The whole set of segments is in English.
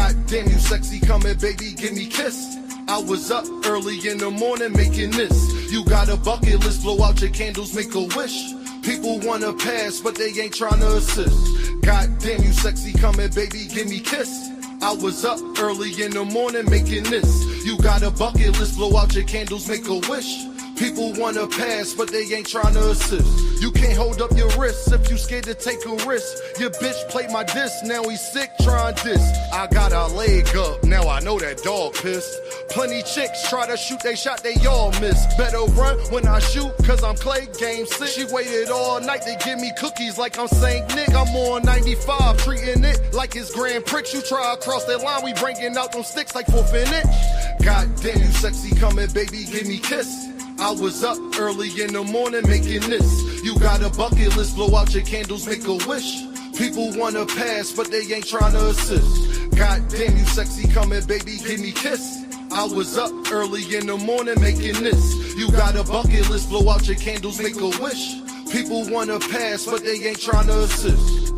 God damn, you sexy, come here, baby, give me kiss. I was up early in the morning making this. You got a bucket list, blow out your candles, make a wish. People wanna pass, but they ain't tryna assist. God damn, you sexy, come here, baby, give me kiss. I was up early in the morning making this. You got a bucket list, blow out your candles, make a wish. People wanna pass, but they ain't tryna assist. You can't hold up your wrists if you scared to take a risk. Your bitch played my disc, now he's sick trying diss. I got a leg up, now I know that dog pissed. Plenty chicks try to shoot, they shot, they all miss. Better run when I shoot, cause I'm clay game sick. She waited all night to give me cookies like I'm Saint Nick. I'm on 95, treating it like it's Grand Prix. You try across that line, we bringing out them sticks like 4th inch. God damn, you sexy, coming, baby, give me kiss. I was up early in the morning making this. You got a bucket list, blow out your candles, make a wish. People wanna pass, but they ain't tryna assist. God damn, you sexy, coming, baby, give me kiss. I was up early in the morning making this. You got a bucket list, blow out your candles, make a wish. People wanna pass, but they ain't tryna assist.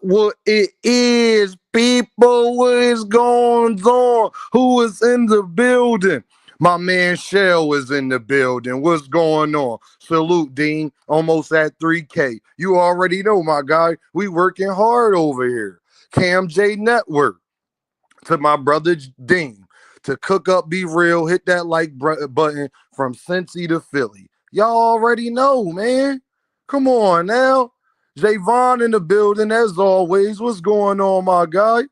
What it is, people, what is going on? Who is in the building? My man Shell is in the building. What's going on? Salute, Dean. Almost at 3K. You already know, my guy. We working hard over here. Cam J Network. To my brother Dean. To cook up, be real. Hit that like button from Cincy to Philly. Y'all already know, man. Come on now. Javon in the building, as always. What's going on, my guy?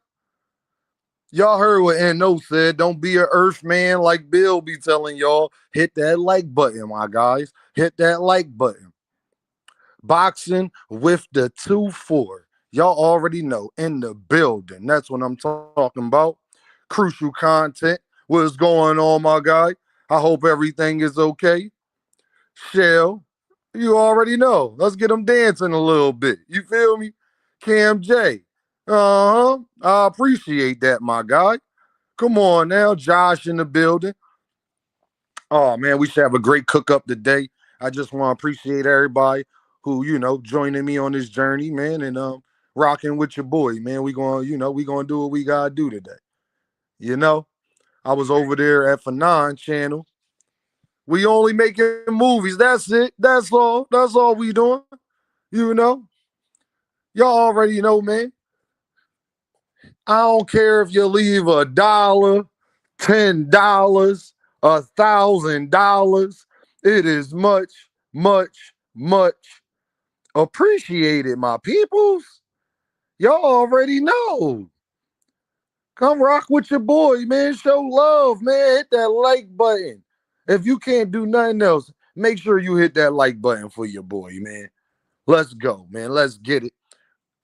Y'all heard what N.O. said. Don't be an earth man like Bill be telling y'all. Hit that like button, my guys. Hit that like button. Boxing with the 2-4. Y'all already know. In the building. That's what I'm talking about. Crucial content. What's going on, my guy? I hope everything is okay. Shell. You already know. Let's get them dancing a little bit. You feel me? Cam J. I appreciate that, my guy. Come on now. Josh in the building. Oh, man, we should have a great cook-up today. I just want to appreciate everybody who, joining me on this journey, man, and rocking with your boy, man. We going to do what we got to do today. I was over there at Fanon channel. We only making movies. That's it. That's all. That's all we doing. Y'all already know, man. I don't care if you leave $1, $10, $1,000. It is much, much, much appreciated, my peoples. Y'all already know. Come rock with your boy, man. Show love, man. Hit that like button. If you can't do nothing else, make sure you hit that like button for your boy, man. Let's go, man. Let's get it.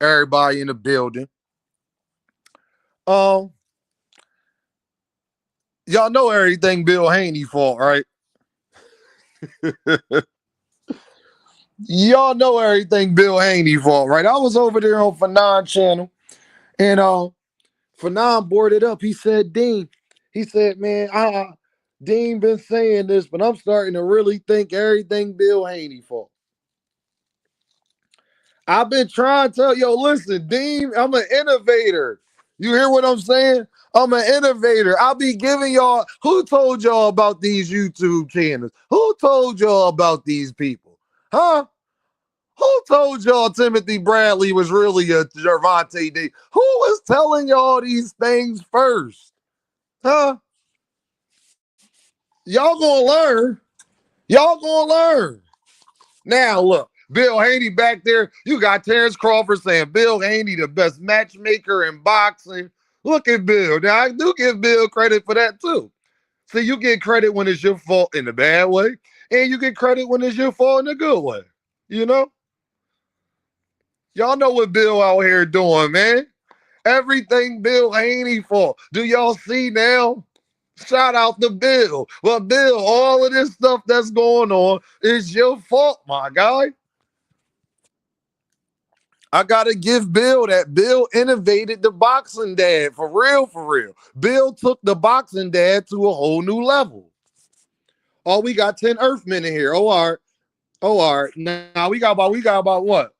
Everybody in the building. Y'all know everything Bill Haney fault, right? Y'all know everything Bill Haney fault, right? I was over there on Fanon channel, and Fanon boarded up. He said, Dean, man, Dean been saying this, but I'm starting to really think everything Bill Haney fault. I've been trying to tell, listen, Dean, I'm an innovator. You hear what I'm saying? I'm an innovator. I'll be giving y'all, who told y'all about these YouTube channels? Who told y'all about these people? Huh? Who told y'all Timothy Bradley was really a Gervonta Davis? Who was telling y'all these things first? Huh? Y'all gonna learn. Y'all gonna learn. Now, look, Bill Haney back there. You got Terrence Crawford saying Bill Haney the best matchmaker in boxing. Look at Bill. Now, I do give Bill credit for that, too. See, you get credit when it's your fault in the bad way, and you get credit when it's your fault in the good way. Y'all know what Bill out here doing, man. Everything Bill Haney for. Do y'all see now? Shout out to Bill. Well, Bill, all of this stuff that's going on is your fault, my guy. I got to give Bill that. Bill innovated the boxing dad. For real, for real. Bill took the boxing dad to a whole new level. Oh, we got 10 Earthmen in here. Oh, all right. Now we got about what?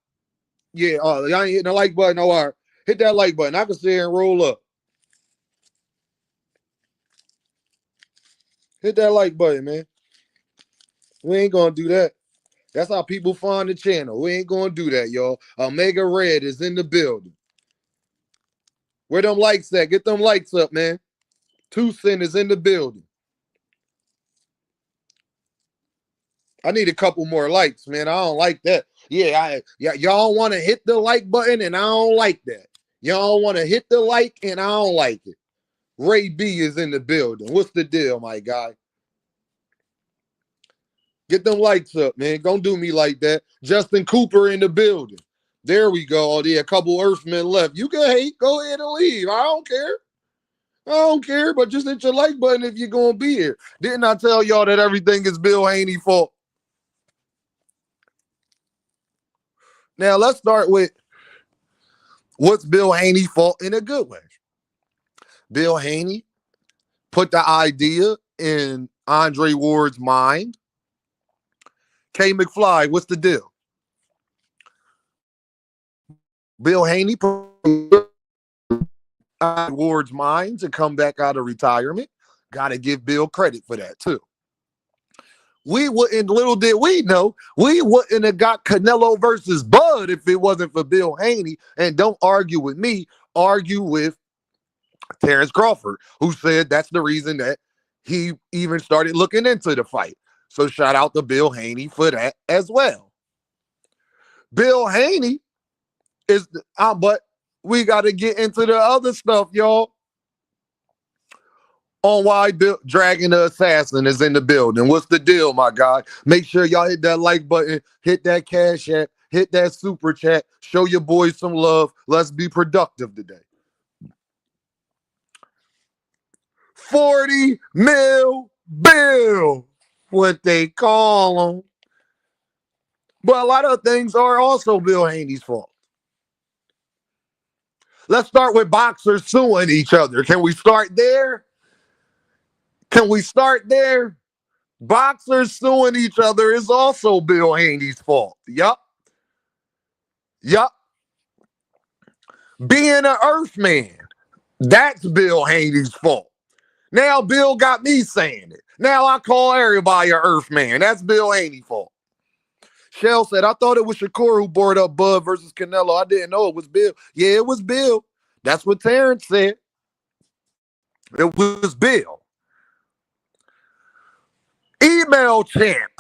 Yeah, y'all ain't hitting the like button. Oh, all right. Hit that like button. I can sit here and roll up. Hit that like button, man. We ain't gonna do that. That's how people find the channel. We ain't gonna do that, y'all. Omega Red is in the building. Where them likes at? Get them likes up, man. 2 Cent is in the building. I need a couple more likes, man. I don't like that. Yeah, y'all want to hit the like button, and I don't like that. Y'all want to hit the like, and I don't like it. Ray B is in the building. What's the deal, my guy? Get them likes up, man. Don't do me like that. Justin Cooper in the building. There we go. Oh, yeah, a couple Earthmen left. You can hate. Go ahead and leave. I don't care. I don't care, but just hit your like button if you're going to be here. Didn't I tell y'all that everything is Bill Haney's fault? Now, let's start with what's Bill Haney's fault in a good way. Bill Haney put the idea in Andre Ward's mind. K. McFly, what's the deal? Bill Haney put Ward's mind to come back out of retirement. Got to give Bill credit for that, too. We wouldn't, little did we know, we wouldn't have got Canelo versus Bud if it wasn't for Bill Haney. And don't argue with me, argue with Terrence Crawford, who said that's the reason that he even started looking into the fight. So shout out to Bill Haney for that as well. Bill Haney is, but we got to get into the other stuff, y'all. On why Dragon the Assassin is in the building. What's the deal, my guy? Make sure y'all hit that like button, hit that cash app, hit that super chat, show your boys some love. Let's be productive today. 40 mil Bill, what they call him. But a lot of things are also Bill Haney's fault. Let's start with boxers suing each other. Can we start there? Can we start there? Boxers suing each other is also Bill Haney's fault. Yup. Being an Earthman, that's Bill Haney's fault. Now Bill got me saying it. Now I call everybody an Earthman. That's Bill Haney's fault. Shell said, I thought it was Shakur who bored up Bud versus Canelo. I didn't know it was Bill. Yeah, it was Bill. That's what Terrence said. It was Bill. Email champ.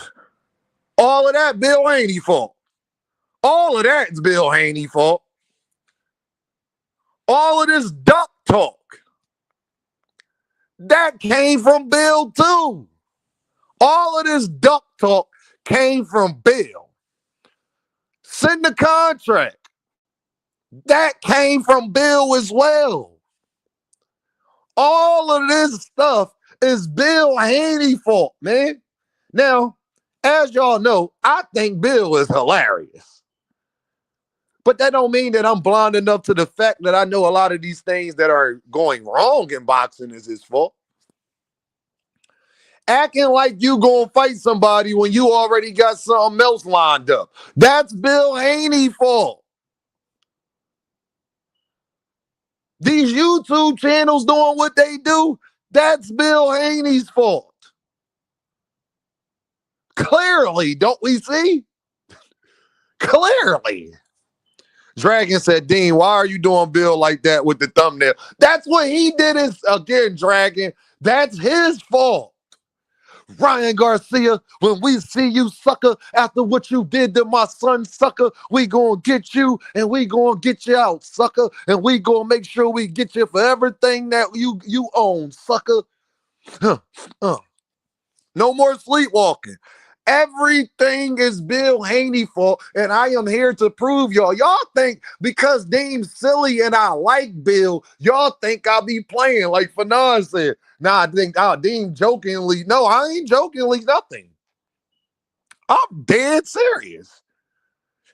All of that Bill Haney fault. All of that's Bill Haney fault. All of this duck talk. That came from Bill too. All of this duck talk came from Bill. Send the contract. That came from Bill as well. All of this stuff is Bill Haney's fault, man. Now, as y'all know, I think Bill is hilarious. But that don't mean that I'm blind enough to the fact that I know a lot of these things that are going wrong in boxing is his fault. Acting like you gonna fight somebody when you already got something else lined up. That's Bill Haney's fault. These YouTube channels doing what they do, that's Bill Haney's fault. Clearly, don't we see? Clearly. Dragon said, Dean, why are you doing Bill like that with the thumbnail? That's what he did again, Dragon. That's his fault. Ryan Garcia, when we see you, sucker, after what you did to my son, sucker, we gonna get you and we gonna get you out, sucker, and we gonna make sure we get you for everything that you own, sucker. No more sleepwalking. Everything is Bill Haney's fault, and I am here to prove y'all. Y'all think because Dean's silly and I like Bill, y'all think I'll be playing like Fanon said. Nah, I think Dean jokingly. No, I ain't jokingly nothing. I'm dead serious.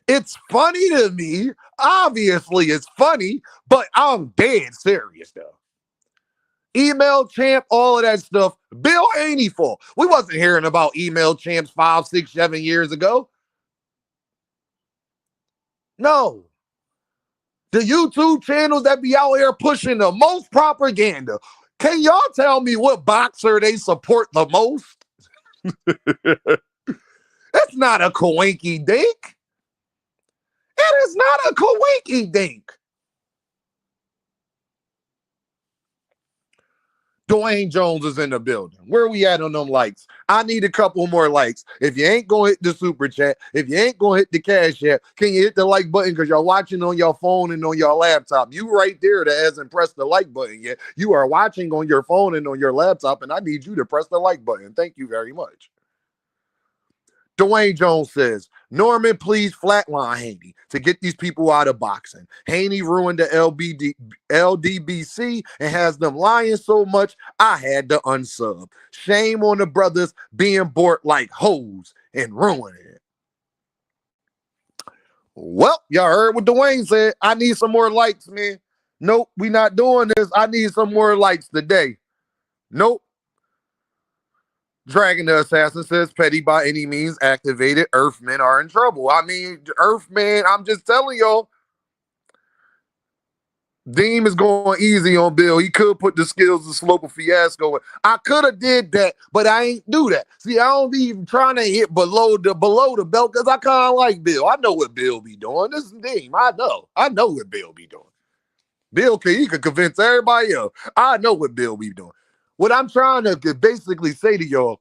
It's funny to me. Obviously, it's funny, but I'm dead serious though. Email champ, all of that stuff, Bill Haney fault. We wasn't hearing about email champs 5, 6, 7 years ago. No. The YouTube channels that be out here pushing the most propaganda. Can y'all tell me what boxer they support the most? It's not a coinky dink. It is not a coinky dink. Dwayne Jones is in the building. Where we at on them likes? I need a couple more likes. If you ain't going to hit the super chat, if you ain't going to hit the cash app, can you hit the like button because you're watching on your phone and on your laptop? You right there that hasn't pressed the like button yet. You are watching on your phone and on your laptop, and I need you to press the like button. Thank you very much. Dwayne Jones says, Norman, please flatline Haney to get these people out of boxing. Haney ruined the LDBC and has them lying so much, I had to unsub. Shame on the brothers being bought like hoes and ruining it. Well, y'all heard what Dwayne said. I need some more likes, man. Nope, we not doing this. I need some more likes today. Nope. Dragon the Assassin says, petty by any means activated, Earthmen are in trouble. I mean, Earthman, I'm just telling y'all, Deem is going easy on Bill. He could put the skills to slope a fiasco. I could have did that, but I ain't do that. See, I don't be even trying to hit below the belt because I kind of like Bill. I know what Bill be doing. This is Deem. I know what Bill be doing. He could convince everybody else. I know what Bill be doing. What I'm trying to basically say to y'all,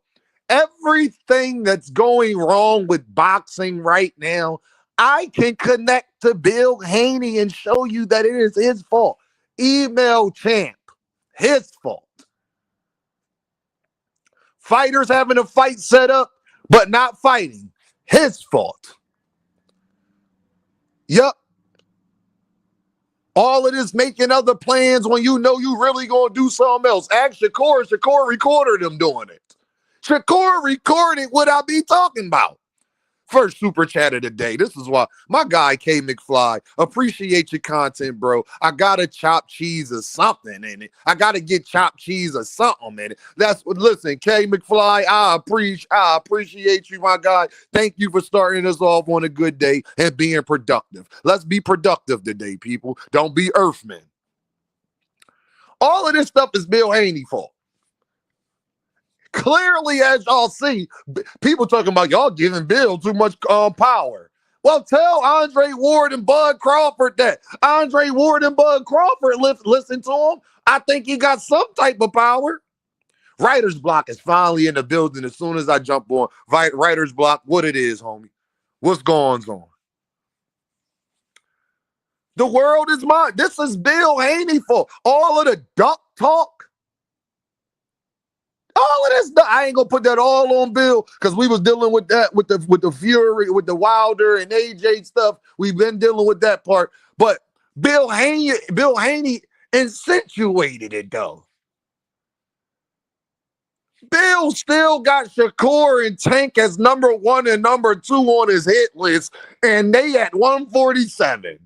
everything that's going wrong with boxing right now, I can connect to Bill Haney and show you that it is his fault. Email Champ, his fault. Fighters having a fight set up, but not fighting, his fault. Yep. All of this making other plans when you know you really gonna do something else. Ask Shakur. Shakur recorded him doing it. Shakur recorded what I be talking about. First super chat of the day. This is why my guy K McFly, appreciate your content, bro. I gotta chop cheese or something in it. I gotta get chopped cheese or something in it. That's what. Listen, K McFly, I appreciate you, my guy. Thank you for starting us off on a good day and being productive. Let's be productive today, people. Don't be Earthmen. All of this stuff is Bill Haney fault. Clearly, as y'all see, people talking about y'all giving Bill too much power. Well, tell Andre Ward and Bud Crawford that. Andre Ward and Bud Crawford, listen to him. I think he got some type of power. Writer's Block is finally in the building as soon as I jump on. Writer's Block, what it is, homie. What's going on? The world is mine. This is Bill Haney for all of the duck talk. All of this, I ain't gonna put that all on Bill because we was dealing with that with the Fury, with the Wilder and AJ stuff. We've been dealing with that part, but Bill Haney accentuated it though. Bill still got Shakur and Tank as number 1 and number 2 on his hit list, and they at 147.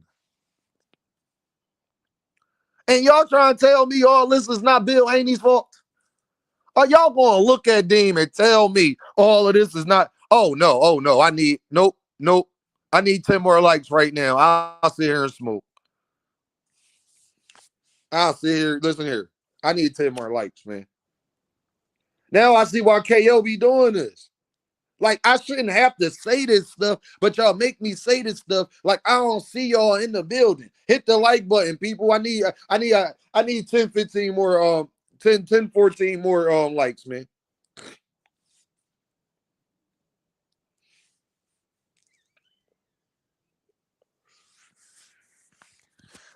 And y'all trying to tell me all this is not Bill Haney's fault? Are y'all going to look at Deem and tell me all of this is not? Oh, no. I need, nope. I need 10 more likes right now. I'll sit here and smoke. I'll sit here. Listen here. I need 10 more likes, man. Now I see why KO be doing this. Like, I shouldn't have to say this stuff, but y'all make me say this stuff like I don't see y'all in the building. Hit the like button, people. I need 10, 15 more 10, 14 more likes, man.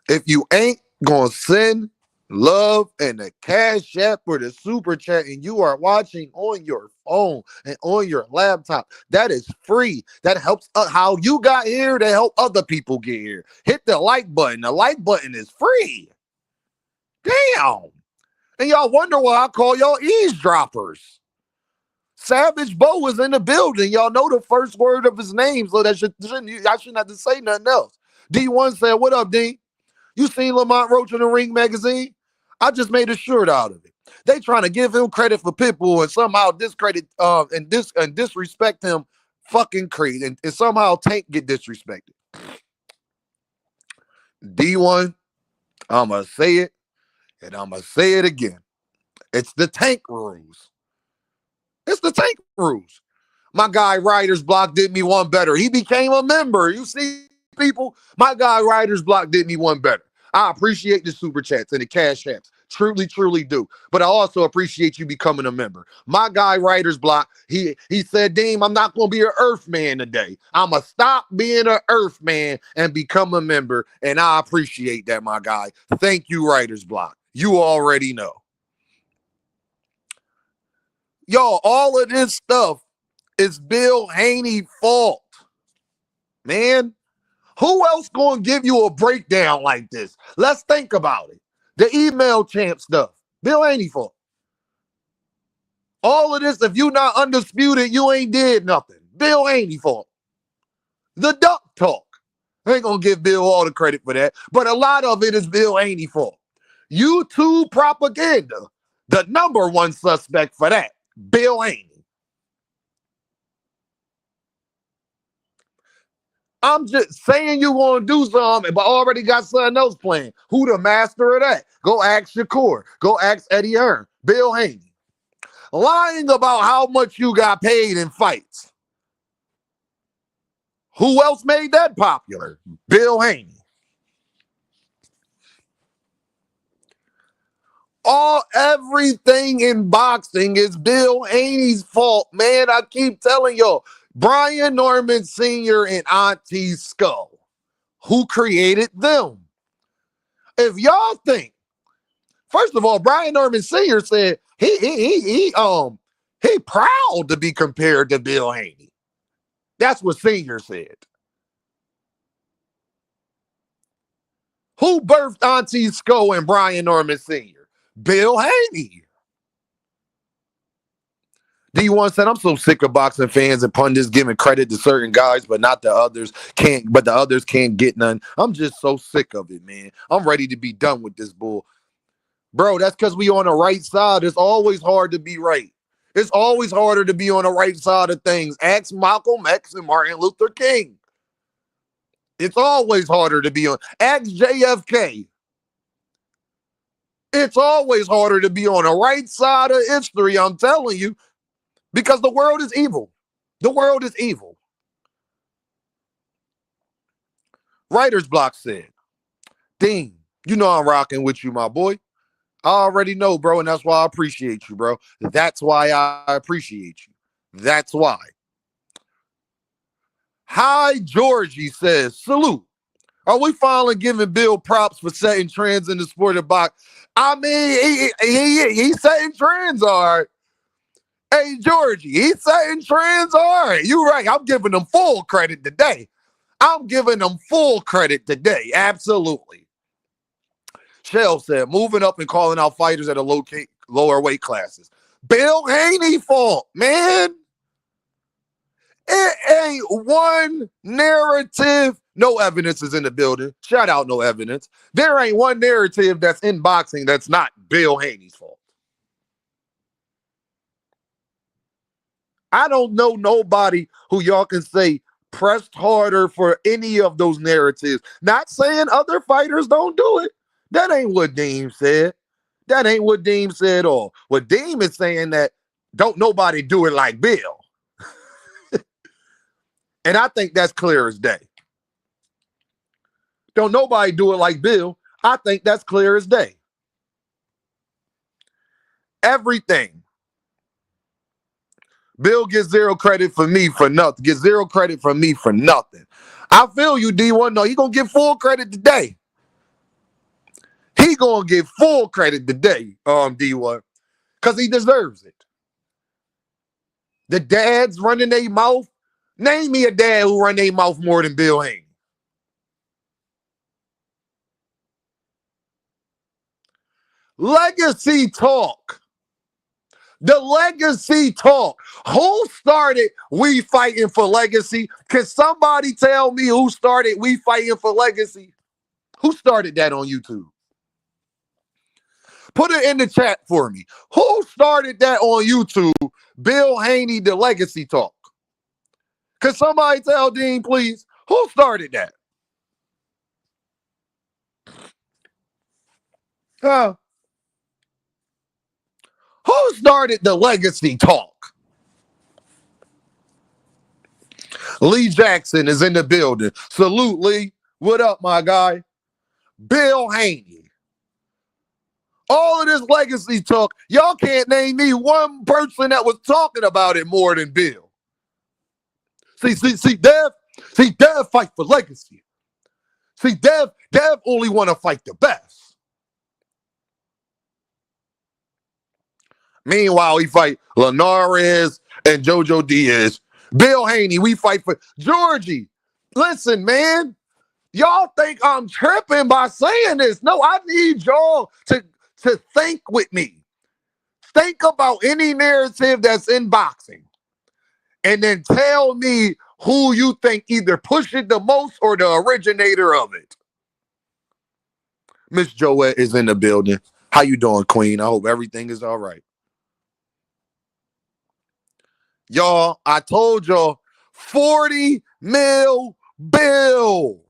If you ain't gonna send love and the cash app or the super chat and you are watching on your phone and on your laptop, that is free. That helps how you got here to help other people get here. Hit the like button. The like button is free. Damn. And y'all wonder why I call y'all eavesdroppers. Savage Bo is in the building. Y'all know the first word of his name, so I shouldn't have to say nothing else. D1 said, what up, D? You seen Lamont Roach in the Ring magazine? I just made a shirt out of it. They trying to give him credit for Pitbull and somehow discredit and disrespect him fucking Creed and somehow Tank get disrespected. D1, I'm going to say it, and I'm going to say it again. It's the tank rules. It's the tank rules. My guy Writer's Block did me one better. He became a member. You see, people, my guy Writer's Block did me one better. I appreciate the super chats and the cash apps. Truly, truly do. But I also appreciate you becoming a member. My guy Writer's Block, he said, Dean, I'm not going to be an Earth man today. I'm going to stop being an Earth man and become a member. And I appreciate that, my guy. Thank you, Writer's Block. You already know. Y'all, all of this stuff is Bill Haney's fault. Man, who else gonna give you a breakdown like this? Let's think about it. The email champ stuff, Bill Haney fault. All of this, if you not undisputed, you ain't did nothing. Bill Haney fault. The duck talk. I ain't gonna give Bill all the credit for that, but a lot of it is Bill Haney fault. YouTube propaganda, the number one suspect for that, Bill Haney. I'm just saying you want to do something, but already got something else planned. Who the master of that? Go ask Shakur. Go ask Eddie Hearn. Bill Haney. Lying about how much you got paid in fights. Who else made that popular? Bill Haney. Everything in boxing is Bill Haney's fault, man. I keep telling y'all. Brian Norman Sr. and Auntie Skull. Who created them? If y'all think, first of all, Brian Norman Sr. said he proud to be compared to Bill Haney. That's what Sr. said. Who birthed Auntie Skull and Brian Norman Sr.? Bill Haney. D1 said, I'm so sick of boxing fans and pundits giving credit to certain guys, but not the others but the others can't get none. I'm just so sick of it, man. I'm ready to be done with this bull. Bro, that's because we on the right side. It's always hard to be right. It's always harder to be on the right side of things. Ask Malcolm X and Martin Luther King. It's always harder to be on. Ask JFK. It's always harder to be on the right side of history, I'm telling you. Because the world is evil. The world is evil. Writer's Block said, Dean, you know I'm rocking with you, my boy. I already know, bro, and that's why I appreciate you, bro. That's why I appreciate you. That's why. Hi, Georgie says, salute. Are we finally giving Bill props for setting trends in the sport of boxing? I mean, he's setting trends, all right. Hey, Georgie, he's setting trends. All right, you're right. I'm giving them full credit today. Absolutely. Shell said, moving up and calling out fighters at a lower weight classes. Bill Haney fault, man. It ain't one narrative. No evidence is in the building. Shout out, no evidence. There ain't one narrative that's in boxing that's not Bill Haney's fault. I don't know nobody who y'all can say pressed harder for any of those narratives. Not saying other fighters don't do it. That ain't what Deem said. That ain't what Deem said at all. What Deem is saying that don't nobody do it like Bill. And I think that's clear as day. Don't nobody do it like Bill. I think that's clear as day. Everything. Bill gets zero credit for me for nothing. Get zero credit from me for nothing. I feel you, D1. No, he gonna get full credit today. He gonna get full credit today, D1, because he deserves it. The dads running their mouth. Name me a dad who run their mouth more than Bill Haney. Legacy talk. The legacy talk. Who started We Fighting for Legacy? Can somebody tell me who started We Fighting for Legacy? Who started that on YouTube? Put it in the chat for me. Who started that on YouTube? Bill Haney, the legacy talk. Can somebody tell Dean, please? Who started that? Huh? Who started the legacy talk? Lee Jackson is in the building. Salute, Lee. What up, my guy? Bill Haney. All of this legacy talk, y'all can't name me one person that was talking about it more than Bill. See, Dev fight for legacy. See, Dev only want to fight the best. Meanwhile, he fight Linares and JoJo Diaz. Bill Haney, we fight for Georgie. Listen, man, y'all think I'm tripping by saying this. No, I need y'all to think with me. Think about any narrative that's in boxing. And then tell me who you think either pushed it the most or the originator of it. Miss Joette is in the building. How you doing, Queen? I hope everything is all right. Y'all, I told y'all, 40 mil bill.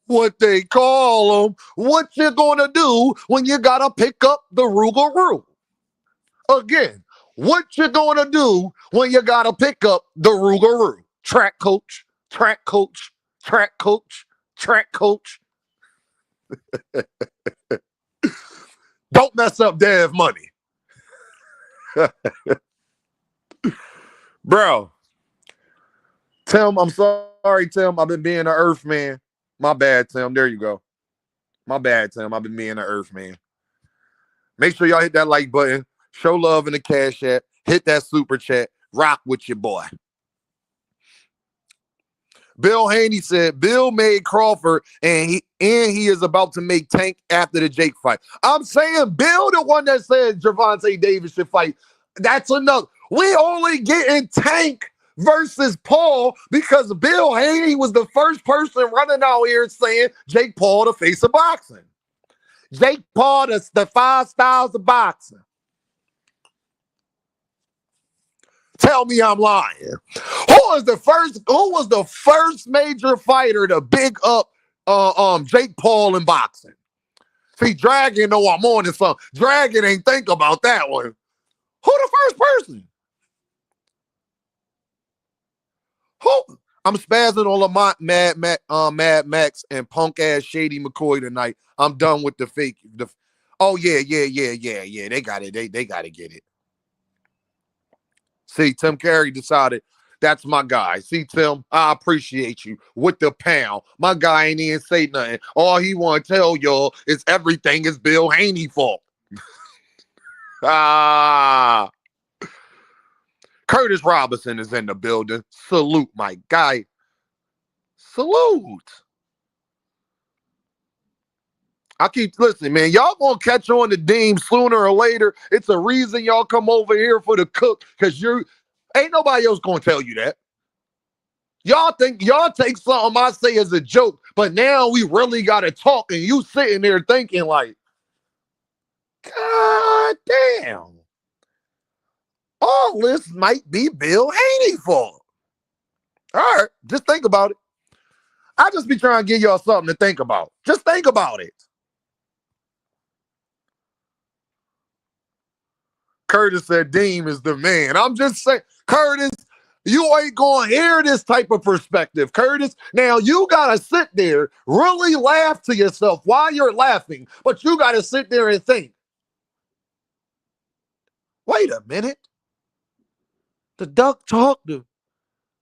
What they call them. What you gonna do when you gotta pick up the Rougarou? Again, what you gonna do when you gotta pick up the Rougarou? Track coach, track coach, track coach, track coach. Don't mess up Dev money. Bro, Tim, I'm sorry, Tim. I've been being an earth man. My bad, Tim. There you go. My bad, Tim. I've been being an earth man. Make sure y'all hit that like button. Show love in the cash app. Hit that super chat. Rock with your boy. Bill Haney said Bill made Crawford and he is about to make Tank after the Jake fight. I'm saying Bill, the one that said Gervontadavis should fight. That's enough. We only getting Tank versus Paul because Bill Haney was the first person running out here saying Jake Paul the face of boxing. Jake Paul the 5 styles of boxing. Tell me I'm lying. Who was the first major fighter to big up Jake Paul in boxing? See, Dragon know I'm on this song. Dragon ain't think about that one. Who the first person? Who? I'm spazzing on Mad Max and punk ass Shady McCoy tonight. I'm done with the fake. Oh yeah. They got it. They got to get it. See, Tim Carey decided that's my guy. See, Tim, I appreciate you with the pound. My guy ain't even say nothing. All he want to tell y'all is everything is Bill Haney fault. Curtis Robinson is in the building. Salute, my guy. Salute. I keep listening, man. Y'all gonna catch on to Deem sooner or later. It's a reason y'all come over here for the cook, because ain't nobody else gonna tell you that. Y'all think y'all take something I say as a joke, but now we really gotta talk, and you sitting there thinking like, God damn. All this might be Bill Haney fault. All right, just think about it. I just be trying to give y'all something to think about. Just think about it. Curtis said Deem is the man. I'm just saying, Curtis, you ain't going to hear this type of perspective, Curtis. Now, you got to sit there, really laugh to yourself while you're laughing, but you got to sit there and think, wait a minute. The duck talk, the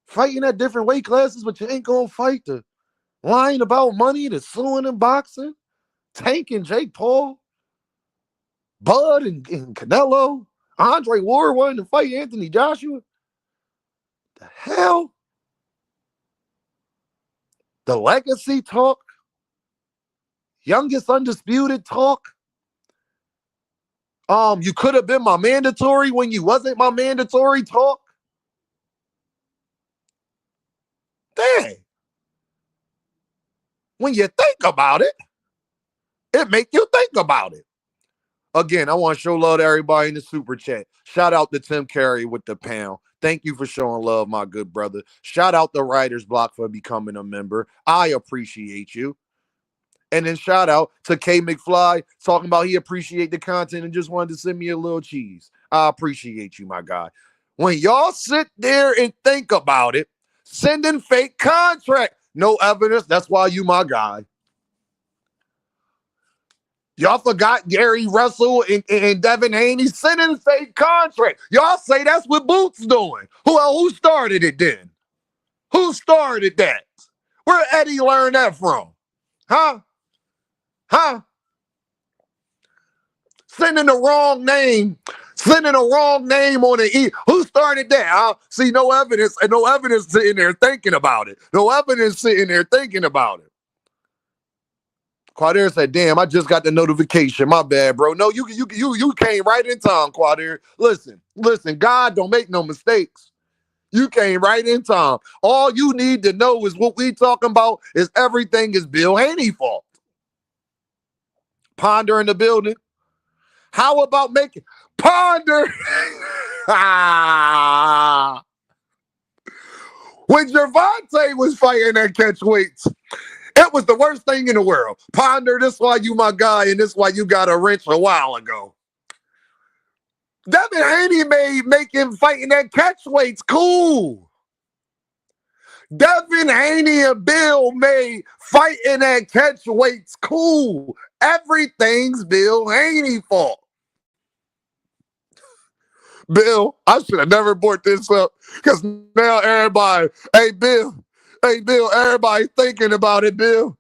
fighting at different weight classes, but you ain't going to fight the lying about money, the suing and boxing, Tank and Jake Paul, Bud and Canelo, Andre Ward wanting to fight Anthony Joshua. The hell? The legacy talk? Youngest undisputed talk? You could have been my mandatory when you wasn't my mandatory talk? Dang. When you think about it, it make you think about it. Again, I want to show love to everybody in the super chat. Shout out to Tim Carey with the pound. Thank you for showing love, my good brother. Shout out to Writer's Block for becoming a member. I appreciate you. And then shout out to K McFly talking about he appreciate the content and just wanted to send me a little cheese. I appreciate you, my guy. When y'all sit there and think about it, sending fake contract, no evidence. That's why you my guy. Y'all forgot Gary Russell and Devin Haney sending fake contract. Y'all say that's what Boots doing. Who started it then? Who started that? Where Eddie learned that from? Huh? Huh? Sending the wrong name. Sending the wrong name on the E. Who started that? I see no evidence, and no evidence sitting there thinking about it. No evidence sitting there thinking about it. Quadir said, damn, I just got the notification. My bad, bro. No, you came right in time, Quadir. Listen, God don't make no mistakes. You came right in time. All you need to know is what we talking about is everything is Bill Haney fault. Ponder in the building. How about making Ponder? When Gervonta was fighting at catch weights, it was the worst thing in the world. Ponder, this why you my guy, and this why you got a wrench a while ago. Devin Haney make him fighting at catch weights cool. Devin Haney and Bill made fighting at catch weights cool. Everything's Bill Haney fault. Bill, I should have never brought this up because now everybody, hey Bill, everybody thinking about it, Bill.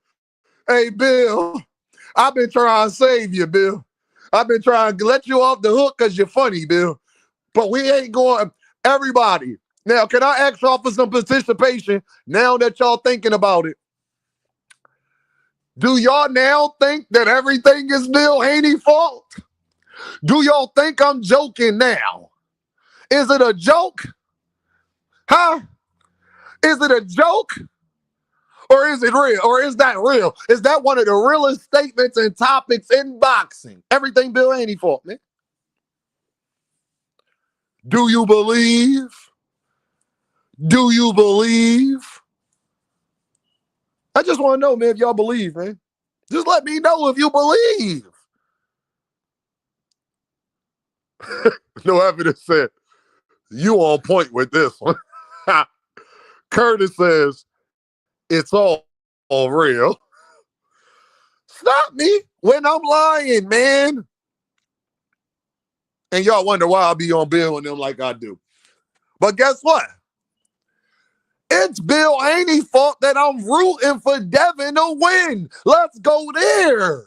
Hey Bill, I've been trying to save you, Bill. I've been trying to let you off the hook because you're funny, Bill. But we ain't going, everybody. Now, can I ask y'all for some participation now that y'all thinking about it? Do y'all now think that everything is Bill Haney's fault? Do y'all think I'm joking now? Is it a joke? Huh? Is it a joke? Or is it real? Or is that real? Is that one of the realest statements and topics in boxing? Everything Bill Haney fault, man. Do you believe? Do you believe? I just want to know, man, if y'all believe, man. Just let me know if you believe. No evidence said, you on point with this one. Curtis says, it's all real. Stop me when I'm lying, man. And y'all wonder why I be on Bill and them like I do. But guess what? It's Bill Haney's fault that I'm rooting for Devin to win. Let's go there.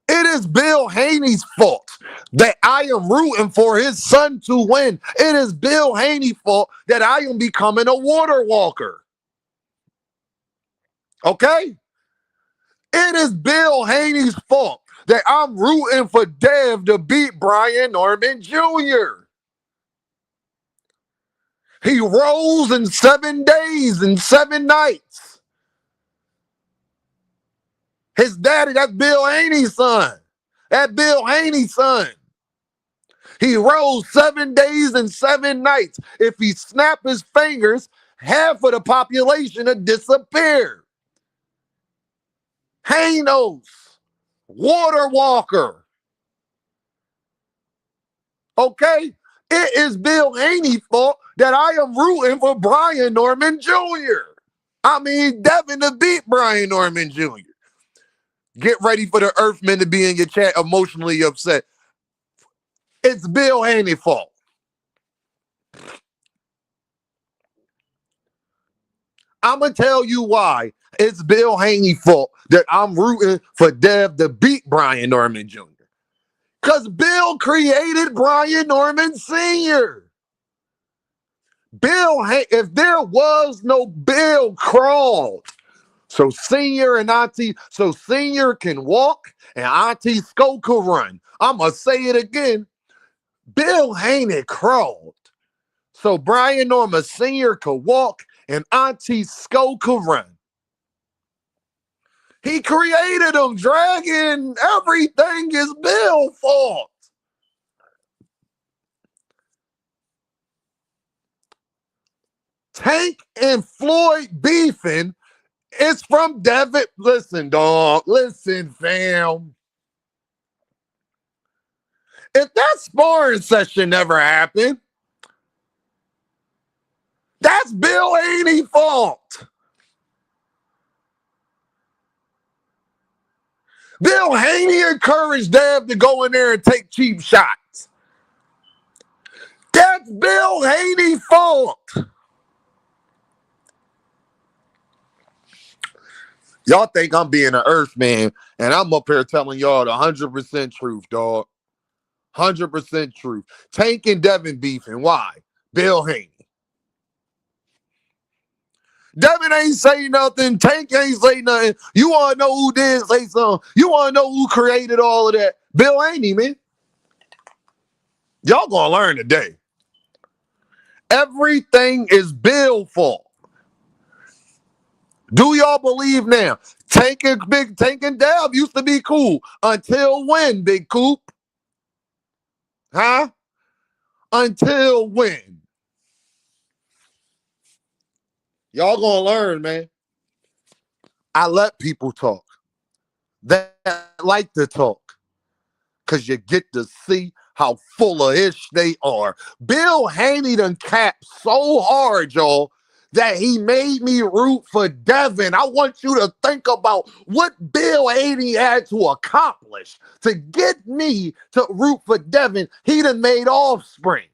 It is Bill Haney's fault that I am rooting for his son to win. It is Bill Haney's fault that I am becoming a water walker. Okay? It is Bill Haney's fault that I'm rooting for Dev to beat Brian Norman Jr. He rose in 7 days and 7 nights. His daddy, that's Bill Haney's son. That Bill Haney's son. He rose 7 days and 7 nights. If he snapped his fingers, half of the population would disappear. Hanos, water walker. Okay? It is Bill Haney's fault that I am rooting for Brian Norman Jr. I mean, Devin to beat Brian Norman Jr. Get ready for the Earthmen to be in your chat emotionally upset. It's Bill Haney's fault. I'm going to tell you why it's Bill Haney's fault that I'm rooting for Dev to beat Brian Norman Jr. Because Bill created Brian Norman Sr. If there was no Bill crawled. So Senior and Auntie, so Senior can walk and Auntie Sko could run. I'm going to say it again. Bill Haney crawled. So Brian Norman Sr. could walk and Auntie Sko could run. He created them, Dragon. Everything is Bill's fault. Tank and Floyd beefing It's from Devin. Listen, dog. Listen, fam. If that sparring session never happened, that's Bill Haney's fault. Bill Haney encouraged Dev to go in there and take cheap shots. That's Bill Haney's fault. Y'all think I'm being an earth man, and I'm up here telling y'all the 100% truth, dog. 100% truth. Tank and Devin beefing. Why? Bill Haney. Devin ain't say nothing. Tank ain't say nothing. You want to know who did say something? You want to know who created all of that? Bill Haney, man. Y'all gonna learn today. Everything is Bill's fault. Do y'all believe now? Tank and Dev used to be cool. Until when, Big Coop? Huh? Until when? Y'all gonna learn, man. I let people talk. That like to talk. Because you get to see how full of ish they are. Bill Haney done capped so hard, y'all, that he made me root for Devin. I want you to think about what Bill Haney had to accomplish to get me to root for Devin. He done made offspring.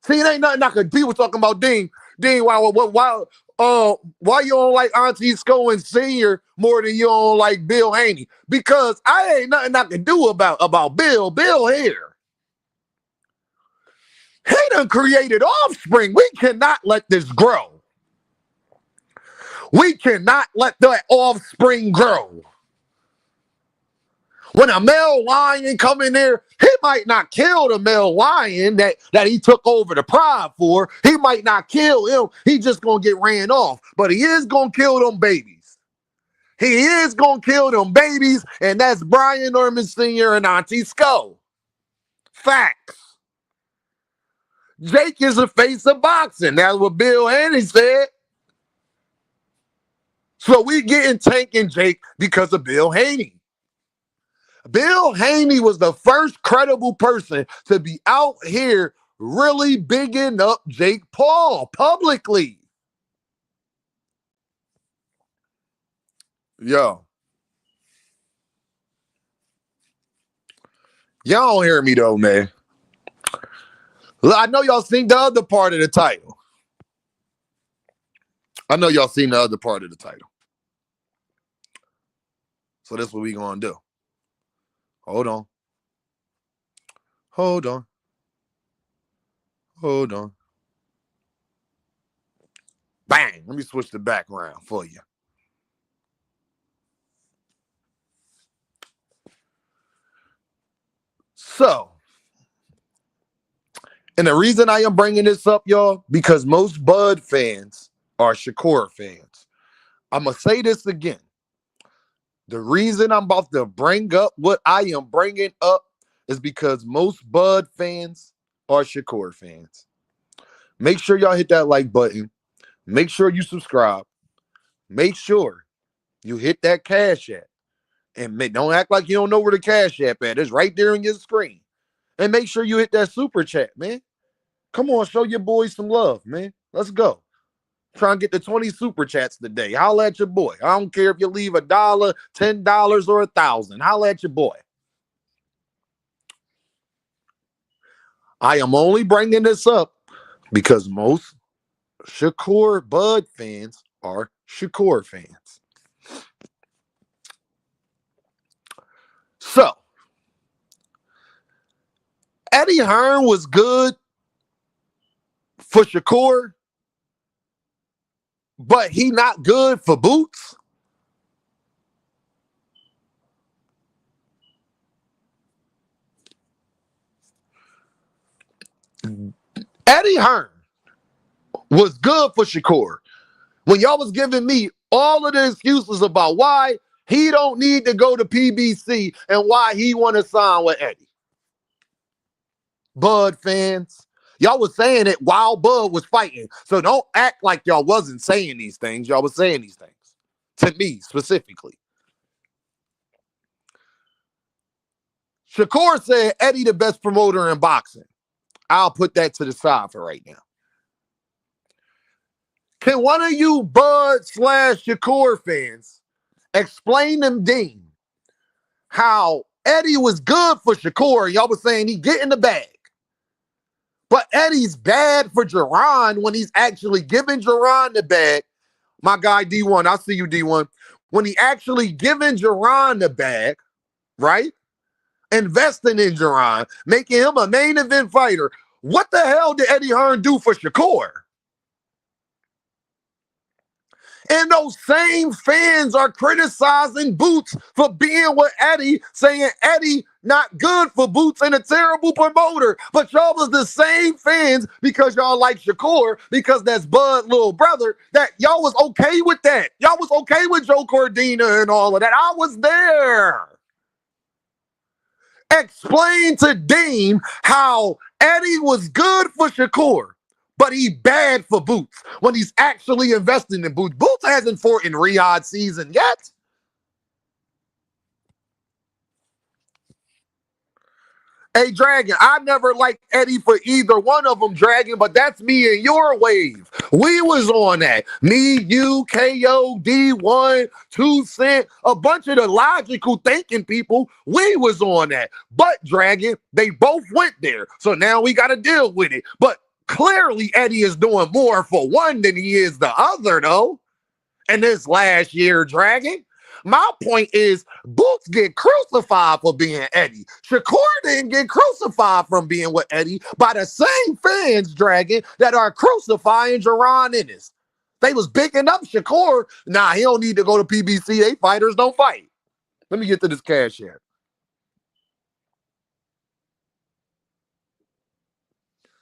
See, it ain't nothing I could do with talking about Dean. Dean, why you don't like Auntie Sco and Senior more than you don't like Bill Haney? Because I ain't nothing I can do about Bill. Bill here. He done created offspring. We cannot let this grow. We cannot let that offspring grow. When a male lion come in there, he might not kill the male lion that he took over the pride for. He might not kill him. He just going to get ran off. But he is going to kill them babies. He is going to kill them babies, and that's Brian Norman Sr. and Auntie Sco. Facts. Jake is the face of boxing. That's what Bill Haney said. So we getting Tank and Jake because of Bill Haney. Bill Haney was the first credible person to be out here really bigging up Jake Paul publicly. Yo. Y'all don't hear me though, man. I know y'all seen the other part of the title. So that's what we gonna do. Hold on. Bang. Let me switch the background for you. So, and the reason I am bringing this up, y'all, because most Bud fans are Shakur fans. I'm going to say this again. The reason I'm about to bring up what I am bringing up is because most Bud fans are Shakur fans. Make sure y'all hit that like button. Make sure you subscribe. Make sure you hit that Cash App. And don't act like you don't know where the Cash App at. It's right there on your screen. And make sure you hit that super chat, man. Come on, show your boys some love, man. Let's go. Try and get the 20 super chats today. Holla at your boy. I don't care if you leave $1, $10, or $1,000. Holla at your boy. I am only bringing this up because most Shakur Bud fans are Shakur fans. So, Eddie Hearn was good for Shakur, but he not good for Boots. Eddie Hearn was good for Shakur. When y'all was giving me all of the excuses about why he don't need to go to PBC and why he want to sign with Eddie. Bud fans, Y'all was saying it while Bud was fighting. So don't act like y'all wasn't saying these things. Y'all was saying these things to me specifically. Shakur said Eddie the best promoter in boxing. I'll put that to the side for right now. Can one of you Bud / Shakur fans explain them Dean how Eddie was good for Shakur? Y'all was saying he get in the bag. But Eddie's bad for Jerron when he's actually giving Jerron the bag. My guy D1, I see you D1. When he actually giving Jerron the bag, right? Investing in Jerron, making him a main event fighter. What the hell did Eddie Hearn do for Shakur? And those same fans are criticizing Boots for being with Eddie, saying Eddie not good for Boots and a terrible promoter. But y'all was the same fans because y'all like Shakur, because that's Bud's little brother, that y'all was okay with that. Y'all was okay with Joe Cordina and all of that. I was there. Explain to Dean how Eddie was good for Shakur, but he bad for Boots when he's actually investing in Boots. Boots hasn't fought in Riyadh season yet. Hey, Dragon, I never liked Eddie for either one of them, Dragon, but that's me and your wave. We was on that. Me, you, KO, D1, 2 Cent, a bunch of the logical thinking people, we was on that. But, Dragon, they both went there, so now we got to deal with it. But clearly, Eddie is doing more for one than he is the other, though. And this last year, Dragon. My point is, Boots get crucified for being Eddie. Shakur didn't get crucified from being with Eddie by the same fans, Dragon, that are crucifying Jerron Ennis. They was picking up Shakur. Nah, he don't need to go to PBC. They fighters don't fight. Let me get to this cash here.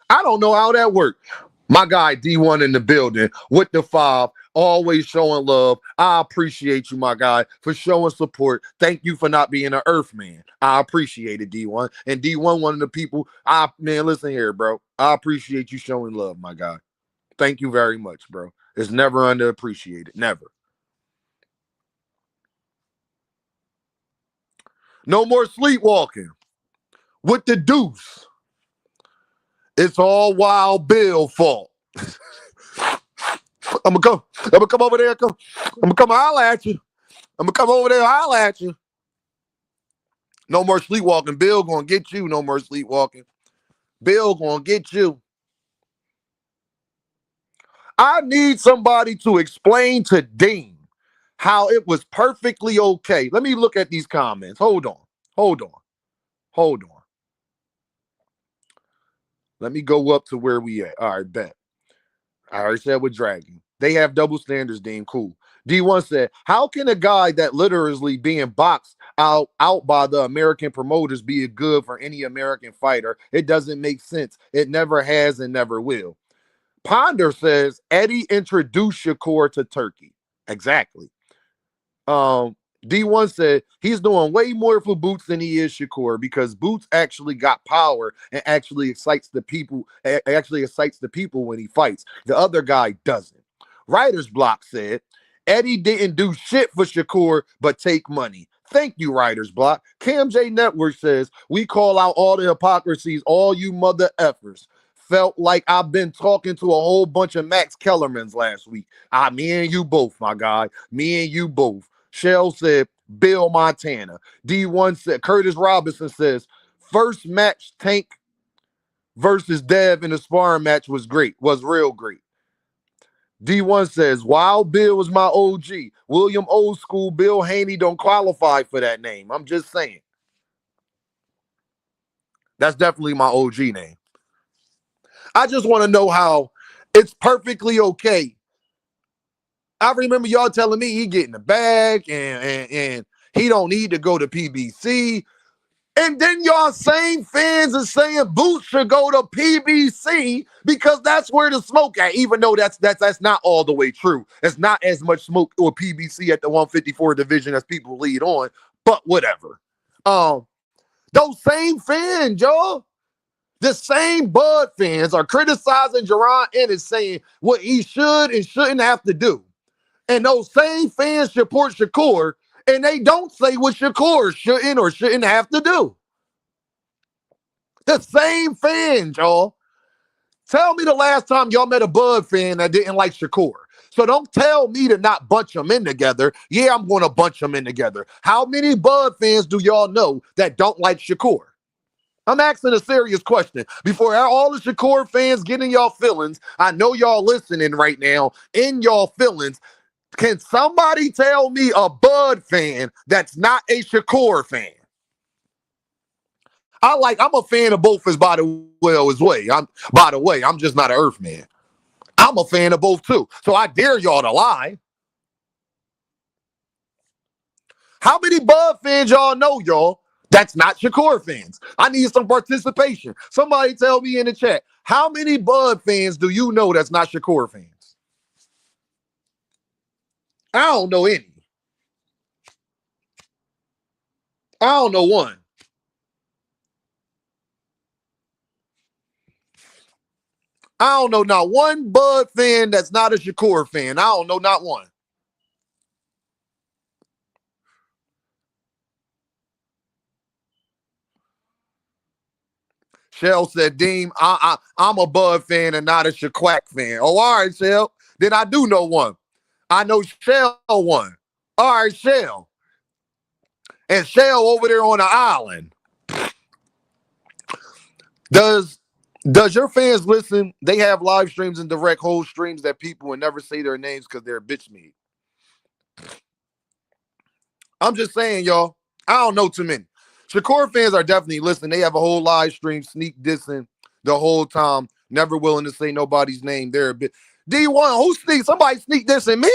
I don't know how that worked. My guy D1 in the building with the 5, always showing love. I appreciate you, my guy, for showing support. Thank you for not being an Earthman. I appreciate it, D1. And D1, one of the people, man, listen here, bro. I appreciate you showing love, my guy. Thank you very much, bro. It's never underappreciated. Never. No more sleepwalking. With the deuce. It's all Wild Bill fault. I'm gonna come over there. I'm gonna come holler at you. I'm gonna come over there and holler at you. No more sleepwalking. Bill gonna get you. No more sleepwalking. Bill gonna get you. I need somebody to explain to Dean how it was perfectly okay. Let me look at these comments. Hold on. Let me go up to where we at. All right, bet. I already said with Dragon. They have double standards, Dean. Cool. D1 said, how can a guy that literally being boxed out by the American promoters be good for any American fighter? It doesn't make sense. It never has and never will. Ponder says, Eddie introduced Shakur to Turkey. Exactly. D1 said he's doing way more for Boots than he is Shakur because Boots actually got power and actually excites the people when he fights. The other guy doesn't. Writer's Block said Eddie didn't do shit for Shakur but take money. Thank you, Writer's Block. Cam J Network says we call out all the hypocrisies, all you mother effers. Felt like I've been talking to a whole bunch of Max Kellermans last week. Me and you both, my guy. Me and you both. Shell said, Bill Montana. D1 said, Curtis Robinson says, first match Tank versus Dev in the sparring match was real great. D1 says, Wild Bill was my OG. William Old School Bill Haney don't qualify for that name. I'm just saying. That's definitely my OG name. I just want to know how it's perfectly okay. I remember y'all telling me he get in the bag and he don't need to go to PBC. And then y'all same fans are saying Boots should go to PBC because that's where the smoke at, even though that's not all the way true. It's not as much smoke or PBC at the 154 division as people lead on, but whatever. Those same fans, y'all. The same Bud fans are criticizing Jerron Ennis, saying what he should and shouldn't have to do. And those same fans support Shakur, and they don't say what Shakur shouldn't or shouldn't have to do. The same fans, y'all. Tell me the last time y'all met a Bud fan that didn't like Shakur. So don't tell me to not bunch them in together. Yeah, I'm going to bunch them in together. How many Bud fans do y'all know that don't like Shakur? I'm asking a serious question. Before all the Shakur fans get in y'all feelings, I know y'all listening right now, in y'all feelings. Can somebody tell me a Bud fan that's not a Shakur fan? I'm a fan of both by the way, I'm just not an Earth man. I'm a fan of both too. So I dare y'all to lie. How many Bud fans y'all know, y'all? That's not Shakur fans. I need some participation. Somebody tell me in the chat, how many Bud fans do you know that's not Shakur fans? I don't know any. I don't know one. I don't know not one Bud fan that's not a Shakur fan. I don't know not one. Shell said, Deem, I'm a Bud fan and not a Shaquack fan. Oh, all right, Shell. Then I do know one. I know Shell one. All right, Shell. And Shell over there on the island. Does your fans listen? They have live streams and direct whole streams that people would never say their names because they're a bitch meat. I'm just saying, y'all. I don't know too many. Shakur fans are definitely listening. They have a whole live stream sneak dissing the whole time, never willing to say nobody's name. They're a bit. D1, who sneak? Somebody sneak dissing me?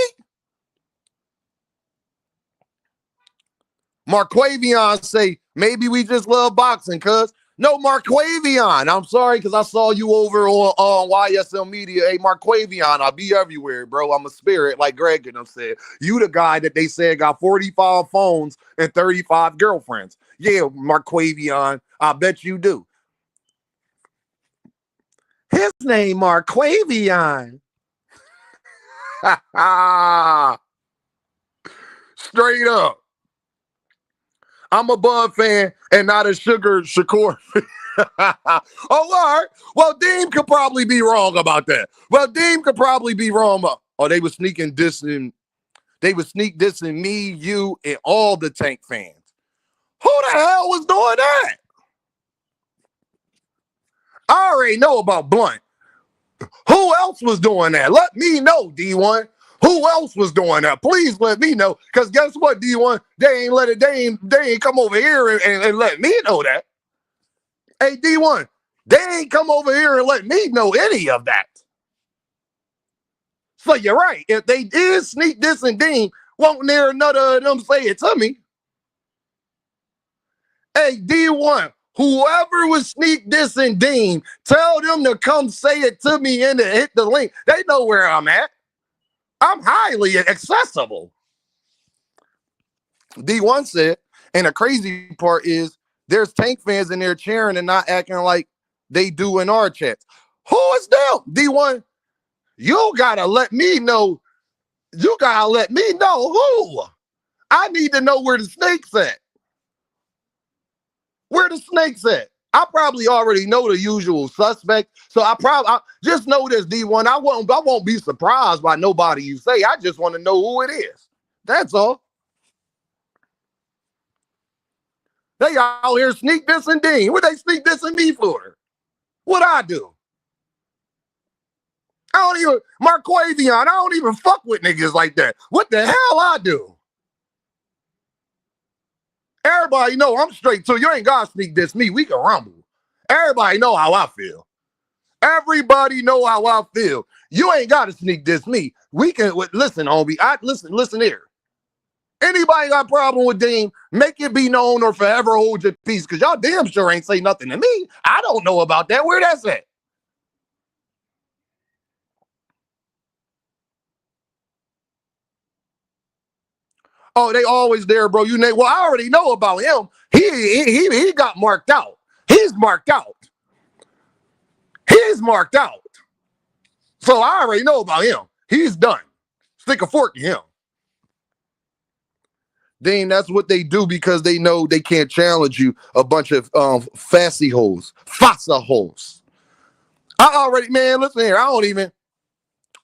Marquavion say, maybe we just love boxing, cuz. No, Marquavion. I'm sorry, because I saw you over on YSL Media. Hey, Marquavion, I'll be everywhere, bro. I'm a spirit, like Greg and them said. You the guy that they said got 45 phones and 35 girlfriends. Yeah, Marquavion, I bet you do. His name, Marquavion. Straight up. I'm a Bud fan and not a Shakur fan. Oh, all right. Well, Deem could probably be wrong about that. Oh, they were sneaking dissing. They were sneak dissing me, you, and all the Tank fans. Who the hell was doing that? I already know about Blunt. Who else was doing that? Let me know, D1. Who else was doing that? Please let me know. Because guess what, D1? They ain't come over here and let me know that. Hey, D1, they ain't come over here and let me know any of that. So you're right. If they did sneak this and Dean, won't there another of them say it to me? Hey, D1, whoever was sneak this and Dean, tell them to come say it to me and to hit the link. They know where I'm at. I'm highly accessible. D1 said, and the crazy part is there's Tank fans in there cheering and not acting like they do in our chats. Who is them? D1, you gotta let me know. You gotta let me know who. I need to know where the snake's at. Where the snake's at? I probably already know the usual suspect. So I just know this, D1. I won't be surprised by nobody you say. I just want to know who it is. That's all. They out here sneak this and Dean. What they sneak this and me for? What I do? I don't even, Marquavion, I don't even fuck with niggas like that. What the hell I do? Everybody know I'm straight too. You ain't gotta sneak this me. We can rumble. Everybody know how I feel. Everybody know how I feel. You ain't gotta sneak this me. We can listen, homie. Listen here. Anybody got a problem with Dean, make it be known or forever hold your peace. Cause y'all damn sure ain't say nothing to me. I don't know about that. Where that's at? Oh, they always there, bro. Well, I already know about him. He got marked out. He's marked out. He's marked out. So I already know about him. He's done. Stick a fork in him. Then that's what they do because they know they can't challenge you. A bunch of fassy hoes, fassa hoes. I already, man, listen here. I don't even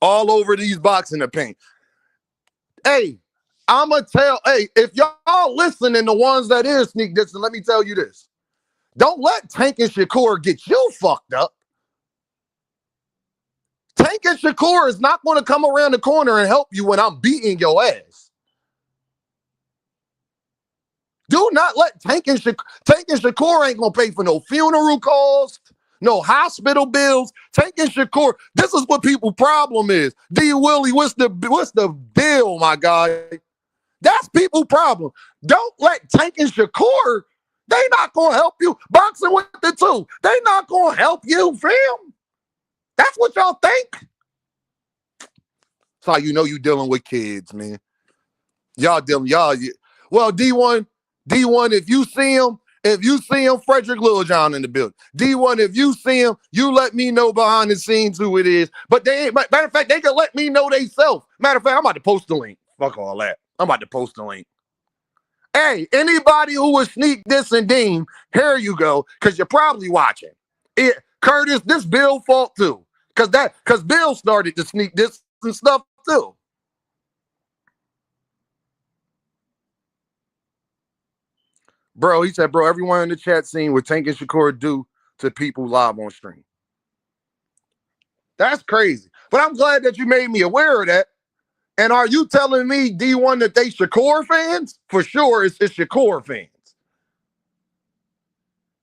all over these boxing the paint. Hey, I'ma tell. Hey, if y'all listening, the ones that is sneak this, and let me tell you this: don't let Tank and Shakur get you fucked up. Tank and Shakur is not going to come around the corner and help you when I'm beating your ass. Do not let Tank and Shakur ain't going to pay for no funeral costs, no hospital bills. Tank and Shakur, this is what people's problem is. D. Willie, what's the deal, my guy? That's people's problem. Don't let Tank and Shakur, they not going to help you. Boxing with the two, they not going to help you, fam. That's what y'all think. That's how you know you dealing with kids, man. Well, D1, if you see him, Frederick Littlejohn in the building. D1, if you see him, you let me know behind the scenes who it is. But they ain't, matter of fact, they can let me know they self. Matter of fact, I'm about to post the link. Fuck all that. I'm about to post the link. Hey, anybody who was sneak this and Dean, here you go, because you're probably watching. Curtis, this Bill fault too. Because Bill started to sneak this and stuff too. Bro, he said, bro, everyone in the chat scene what Tank and Shakur do to people live on stream. That's crazy. But I'm glad that you made me aware of that. And are you telling me, D1, that they Shakur fans? For sure, it's Shakur fans.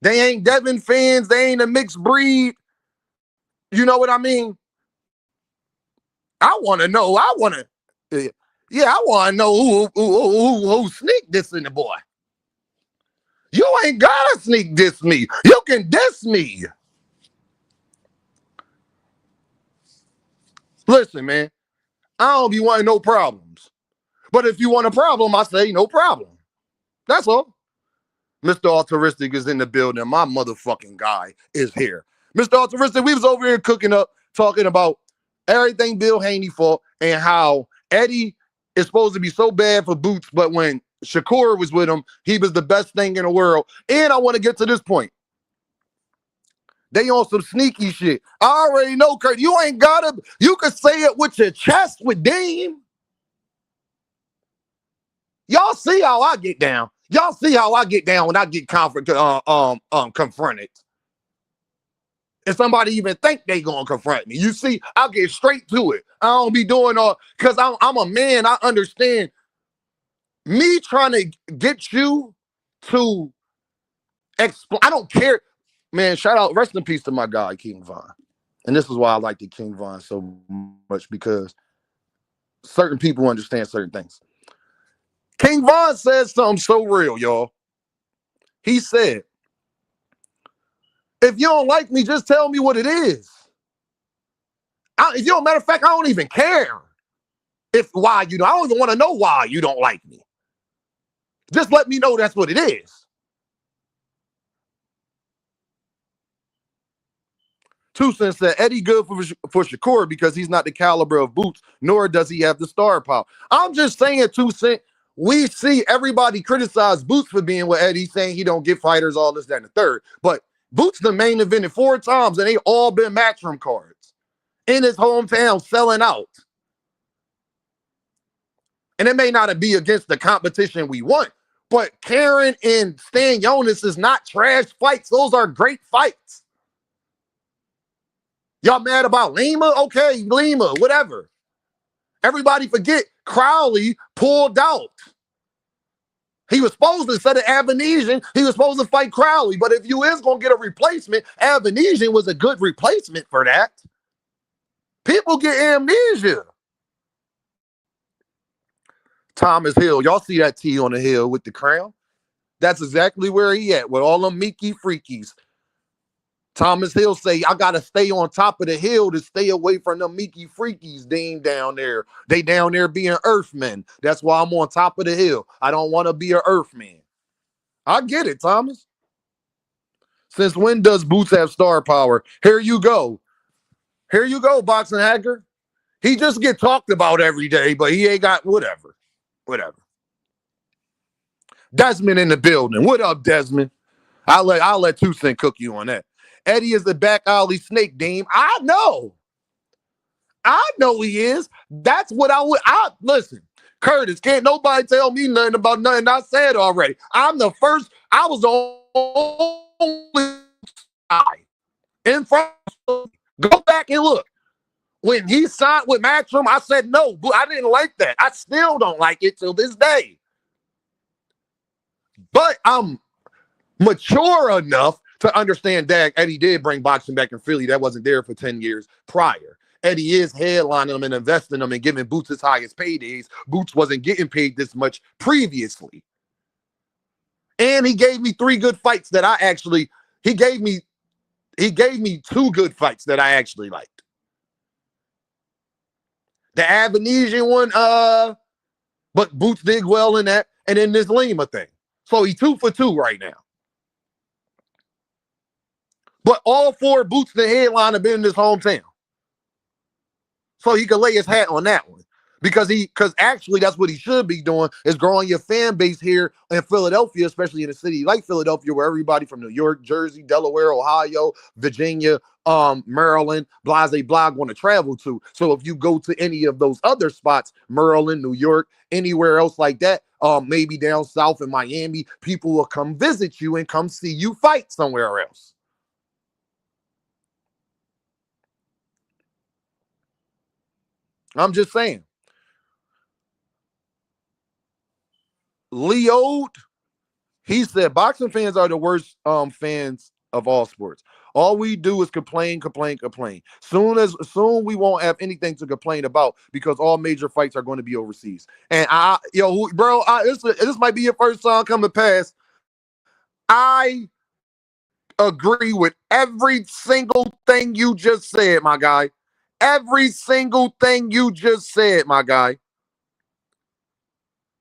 They ain't Devin fans. They ain't a mixed breed. You know what I mean? I want to know. I want to know who sneaked this in the boy. You ain't gotta sneak diss me. You can diss me. Listen, man, I don't be wanting no problems. But if you want a problem, I say no problem. That's all. Mr. Altruistic is in the building. My motherfucking guy is here. Mr. Altruistic, we was over here cooking up, talking about everything Bill Haney for and how Eddie is supposed to be so bad for Boots, but when Shakur was with him, he was the best thing in the world. And I want to get to this point. They on some sneaky shit. I already know, Kurt. You ain't gotta. You can say it with your chest with Dean. Y'all see how I get down. Y'all see how I get down when I get confronted. If somebody even think they gonna confront me, you see, I'll get straight to it. I don't be doing all because I'm a man. I understand. Me trying to get you to explain. I don't care, man. Shout out, rest in peace to my guy King Von. And this is why I like the King Von so much, because certain people understand certain things. King Von said something so real, y'all. He said, if you don't like me, just tell me what it is. If you don't, matter of fact, I don't even care why you don't. I don't even want to know why you don't like me. Just let me know that's what it is. Two Cents said, Eddie good for Shakur because he's not the caliber of Boots, nor does he have the star power. I'm just saying, 2 Cent, we see everybody criticize Boots for being with Eddie, saying he don't get fighters, all this, that, and the third. But Boots the main evented 4 times, and they all been matchroom cards in his hometown selling out. And it may not be against the competition we want, but Karen and Stan Jonas is not trash fights. Those are great fights. Y'all mad about Lima? Okay, Lima, whatever. Everybody forget Crowley pulled out. He was supposed to, instead of Avenesian, he was supposed to fight Crowley. But if you is going to get a replacement, Avenesian was a good replacement for that. People get amnesia. Thomas Hill. Y'all see that T on the hill with the crown? That's exactly where he at, with all them Mickey freakies. Thomas Hill say, I got to stay on top of the hill to stay away from them Mickey freakies, Dean, down there. They down there being earthmen. That's why I'm on top of the hill. I don't want to be an earthman. I get it, Thomas. Since when does Boots have star power? Here you go. Here you go, boxing hacker. He just get talked about every day, but he ain't got whatever. Whatever. Desmond in the building. What up, Desmond? I'll let 2 Cent cook you on that. Eddie is the back alley snake, Dean. I know. I know he is. That's what I listen. Curtis, can't nobody tell me nothing about nothing I said already. I'm the first. I was the only guy in front. Go back and look. When he signed with Matchroom, I said no, but I didn't like that. I still don't like it till this day. But I'm mature enough to understand that Eddie did bring boxing back in Philly. That wasn't there for 10 years prior. Eddie is headlining them and investing them and giving Boots his highest paydays. Boots wasn't getting paid this much previously. And he gave me 3 good fights that I actually, he gave me 2 good fights that I actually liked. The Avenesian one, but Boots did well in that. And then this Lima thing. So he 2 for 2 right now. But all 4 Boots the headline have been in his hometown. So he could lay his hat on that one. Because actually that's what he should be doing, is growing your fan base here in Philadelphia, especially in a city like Philadelphia, where everybody from New York, Jersey, Delaware, Ohio, Virginia, Maryland, blase blah want to travel to. So if you go to any of those other spots, Maryland, New York, anywhere else like that, maybe down south in Miami, people will come visit you and come see you fight somewhere else. I'm just saying. Leo, he said, boxing fans are the worst fans of all sports. All we do is complain. Soon we won't have anything to complain about because all major fights are going to be overseas. And this might be your first time coming past. I agree with every single thing you just said, my guy. Every single thing you just said, my guy.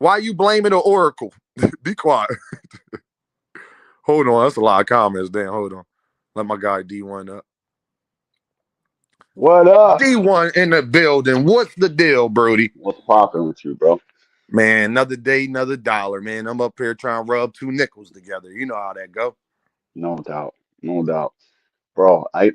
Why are you blaming the Oracle? Be quiet. Hold on. That's a lot of comments. Damn, hold on. Let my guy D1 up. What up? D1 in the building. What's the deal, Brody? What's popping with you, bro? Man, another day, another dollar, man. I'm up here trying to rub 2 nickels together. You know how that go. No doubt. No doubt. Bro, I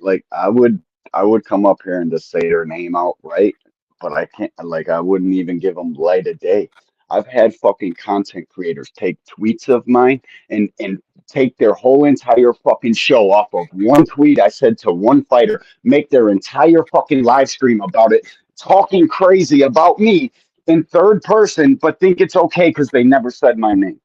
would come up here and just say their name outright, but I can't, I wouldn't even give them light of day. I've had fucking content creators take tweets of mine and take their whole entire fucking show off of one tweet I said to one fighter, make their entire fucking live stream about it, talking crazy about me in third person, but think it's okay because they never said my name.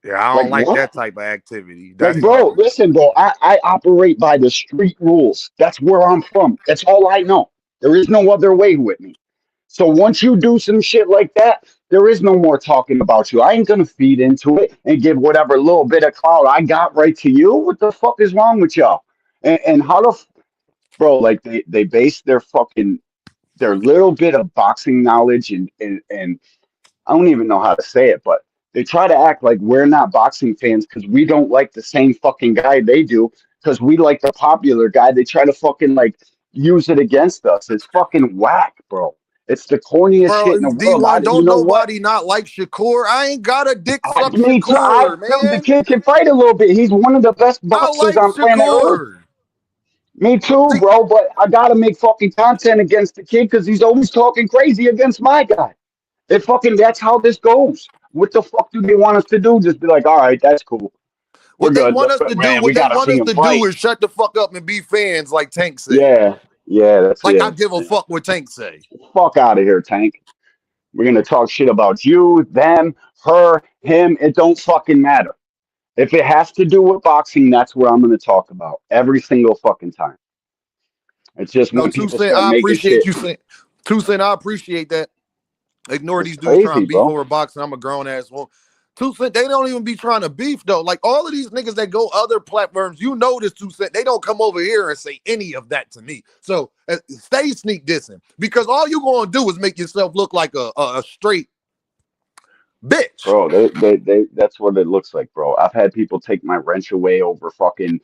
Yeah, I Like don't like what? that type of activity. Like, That's bro, listen, bro, I operate by the street rules. That's where I'm from. That's all I know. There is no other way with me. So once you do some shit like that, there is no more talking about you. I ain't gonna feed into it and give whatever little bit of clout I got right to you. What the fuck is wrong with y'all? And how bro, like they base their little bit of boxing knowledge and I don't even know how to say it, but they try to act like we're not boxing fans because we don't like the same fucking guy they do because we like the popular guy. They try to fucking like use it against us. It's fucking whack, bro. It's the corniest bro. shit in the world. D1, You don't know what? nobody not like Shakur. I ain't got a dick suck Me too. Shakur, The man. kid can fight a little bit. He's one of the best I boxers like on planet Earth. Shakur. Me too, See, bro. But I gotta make fucking content against the kid because he's always talking crazy against my guy. That's how this goes. What the fuck do they want us to do? Just be like, all right, that's cool. We're good. But man, we gotta see him fight. is shut the fuck up and be fans, like Tank said. Yeah, yeah, that's Like I it. give a fuck what Tank say. Fuck out of here, Tank. We're gonna talk shit about you, them, her, him. It don't fucking matter. If it has to do with boxing, that's what I'm gonna talk about every single fucking time. It's just No, when 2 people Cent, start I making appreciate shit. you saying. 2 Cent, I appreciate that. Ignore It's these dudes trying crazy, to beef bro. over boxing. I'm a grown ass one. 2 Cent, they don't even be trying to beef though. Like all of these niggas that go other platforms, you know this 2 Cent. They don't come over here and say any of that to me. So stay sneak dissing because all you gonna do is make yourself look like a straight bitch. Bro, that's what it looks like, bro. I've had people take my wrench away over fucking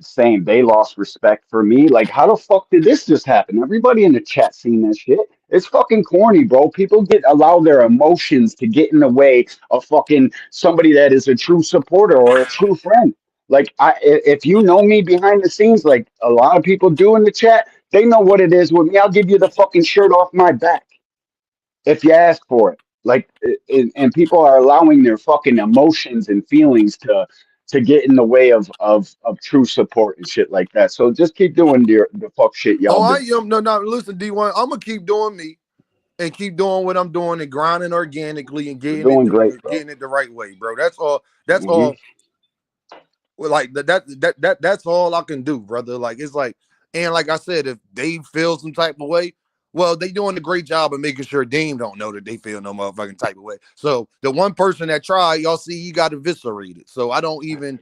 same. They lost respect for me. Like, how the fuck did this just happen? Everybody in the chat seen that shit. It's fucking corny, bro. People allow their emotions to get in the way of fucking somebody that is a true supporter or a true friend. Like, if you know me behind the scenes, like a lot of people do in the chat, they know what it is with me. I'll give you the fucking shirt off my back if you ask for it. Like, and people are allowing their fucking emotions and feelings to get in the way of true support and shit like that. So just keep doing the fuck shit y'all Oh, I do. am. No, no, listen, D1, I'm going to keep doing me and keep doing what I'm doing and grinding organically and You're doing great, bro. getting it the right way, bro. That's all. That's Hmm. all. Like that's all I can do, brother. Like, it's like, and like I said, if they feel some type of way, well, they doing a great job of making sure Dame don't know that they feel no motherfucking type of way. So the one person that tried, y'all see, he got eviscerated. So I don't even,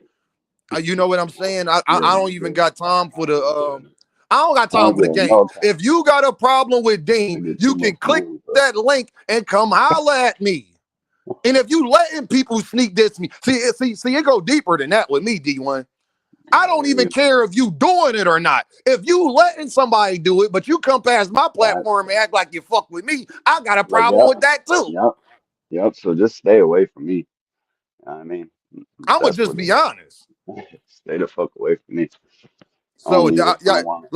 you know what I'm saying? I don't even got time for the I don't got I time don't for the give game. no time. If you got a problem with I Dame, get too you can much click money, bro. that link and come holla at me. And if you letting people sneak this me, see, it go deeper than that with me, D1. I don't even care if you doing it or not. If you letting somebody do it, but you come past my platform and act like you fuck with me, I got a Like, problem yep, with that too. yep, yep. So just stay away from me. You know what I mean, I'ma that's just what it be honest. is. Stay the fuck away from me. I So don't need it. I yeah, don't want it.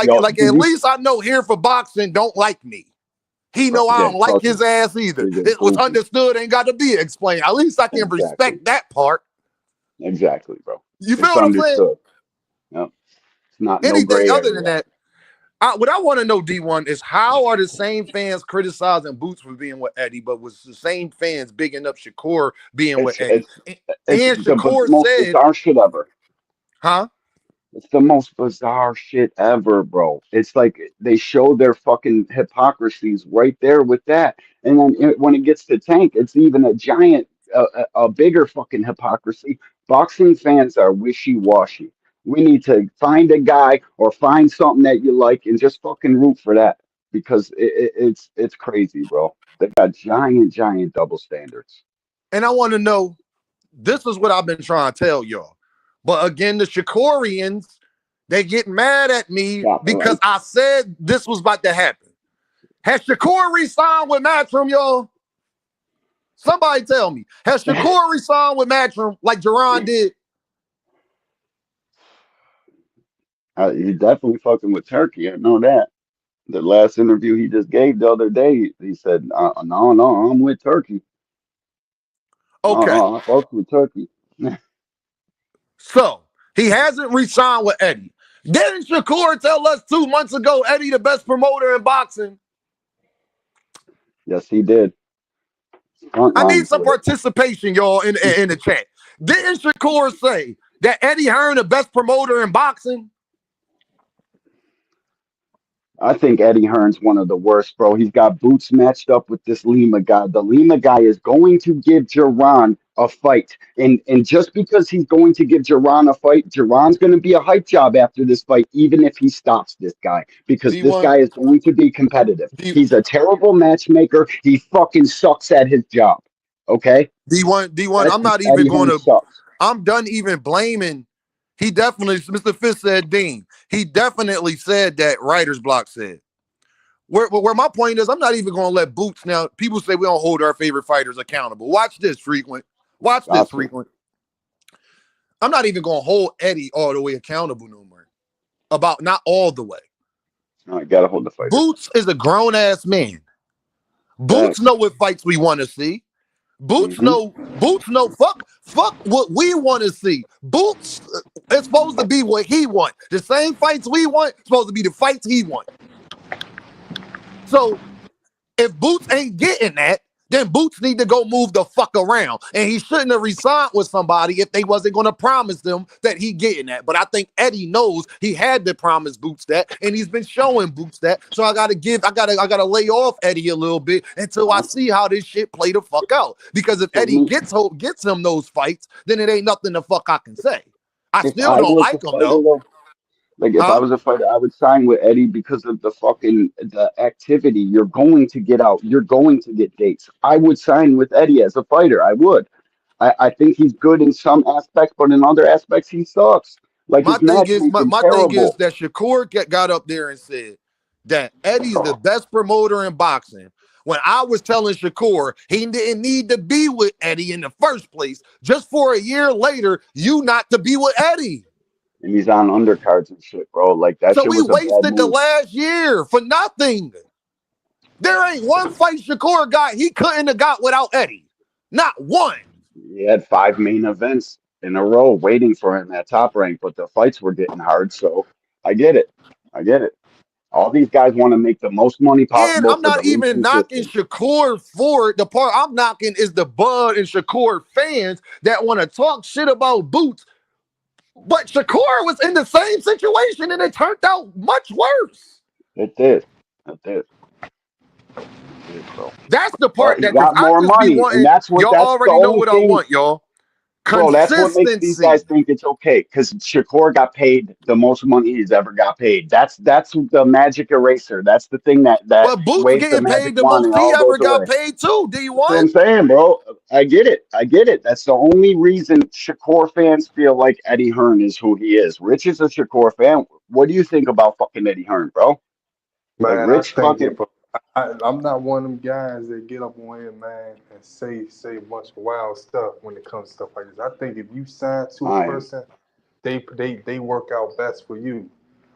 Yo, like did at you? least I know here for boxing don't like me. He know I Yeah, don't like trust me. his ass either. He's a It was goofy. understood, ain't got to be explained. At least I can Exactly. respect that part. Exactly, bro. You feel It's what I'm saying? understood. Yep. It's not no Anything gray other than area. that, what I want to know, D1, is how are the same fans criticizing Boots for being with Eddie, but was the same fans bigging up Shakur being with It's Eddie? it's it's And the Shakur most said, bizarre shit ever. huh? It's the most bizarre shit ever, bro. It's like they show their fucking hypocrisies right there with that. And then when it gets to Tank, it's even a giant, a bigger fucking hypocrisy. Boxing fans are wishy-washy. We need to find a guy or find something that you like and just fucking root for that because it's crazy, bro. They got giant double standards. And I want to know, this is what I've been trying to tell y'all. But again, the Shakurians, they get mad at me Stop it, because right? I said this was about to happen. Has Shakur re-signed with Matchroom, y'all? Somebody tell me. Has Shakur re-signed with Matchroom like Jerron did? He's definitely fucking with Turkey. I know that. The last interview he just gave the other day, he said, no, I'm with Turkey. Okay. I fuck with Turkey. So he hasn't re-signed with Eddie. Didn't Shakur tell us 2 months ago Eddie the best promoter in boxing? Yes, he did. Front I need lines some with it. participation, y'all, in the chat. Didn't Shakur say that Eddie Hearn the best promoter in boxing? I think Eddie Hearn's one of the worst, bro. He's got Boots matched up with this Lima guy. The Lima guy is going to give Jerron a fight. And just because he's going to give Jerron a fight, Jerron's going to be a hype job after this fight, even if he stops this guy, because this D1, guy is going to be competitive. D, He's a terrible matchmaker. He fucking sucks at his job. Okay? D1, I'm not even Eddie going Hearn to, sucks. I'm done even blaming. He definitely, Mr. Fist said, Dean, he definitely said that writer's block said. Where my point is, I'm not even going to let Boots now. People say we don't hold our favorite fighters accountable. Watch this, Frequent. Watch this, Got to. Frequent. I'm not even going to hold Eddie all the way accountable no more. About not all the way. All right, got to hold the fighters. Boots is a grown ass man. Boots Facts. know what fights we want to see. Boots Hmm. know. Boots know. Fuck what we want to see. Boots is supposed to be what he want. The same fights we want supposed to be the fights he want. So if Boots ain't getting that, then Boots need to go move the fuck around. And he shouldn't have resigned with somebody if they wasn't going to promise them that he getting that. But I think Eddie knows he had to promise Boots that, and he's been showing Boots that. So I gotta lay off Eddie a little bit until I see how this shit play the fuck out. Because if So Eddie me, gets him those fights, then it ain't nothing the fuck I can say. I if still I don't was a like him fighter though. though, like if I Huh? was a fighter, I would sign with Eddie because of the activity. You're going to get out. You're going to get dates. I would sign with Eddie as a fighter. I would. I think he's good in some aspects, but in other aspects he sucks. Like My his thing is, matchmaking my thing is terrible. that Shakur got up there and said that Eddie's the best promoter in boxing. When I was telling Shakur he didn't need to be with Eddie in the first place, just for a year later, you not to be with Eddie. And he's on undercards and shit, bro. Like that So shit we was a bad wasted the move. last year for nothing. There ain't one fight Shakur got he couldn't have got without Eddie. Not one. He had 5 main events in a row waiting for him at top rank, but the fights were getting hard. So I get it. I get it. All these guys want to make the most money And possible I'm for the not least even knocking resistance. Shakur for it. The part I'm knocking is the Bud and Shakur fans that want to talk shit about Boots. But Shakur was in the same situation and it turned out much worse. It did. It did. It did, bro. That's the But part he that, because got I more just be money, and wanting, y'all that's the already know only what I thing. want, y'all. Bro, that's what makes these Consistency. guys think it's okay. Because Shakur got paid the most money he's ever got paid. That's the magic eraser. That's the thing that But Boots waves the getting magic paid the wand most and he all ever goes got away. paid too, That's what D1. I'm saying, bro. I get it. I get it. That's the only reason Shakur fans feel like Eddie Hearn is who he is. Rich is a Shakur fan. What do you think about fucking Eddie Hearn, bro? Like Man, I Rich think fucking. if I'm not one of them guys that get up on here, man, and say a bunch of wild stuff when it comes to stuff like this. I think if you sign to a I am. person, they work out best for you.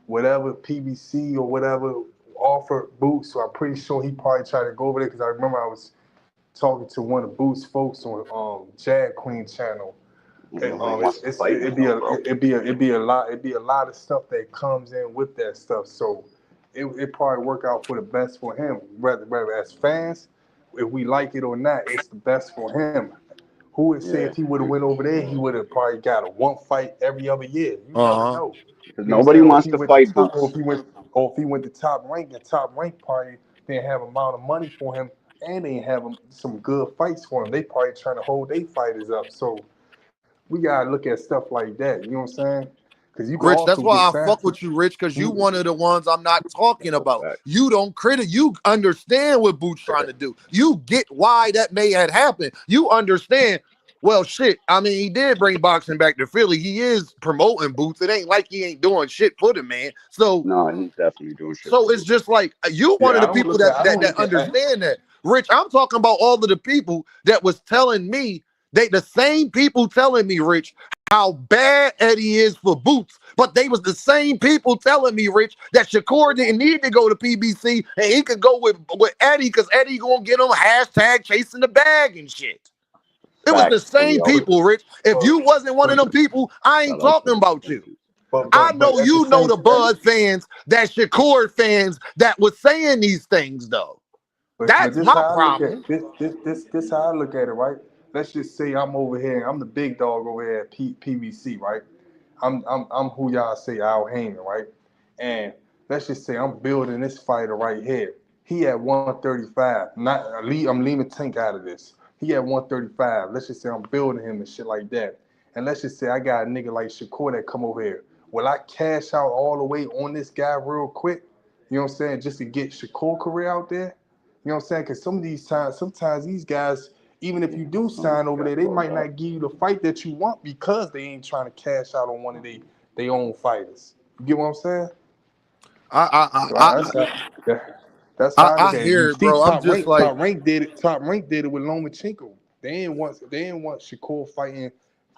Whatever PBC or whatever offer Boots, so I'm pretty sure he probably tried to go over there because I remember I was talking to one of Boots folks on Jag Queen channel. Nobody wants to fight me It'd be though, a bro. it'd be a lot of stuff that comes in with that stuff. So it probably work out for the best for him. Whether as fans, if we like it or not, it's the best for him. Who would say Yeah. if he would have went over there, he would have probably got a one fight every other year. You never Uh-huh. know. Because You know what I'm nobody saying? Or if wants he to went to fight top, Boots. or if he went to top rank, and top rank probably didn't have amount of money for him, and they didn't have some good fights for him. They probably trying to hold their fighters up. So we gotta look at stuff like that. You know what I'm saying? Because you can Rich, also that's get why I signed fuck to. with you, Rich, because you You, one of the ones I'm not talking That's a about. fact. You don't you understand what Boots trying to do. You get why that may have happened. You understand. Well, shit. I mean, he did bring boxing back to Philly. He is promoting Boots. It ain't like he ain't doing shit for the man. So No, he's definitely doing shit for so it's Boots. just like you one of yeah, the people I don't that look at. understand that. Rich, I'm talking about all of the people that was telling me the same people telling me, Rich, how bad Eddie is for Boots, but they was the same people telling me, Rich, that Shakur didn't need to go to PBC and he could go with Eddie because Eddie gonna get him hashtag chasing the bag and shit. It was the Facts, same Julio. But people, Rich. If but you wasn't one of them but people, I ain't Shout out to talking the about you. Pegasus. I know at the you know same the Bud fans, that Shakur fans that was saying these things though. but That's this my how I look problem. at this how I look at it, right? Let's just say I'm over here. I'm the big dog over here at PVC, right? I'm who y'all say Al Heyman, right? And let's just say I'm building this fighter right here. He at 135. Not I'm leaving Tank out of this. He at 135. Let's just say I'm building him and shit like that. And let's just say I got a nigga like Shakur that come over here. Will I cash out all the way on this guy real quick? You know what I'm saying? Just to get Shakur career out there? You know what I'm saying? Because sometimes these guys, even if you Yeah, do some of sign these over guys there, they blow might up. not give you the fight that you want because they ain't trying to cash out on one of their own fighters. You get what I'm saying? I So I that's how I look I at it. You hear it, see, bro. I'm just like, Top rank did it with Lomachenko. They didn't want Shakur fighting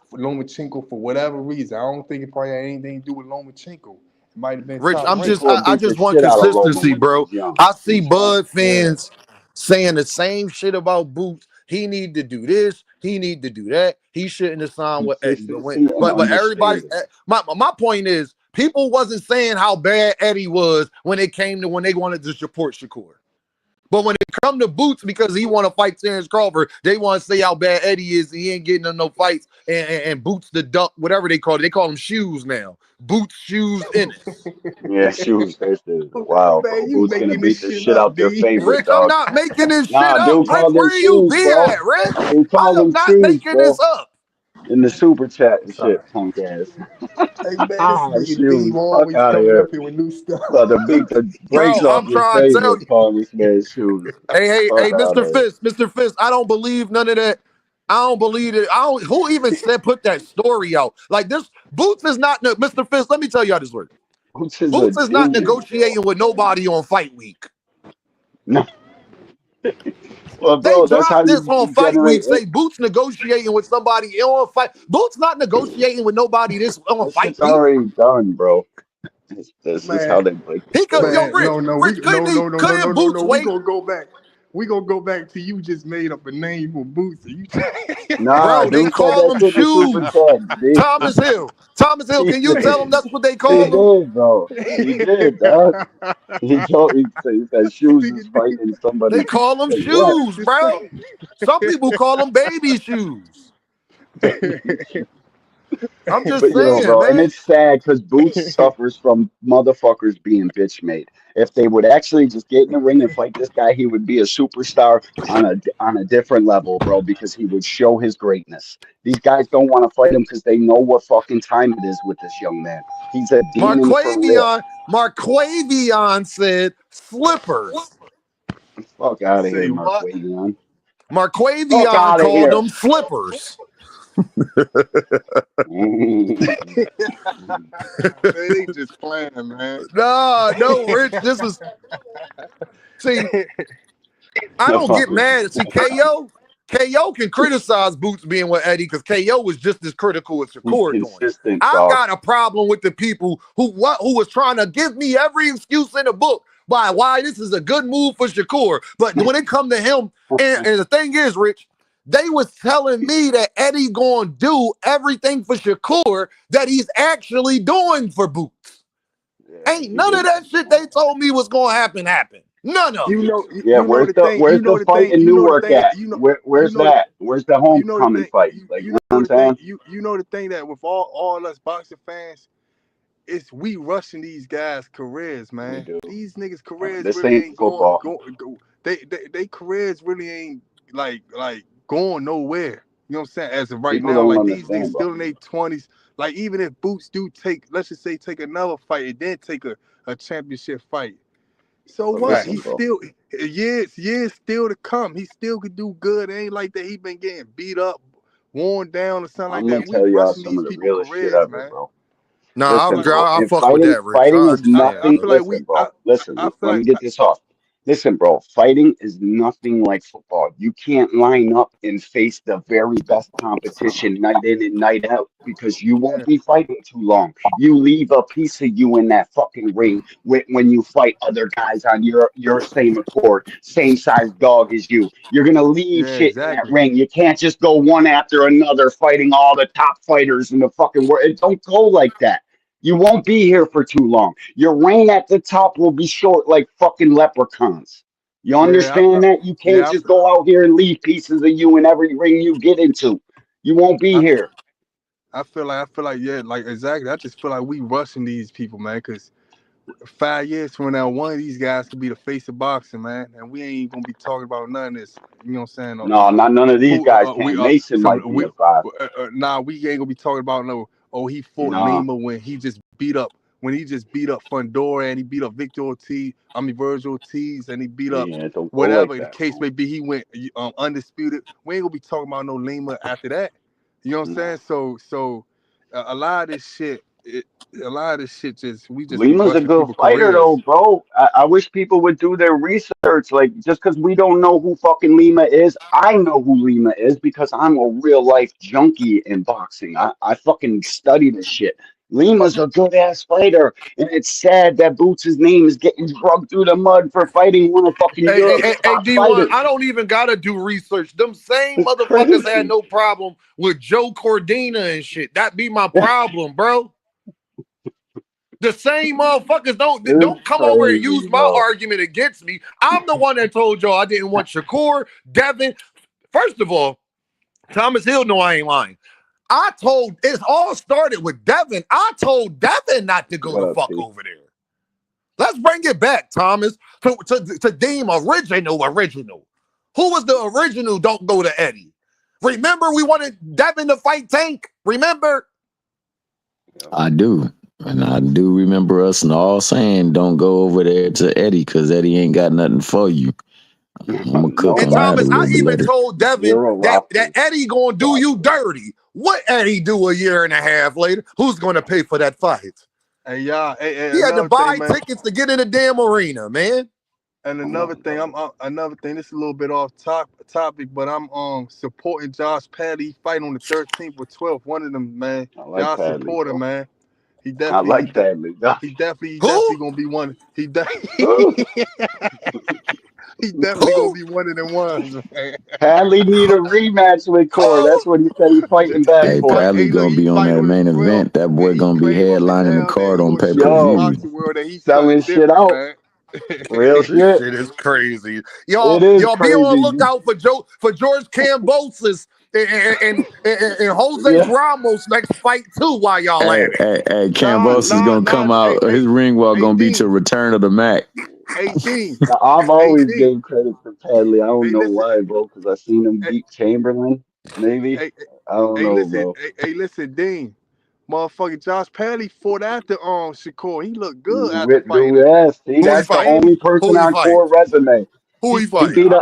for Lomachenko for whatever reason. I don't think it probably had anything to do with Lomachenko. It might have been Rich, top rank. Shakur I beat the just want shit out of Loma consistency, when he bro. was young. I see He's fun. Bud Yeah. fans saying the same shit about Boots. He need to do this. He need to do that. He shouldn't have signed with Eddie. Consistency and But everybody's understanding. my point is people wasn't saying how bad Eddie was when it came to when they wanted to support Shakur. But when it come to Boots, because he want to fight Terrence Crawford, they want to say how bad Eddie is. He ain't getting no fights. And Boots the duck, whatever they call it. They call him shoes now. Boots, shoes, Ennis. Yeah, shoes. This is wild, bro. Man, you Who's gonna making this beat the shit shit up, out their D. favorite Rich, I'm dog? not making this shit Nah, up. dude Rich, called them where you shoes, be bro. at, Rich? Dude I called am them not shoes, making this bro. up. In the super chat and Sorry. shit, punk ass. Hey man, this nigga D Shoes. Fuck always out of coming here. up here with new stuff. About to beat the brakes Bro, off I'm your trying to tell favorite you. calling this man shoes. Hey, Fuck out Mr. of here. Fist, Mr. Fist, I don't believe none of that. I don't believe it. Who even put that story out? Like this, Boots is not Mr. Fist. Let me tell you how this works. Boots is not negotiating with nobody on fight week. No. Well, They bro, that's how dropped this on you fight generate week. Say Boots negotiating with somebody on fight. Boots not negotiating with nobody this on This fight shit's week. already done, bro. This is how Man, they break the He could, story. yo, man, Rich, couldn't Boots We wait? gonna go back. We gonna go back to you just made up a name for Boots. You Nah, Bro, they dude said call that them shit in the super shoes. chat. Thomas Hill. Thomas Hill, He can you tell them did, that's what they he call them? did, bro. He did, dog. He said shoes is Nigga, fighting somebody. They call them Say what? shoes, bro. Some people call them baby shoes. I'm just But yo, saying, bro, and man. it's sad because Boots suffers from motherfuckers being bitch made. If they would actually just get in the ring and fight this guy, he would be a superstar on a different level, bro, because he would show his greatness. These guys don't want to fight him because they know what fucking time it is with this young man. He's a demon for real. Marquavion said flippers. Fuck out of here, say Mark what? Wavion. Fuck Marquavion out of called here. them flippers. They just playing, man. No, Rich, this is, see, I don't get mad. See, KO can criticize Boots being with Eddie because KO was just as critical as He's Shakur doing it. consistent, I dog. got a problem with the people who was trying to give me every excuse in the book by why this is a good move for Shakur. But when it come to him, and the thing is, Rich, they was telling me that Eddie gonna do everything for Shakur that he's actually doing for Boots. Yeah, Ain't none of that shit they told me was gonna happen. None of it. Yeah, where's the fight in Newark at? Where's that? Where's the homecoming fight? Like, you know what I'm saying? You know the thing that with all us boxing fans, it's we rushing these guys' careers, We man. do. These niggas' careers This really ain't ain't football. they careers really ain't like going nowhere. You know what I'm saying? As of right People now, don't like these niggas understand, bro. still in their 20s. Like even if Boots do let's just say take another fight and then take a championship fight. So But what? listen, He bro. still years still to come. He still could do good. It ain't like that he been getting beat up, worn down or something like I'm gonna that. We tell y'all rushing some these of the people realest shit careers, ever, man. bro. Nah, Listen, bro. I And fuck with that, Rich. fighting I is understand. I nothing. feel like Listen, bro. Listen, I feel let like me get this off. Listen, bro. Fighting is nothing like football. You can't line up and face the very best competition night in and night out because you won't be fighting too long. You leave a piece of you in that fucking ring when you fight other guys on your same accord, same size dog as you. You're gonna leave yeah, shit in that exactly. ring. You can't just go one after another fighting all the top fighters in the fucking world. It don't go like that. You won't be here for too long. Your reign at the top will be short like fucking leprechauns. You Yeah, understand that? You can't just go out here and leave pieces of you in every ring you get into. You won't be I, here. I feel like yeah, like exactly. I just feel like we rushing these people, man, because 5 years from now, one of these guys could be the face of boxing, man, and we ain't gonna be talking about none of this. You know what I'm saying? No, not none of these Who guys we can. Mason some might be a five. nah, we ain't gonna be talking about no. Oh, he fought No. Lima when he just beat up Fundora and he beat up Virgil Ortiz and he beat up Yeah, it don't go like whatever the that, case man. may be. He went undisputed. We ain't gonna be talking about no Lima after that. You know what I'm No. saying? So a lot of this shit. A lot of this shit we just be Lima's a rushing good people fighter though, careers. bro. I wish people would do their research. Like just because we don't know who fucking Lima is, I know who Lima is because I'm a real life junkie in boxing. I fucking study this shit. Lima's a good ass fighter, and it's sad that Boots' name is getting drugged through the mud for fighting one of fucking Europe's Hey, top D1, I fighters. don't even gotta do research. Them same It's motherfuckers had crazy. no problem with Joe Cordina and shit. That be my problem, bro. The same motherfuckers It's don't come over and crazy, use my bro. argument against me. I'm the one that told y'all I didn't want Shakur, Devin. First of all, Thomas Hill know I ain't lying. It all started with Devin. I told Devin not to go What the up, fuck T? over there. Let's bring it back, Thomas, to deem original. Who was the original don't go to Eddie? Remember we wanted Devin to fight Tank? Remember? I do. And I do remember us and all saying, don't go over there to Eddie because Eddie ain't got nothing for you. I'm gonna cook No, And him. I had a Thomas, I little bit even later. told Devin zero that lobster. Eddie gonna do you dirty. What Eddie do a year and a half later? Who's gonna pay for that fight? Hey, y'all. Hey, He had to another thing, buy man. tickets to get in the damn arena, man. And another thing, another thing. This is a little bit off topic, but I'm supporting Josh Padley. Fight on the 13th or 12th. One of them, man. I like Y'all Padley, support him, bro. man. He I definitely, like Padley. he definitely Who? gonna be one. He Who? definitely gonna be one of them ones, man. Padley need a rematch with Core. Who? That's what he said he's fighting back Hey, for. Padley Hey, look, gonna he be on fight that on the main 12th, event. That boy and he gonna be claim up and headlining the down that card he on gonna show the Yo, pay-per-view. boxing world that he's selling something shit different, out. man. Real This shit. shit is crazy. It Y'all is be on the crazy. lookout for George Kambosos and Jose Yeah. Ramos next fight too while y'all at it. Hey, Nah, Cambos is gonna come out. His ring walk hey, gonna be to Dean, Return of the Mac. hey, Dean, Now, I've hey, always Dean, gave credit to Padley. I don't hey, know listen, why, bro, because I seen him hey, beat Chamberlain, maybe. hey, I don't know, listen, bro. listen, Dean, motherfucking Josh Padley fought after Shakur. He looked good after With fighting the him, ass. See, Who he that's the fight? and only person Who he on fight? Core resume. Who he He fight? beat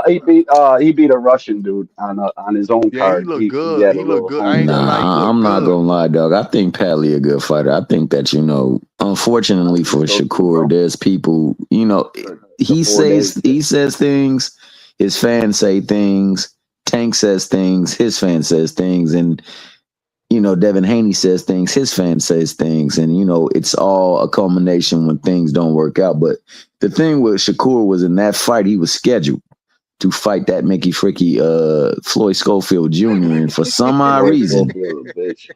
he beat a Russian dude on his own yeah, he card. looked He good. had a He looked little good. I ain't gonna hometown lie, he fight. Nah, I'm looked not good. gonna lie, dog. I think Padley a good fighter. I think that, I unfortunately think for so too, Shakur, bro. there's people, The he 4 days says shit. he says things, his fans say things, Tank says things, his fan says things, and Devin Haney says things, his fan says things, and it's all a culmination when things don't work out. But the thing with Shakur was in that fight, he was scheduled to fight that Mickey Fricky Floyd Schofield Jr. And for some odd Floyd reason, Schofield, a bitch.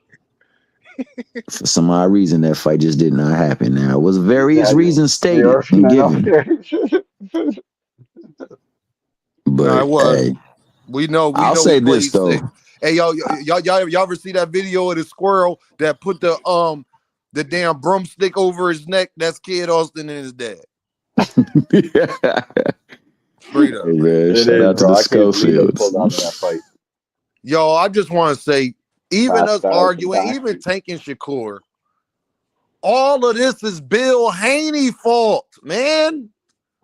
that fight just did not happen. Now, it was Yeah, various reasons stated and no. given, No, but it was. hey, We know I'll he say this played sick. though. Hey, y'all ever see that video of the squirrel that put the damn broomstick over his neck? That's Kid Austin and his dad. Straight up. Hey man, It shout is, out to bro. the I can't believe they Schofields. pulled out of that fight. Yo, I just want to say, even Passed us out the arguing, even boxing. taking Shakur, all of this is Bill Haney fault, man.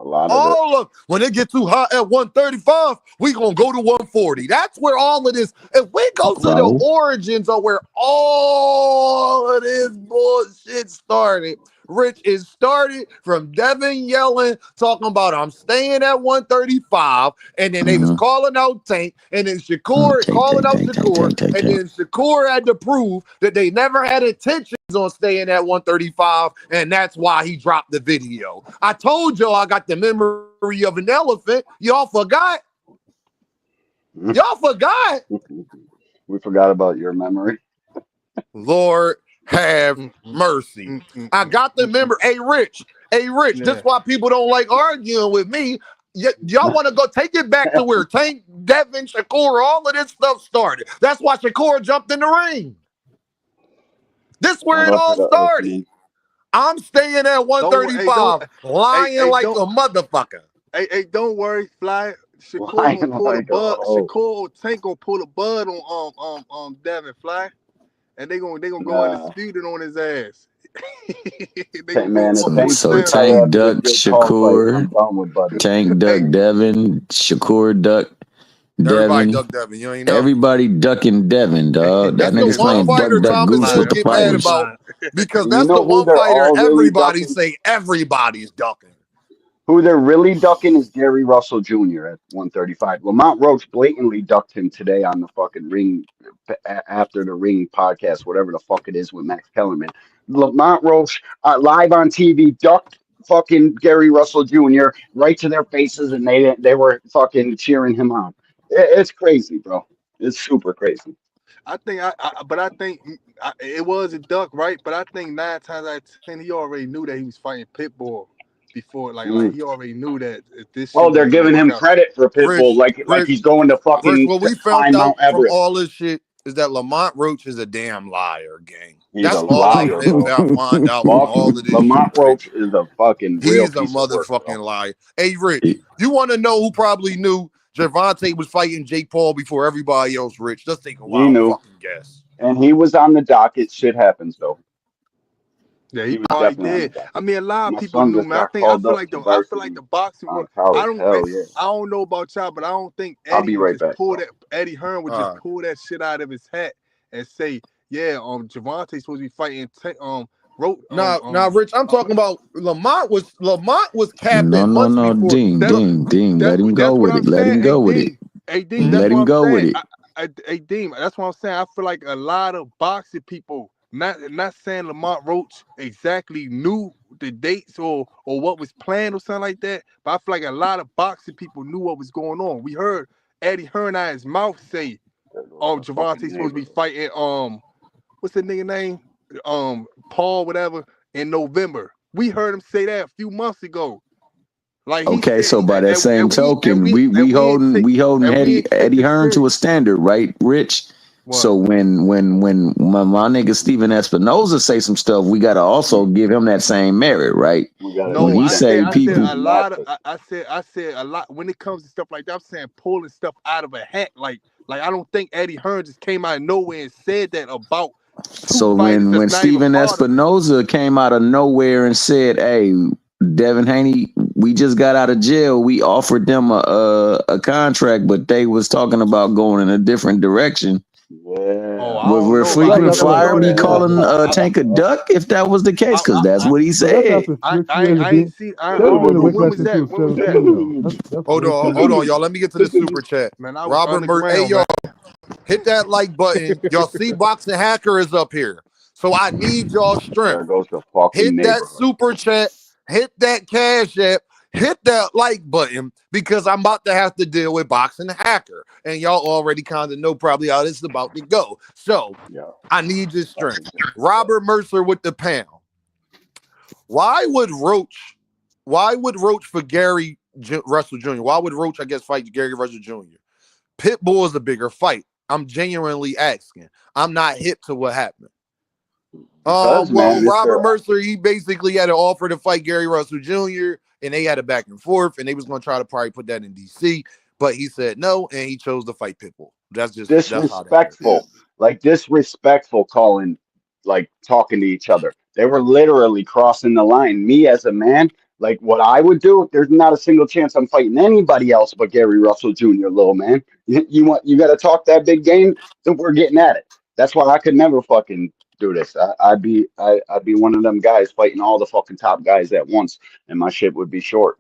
A lot of it. All of when it get too hot at 135, we gonna go to 140. That's where all of this. If we go to the Bro, origins of where all of this bullshit started, Rich, it started from Devin yelling, talking about I'm staying at 135, and then they was mm-hmm. calling out Tank, and then Shakur Tank, calling tank, out tank, tank, Shakur, tank, tank, and tank. then Shakur had to prove that they never had intentions on staying at 135, and that's why he dropped the video. I told y'all I got the memory of an elephant. Y'all forgot? Y'all forgot? We forgot about your memory. Lord have Mm, mm, mercy. mm, mm, I got the mm, mm. memory. Hey, Rich, Yeah. this why people don't like arguing with me. Y'all want to go take it back to where Tank, Devin, Shakur, all of this stuff started. That's why Shakur jumped in the ring. This where Shout it out to all the started. opening. I'm staying at Don't worry. Hey, don't. 135, lying like Don't. a motherfucker. Don't worry, Fly. Shakur gonna Lying pull the like a bud. hoe. Shakur or Tank gonna pull the bud on Devin Fly, and they gonna go Nah. undisputed on his ass. They gonna go Man, if So, Tank so puts 100%. Tyler Tank after this ducked Jake Paul fight, I'm Shakur, done with Buddy. Tank Hey, ducked Devin, Shakur ducked Everybody Devin. duck Devin. You ain't know. Everybody ducking Devin, dog. That That's the nigga's one playing duck, fighter duck, Thomas goose still with Fly, the get mad hey, fighters. about Fly. because You that's know the who one they're fighter all really everybody ducking? say everybody's ducking. Who they're really ducking is Gary Russell Jr. at 135. Lamont Roach blatantly ducked him today on the fucking ring after the ring podcast, whatever the fuck it is with Max Kellerman. Lamont Roach live on TV ducked fucking Gary Russell Jr. right to their faces, and they were fucking cheering him on. It's crazy, bro. It's super crazy. But I think it was a duck, right? But I think 9 times out of 10, he already knew that he was fighting Pitbull before. Like Mm. he already knew that this Oh, shit they're wasn't gonna giving work him out. credit for Pitbull, Rich, like Rich, he's going to Rich, fucking what we found climb out Mount from Everest. all this shit is that Lamont Roach is a damn liar, gang. He's a That's all I liar, bro. found out from all of this Lamont shit, Roach Rich. is a fucking real He's a piece of work, bro. motherfucking liar. Hey, Rich, you want to know who probably knew Gervonta was fighting Jake Paul before everybody else, Rich? Let's take a He wild knew, fucking guess. and he was on the docket. Shit happens, though. Yeah, He he was probably definitely on the did. I docket. mean, a lot of My people son knew, just man. got called I up to feel like varsity the boxing on world. college. Hell yeah. I don't know about y'all, but I don't think I'll be right back, bro. Eddie Hearn would just pull that shit out of his hat and say, yeah, Gervontay's supposed to be fighting Now, Rich, I'm talking about Lamont was capping months No, before. Dean. Let him go That's what with I'm it. Let saying. him go with it. Hey, Dean, that's Let what him I'm go with saying. it. Hey, Dean, that's what I'm saying. I feel like a lot of boxing people, not saying Lamont Roach exactly knew the dates or what was planned or something like that, but I feel like a lot of boxing people knew what was going on. We heard Eddie Hearn out his mouth say, Gervontay's supposed to be fighting what's the nigga name? Paul, whatever, in November. We heard him say that a few months ago. Like he Okay, said, so by that same token, we ain't holding Eddie take it Hearn to a serious. standard, right, Rich? What? So when my nigga Steven Espinoza say some stuff, we gotta also give him that same merit, right? When he say people, I said a lot of I said a lot when it comes to stuff like that. I'm saying pulling stuff out of a hat. Like I don't think Eddie Hearn just came out of nowhere and said that about two so fighters when that's not even Steven part of it. Espinoza came out of nowhere and said, "Hey, Devin Haney, we just got out of jail. We offered them a contract, but they was talking about going in a different direction." Yeah. Oh, I don't Would know about frequent I never flyer saw be that. calling Tank a duck if that was the case? Because that's what he said. I ain't see. I That would have don't been a know weight when class was since he that. was When was that? 17, though. That's way too Hold on, young. y'all. Let me get to the super chat. Man, I was Robert Murray, hey underground, y'all, man. hit that like button. Y'all see Boxing Hacker is up here, so I need y'all There strength. goes the fucking Hit that neighborhood. super chat, hit that cash app, hit that like button because I'm about to have to deal with Boxing Hacker, and y'all already kind of know probably how this is about to go. So I need your strength. Robert Mercer with the pound. Why would Roach for Gary Russell Jr.? Why would Roach, I guess, fight Gary Russell Jr.? Pitbull is a bigger fight. I'm genuinely asking. I'm not hip to what happened. Because, Well, man, Robert Mercer, he basically had an offer to fight Gary Russell Jr., and they had a back and forth, and they was going to try to probably put that in DC, but he said no, and he chose to fight Pitbull. That's how that is. Disrespectful calling, like talking to each other. They were literally crossing the line. Me as a man, like what I would do, there's not a single chance I'm fighting anybody else but Gary Russell Jr., little man. You got to talk that big game, then we're getting at it. That's why I could never fucking do this. I'd be one of them guys fighting all the fucking top guys at once, and my shit would be short.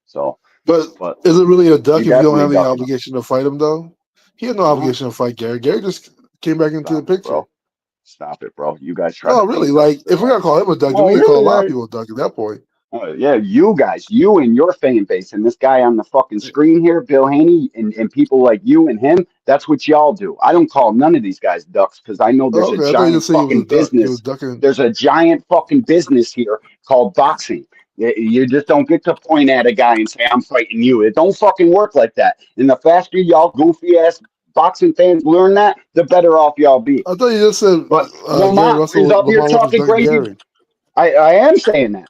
So, but but is it really a duck he if you don't definitely have any ducking him. obligation to fight him, though? He had no obligation to fight Gary. Gary just came back into the picture. Stop it, bro. You guys try No, to really. paint Like, if we're going to call him a duck, then we can call a lot of people a duck at that point. Yeah, you guys, you and your fan base, and this guy on the fucking screen here, Bill Haney, and people like you and him, that's what y'all do. I don't call none of these guys ducks because I know there's a I thought you giant just said he was a fucking duck. He was business. ducking. There's a giant fucking business here called boxing. You just don't get to point at a guy and say, I'm fighting you. It don't fucking work like that. And the faster y'all goofy ass boxing fans learn that, the better off y'all be. I thought you just said But Gary Russell is up here Lamont was talking ducking crazy. Gary. I am saying that.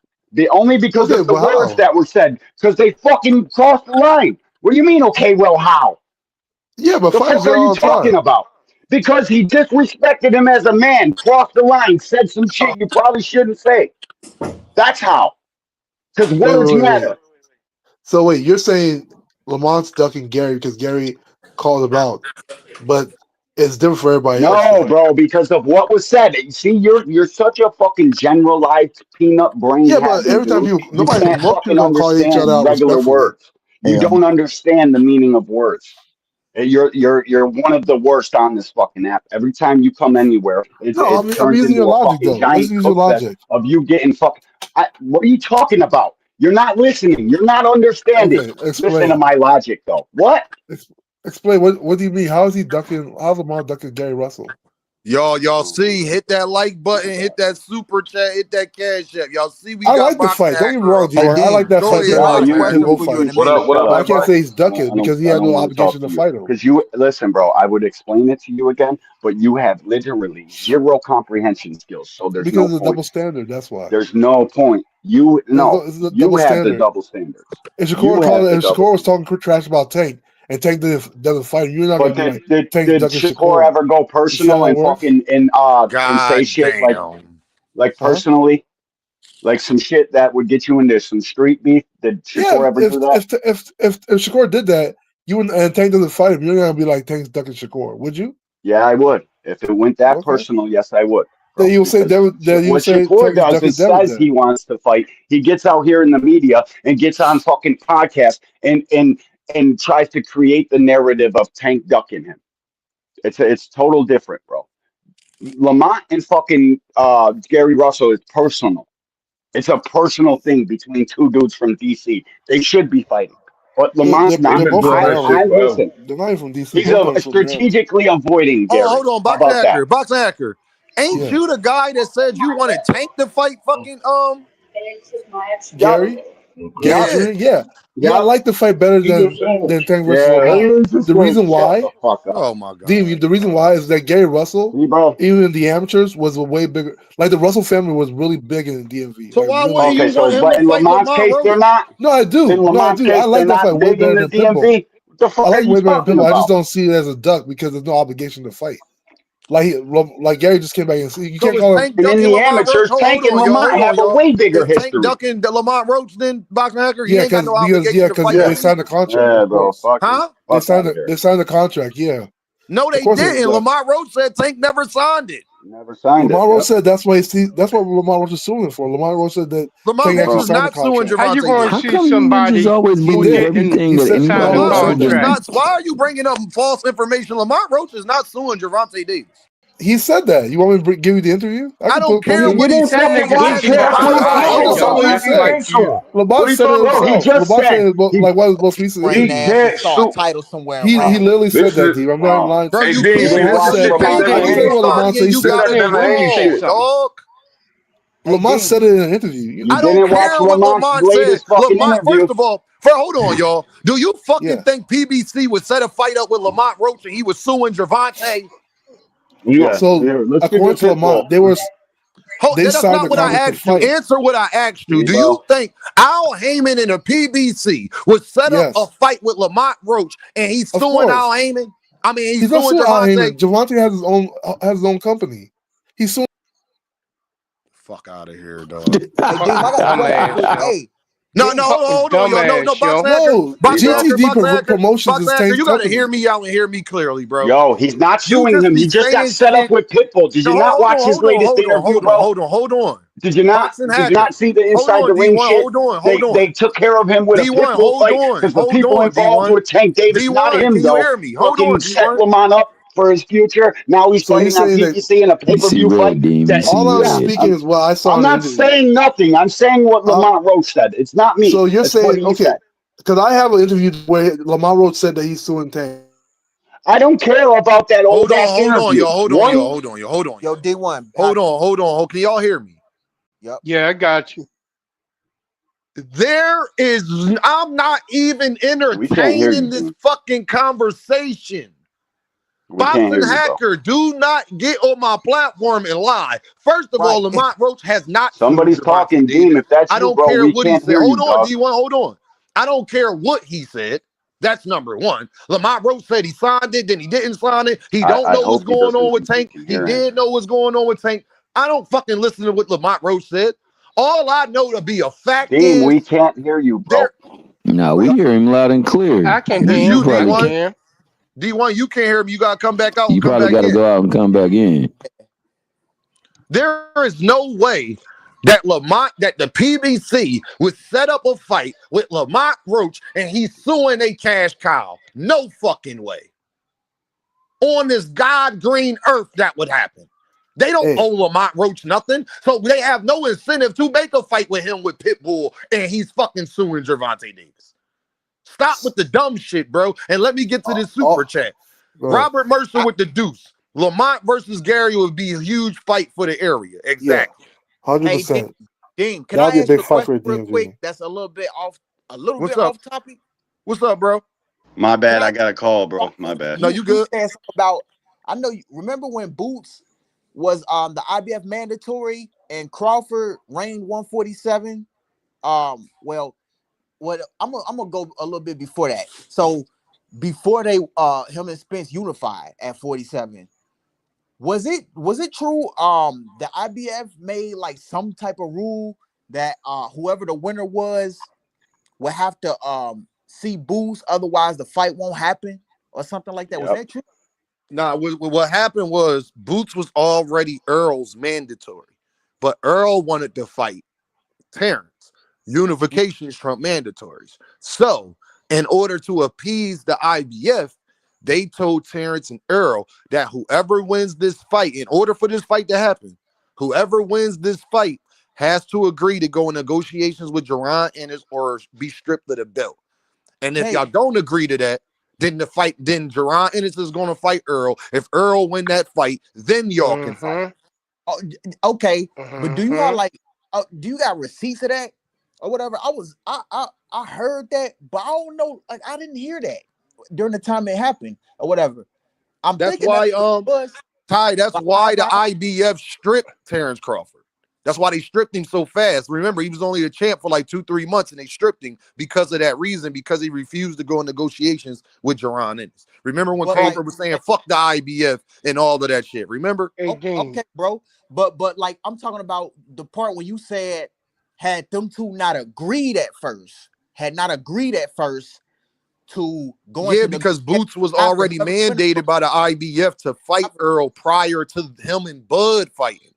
Only because of the words that were said, because they fucking crossed the line. What do you mean, okay, well, how? Yeah, but the fuck are you talking about? Because he disrespected him as a man, crossed the line, said some shit you probably shouldn't say. That's how. Because words matter. So wait, you're saying Lamont's ducking Gary because Gary called him out, but it's different for everybody else. No, bro, because of what was said. See, you're such a fucking generalized peanut brain. Yeah, but every time you can't most people don't call each other out regular respectfully. words. You don't understand the meaning of words. You're one of the worst on this fucking app. Every time you come anywhere, it turns into a fucking giant cookfest of you getting fucking. What are you talking about? You're not listening. You're not understanding. Okay, Listen to my logic, though. What? Explain. What do you mean? How is he ducking? How's Lamont ducking Gary Russell? Y'all see, hit that like button, hit that super chat, hit that cash app. Y'all see, we I got like the fight. Don't get me wrong, Hey, I like that fight. ahead, What up, I can't say he's ducking because he had no obligation to fight him. Because listen, bro, I would explain it to you again, but you have literally zero comprehension skills. So there's because no of the double standard. That's why. There's no point. You have the double standards. If Shakur was talking trash about Tank, and Tank doesn't fight, you're not going to be like, did Shakur ever go personal and fucking and say shit like personally? Like some shit that would get you into some street beef. Did Yeah, Shakur ever do that? if Shakur did that, you wouldn't and Tank doesn't fight him, you're gonna be like Tank's ducking Shakur, would you? Yeah, I would. If it went that Okay. personal, yes, I would. Then Bro, you'll say because you'll what say Shakur Tank is does ducking is Devin says he then. wants to fight. He gets out here in the media and gets on fucking podcasts and tries to create the narrative of Tank ducking him. It's total different, bro. Lamont and fucking Gary Russell is personal. It's a personal thing between two dudes from DC. They should be fighting. But Well, Lamont's not. they're We've been both from doing that shit I Maryland. forever. listen. They're not even from DC. He's Both of them from Maryland. strategically avoiding Oh, Gary. hold on, How boxing about that? hacker, boxing hacker. Ain't Yeah. you the guy that said you wanted Tank to fight fucking Gary, Gary Yep. Jr. Yeah, I Yep. like the fight better He just saying. than Tank versus Yeah. Lamont. He's just The saying, reason shut why, the fuck up. Oh my god. the reason why is that Gary Russell, See, bro. even in the amateurs, was a way bigger. Like the Russell family was really big in the DMV. So Like why really wouldn't Okay, you big. want so him but to in fight Lamont's Lamont case, they're Roach? not. No, I In do. Lamont's I case, they're like that fight not way big in better the than Pitbull. DMV. What the fuck I are like you way better than talking Pitbull. I just about? don't see it as a duck because there's no obligation to fight. Like Gary just came back and see you So can't is call him. Tank And in ducking the Lamont Roach? amateurs, Tank and Lamont Hold on, have a y'all. way bigger Is Tank history. ducking the Lamont Roach then, boxing hacker? He Yeah, ain't got no because obligation to fight Yeah. they him either. signed a contract. Yeah, Of bro. course, Huh? Fuck out of they here. signed a contract. Yeah, No, of they course. didn't. Lamont Roach said Tank never signed it. Never signed it. Lamar Roach Yep. said that's what Lamar Roach is suing for. Lamar Roach said that Lamont Tank Roach actually is Bro. signed the not suing contract. How you Gervonta going to How Davis. see come you niggas somebody always He who believe did. didn't everything He that said sign a anybody Lamar Lamont else said Roach is that. say? contract? not. Why are you bringing up false information? Lamont Roach is not suing Gervonta Davis. He said that. You want me to give you the interview? I I can don't post care the You what interview. he didn't That said. nigga He why just has care? the That's started what right he's to say talking what I'm he lying, just saying about. yo. what he That's said. the said. case to him. Lamar What are you said it talking about? Bro, he himself. just said Lamar said he can't sue. he literally said This that, is Deep. I'm not lying Bro, to hey you. you Dean, You can't see ain't this listen is watched to shit I'm this Lamont that gonna Page tell Haney? you and what Haney. Lamar said. Cardi He and you said This got that to Devin ignore Haney all shit. it, dog. Hey, Lamar Dean. said it in an interview. You I don't didn't watch care what Lamont's Lamont said. latest fucking Lamont, interview. first of all, hold on, y'all. Do you fucking Yeah. think PBC would set a fight up with Lamont Roach and he was suing Gervonta? Yeah. So Here, let's give according it to Lamar, they That's signed not a what I contract to asked you. fight. Answer what I asked you. See, Do you bro. think Al Heyman and the PBC would set up a Yes, fight with Lamont Roach and he's of suing Al course. Heyman? I mean, he's He's not suing suing Al Heyman. Gervonta. Javante has his own company. He's suing. Fuck out of here, dog. Fucking dumbass, yo. No, Fucking hold on, y'all. No, dumbass, yo. No, GTD Promotions is Boxer hacker. Tank's You got to hear company. me out and hear me clearly, bro. Yo, he's not You suing just him. be He just got saying set up shit. with Pitbull. Did No, you not watch his latest interview, bro? hold on. Did you not? Boxing Did you hacker. not see the Hold inside the on, ring D1. shit? Hold on. They took care of him with a D1, Pitbull fight because the hold people on, involved D1. with Tank Davis, not D1, him can you though, hear me? Hold fucking on, set D1. Lamont up for his future. Now he's So you're fighting on saying that PPC in a You see pay-per-view fight. red, Dean. You That see all I was yeah, red. speaking is what I saw I'm in the not interview. saying nothing. I'm saying what Lamont Roach said. It's not me. So you're That's what saying he okay? said. Because I have an interview where Lamar Roach said that he's suing Tank. I don't care about that old ass Hold on, interview. y'all. One, Hold on. Can y'all hear me? Yeah, I got you. I'm not even we can't hear you, entertaining this Dean. fucking conversation. We can't Boxing hear you, bro. hacker, do not get on my platform and lie. First of all, Lamont Roach has not sued Somebody's Gervonta talking, Dean. Davis. If that's I you, don't bro, care we what he can't said. hear you, Hold on, dog. D1, hold on. I don't care what he said. That's number one. Lamont Roach said he signed it, then he didn't sign it. He don't I know what's hope he going on doesn't with think we Tank. can He hear him. did know what's going on with Tank. I don't fucking listen to what Lamont Roach said. All I know to be a fact Dean, is we can't hear you, bro. there. No, we hear him loud and clear. I can It's hear You you, him. I probably D1. can. D1, you can't hear me. You gotta come back out and you come probably back got to in. go out and come back in. There is no way that the PBC would set up a fight with Lamont Roach and he's suing a cash cow. No fucking way. On this God green earth, that would happen. They don't Hey, owe Lamont Roach nothing, so they have no incentive to make a fight with him with Pitbull, and he's fucking suing Gervonta Davis. Stop with the dumb shit, bro, and let me get to this super chat. go ahead. Robert Mercer with the deuce. Lamont versus Gary would be a huge fight for the area. Yeah, Exactly. 100%. That'll be a big fight for the DMV. What's up? What's up, bro? My bad. I got a call, bro. My bad. No, you good. that whoever the winner was would have to see Boots, otherwise the fight won't happen or something like that. Was Yep. that true? Nah, what happened was Boots was already Earl's mandatory, but Earl wanted to fight Terrence. Unifications trump mandatories. So, in order to appease the IBF, they told Terrence and Earl that whoever wins this fight, in order for this fight to happen, whoever wins this fight has to agree to go in negotiations with Jerron Ennis or be stripped of the belt. And if Hey, y'all don't agree to that, then Jerron Ennis is going to fight Earl. If Earl win that fight, then y'all can fight. oh, okay, but do you have like, do you got receipts of that or whatever? I heard that, but I don't know. Like, I didn't hear that during the time it happened or whatever. I'm That's thinking that why, was Ty, that's like, why the IBF stripped Terrence Crawford. That's why they stripped him so fast. Remember, he was only a champ for like 2-3 months, and they stripped him because of that reason, because he refused to go in negotiations with Jerron Ennis. Remember when Crawford was saying, fuck the IBF and all of that shit? Remember? Okay, bro. But like, I'm talking about the part when you said had them two not agreed at first, to go into Because negotiations Boots was after already whoever the winner mandated by the IBF to fight Earl prior to him and Bud fighting.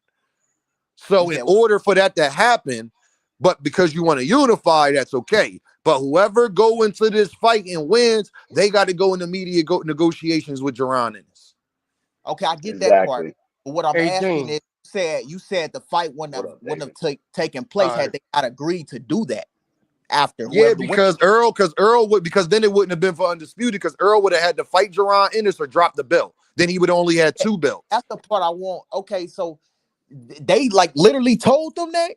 So in order for that to happen, but because you want to unify, that's okay. But whoever go into this fight and wins, they got to go in immediate negotiations with Jerron Ennis. Okay, I get that part. But what I'm asking Dean. is, you said the fight wouldn't have taken place had Right. they not agreed to do that after Yeah, whoever the winner. because then it wouldn't have been for undisputed, because Earl would have had to fight Jerron Ennis or drop the belt. Then he would only had 2 belts. That's the part I want. Okay, so they like literally told them that?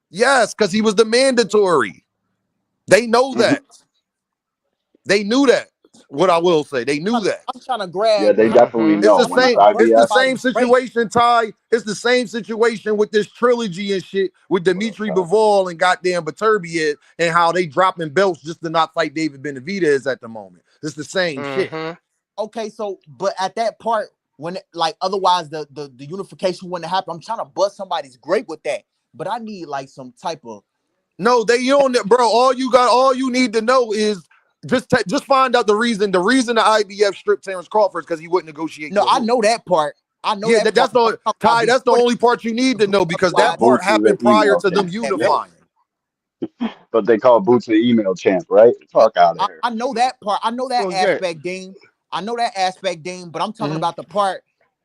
Yes, because he was the mandatory. They know that. They knew that. What I will say, they knew that. I'm trying to grab. Yeah, they definitely It's know. the When it's same. It's the IBF, same situation, Ty. It's the same situation with this trilogy and shit with Dimitri Bivol and goddamn Beterbiev and how they dropping belts just to not fight David Benavidez at the moment. It's the same shit. Okay, so but at that part when like otherwise the unification wouldn't happen. I'm trying to bust somebody's grape with that, but I need like some type of. No, they own it, bro. All you need to know is just find out the reason. The reason the IBF stripped Terrence Crawford is because he wouldn't negotiate. No, I know that part. I know that. That's the Ty. That's the only part you need to know, because that part happened prior to them unifying. But they call Boots an email champ, right? Fuck out of here. I know that part. I know that aspect, Dean. But I'm talking about the part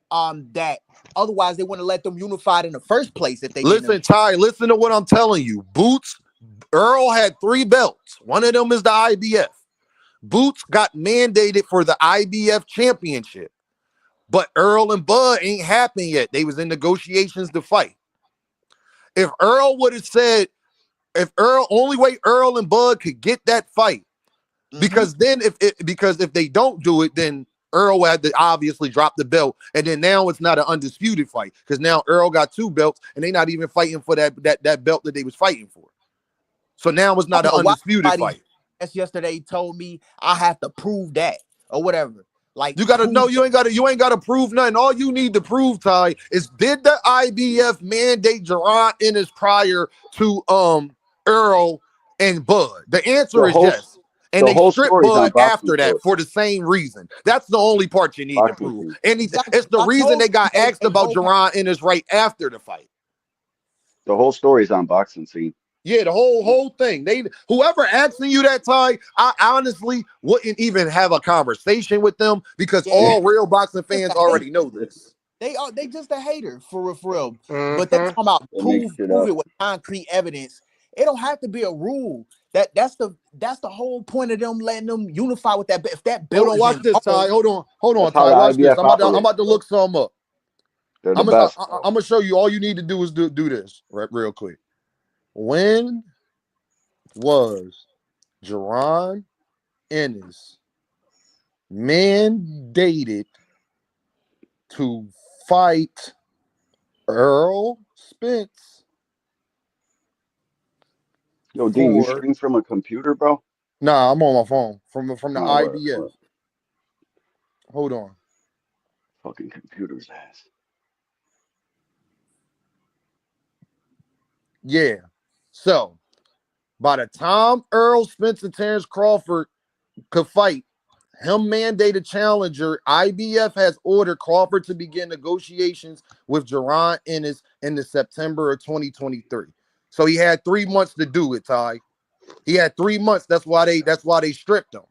that otherwise they wouldn't let them unified in the first place if they listen, Ty, listen to what I'm telling you. Earl had 3 belts. One of them is the IBF. Boots got mandated for the IBF championship, but Earl and Bud ain't happened yet. They was in negotiations to fight. If Earl would have said, only way Earl and Bud could get that fight, because then if they don't do it, then Earl had to obviously drop the belt, and then now it's not an undisputed fight, because now Earl got 2 belts and they not even fighting for that belt that they was fighting for. So now it's not an undisputed fight. That's yesterday told me I have to prove that or whatever. Like, you gotta know, you ain't gotta prove nothing. All you need to prove, Ty, is did the IBF mandate Jerron Ennis prior to Earl and Bud? The answer is yes. And they stripped Bud after that for the same reason. That's the only part you need to prove. It's the reason they got asked about Jerron Ennis right after the fight. The whole story's on Boxing Scene. Yeah, the whole thing. Whoever asking you that, Ty, I honestly wouldn't even have a conversation with them, because all real boxing fans already know this. They just a hater for real. But they talking about prove it with concrete evidence. It don't have to be a rule. That's the whole point of them letting them unify with that. If that belt, hold on, watch this, Ty. Hold on, That's Ty. Watch this. I'm about to look some up. They're the best. I'm gonna show you. All you need to do is do this real quick. When was Jerron Ennis mandated to fight Earl Spence? Yo, Dean, you stream from a computer, bro? Nah, I'm on my phone from the IBF. Word. Hold on. Fucking computer's ass. Yeah. So by the time Earl Spence and Terrence Crawford could fight, him mandated challenger, IBF has ordered Crawford to begin negotiations with Jaron Ennis in the September of 2023. So he had 3 months to do it, Ty. He had 3 months. That's why they stripped him.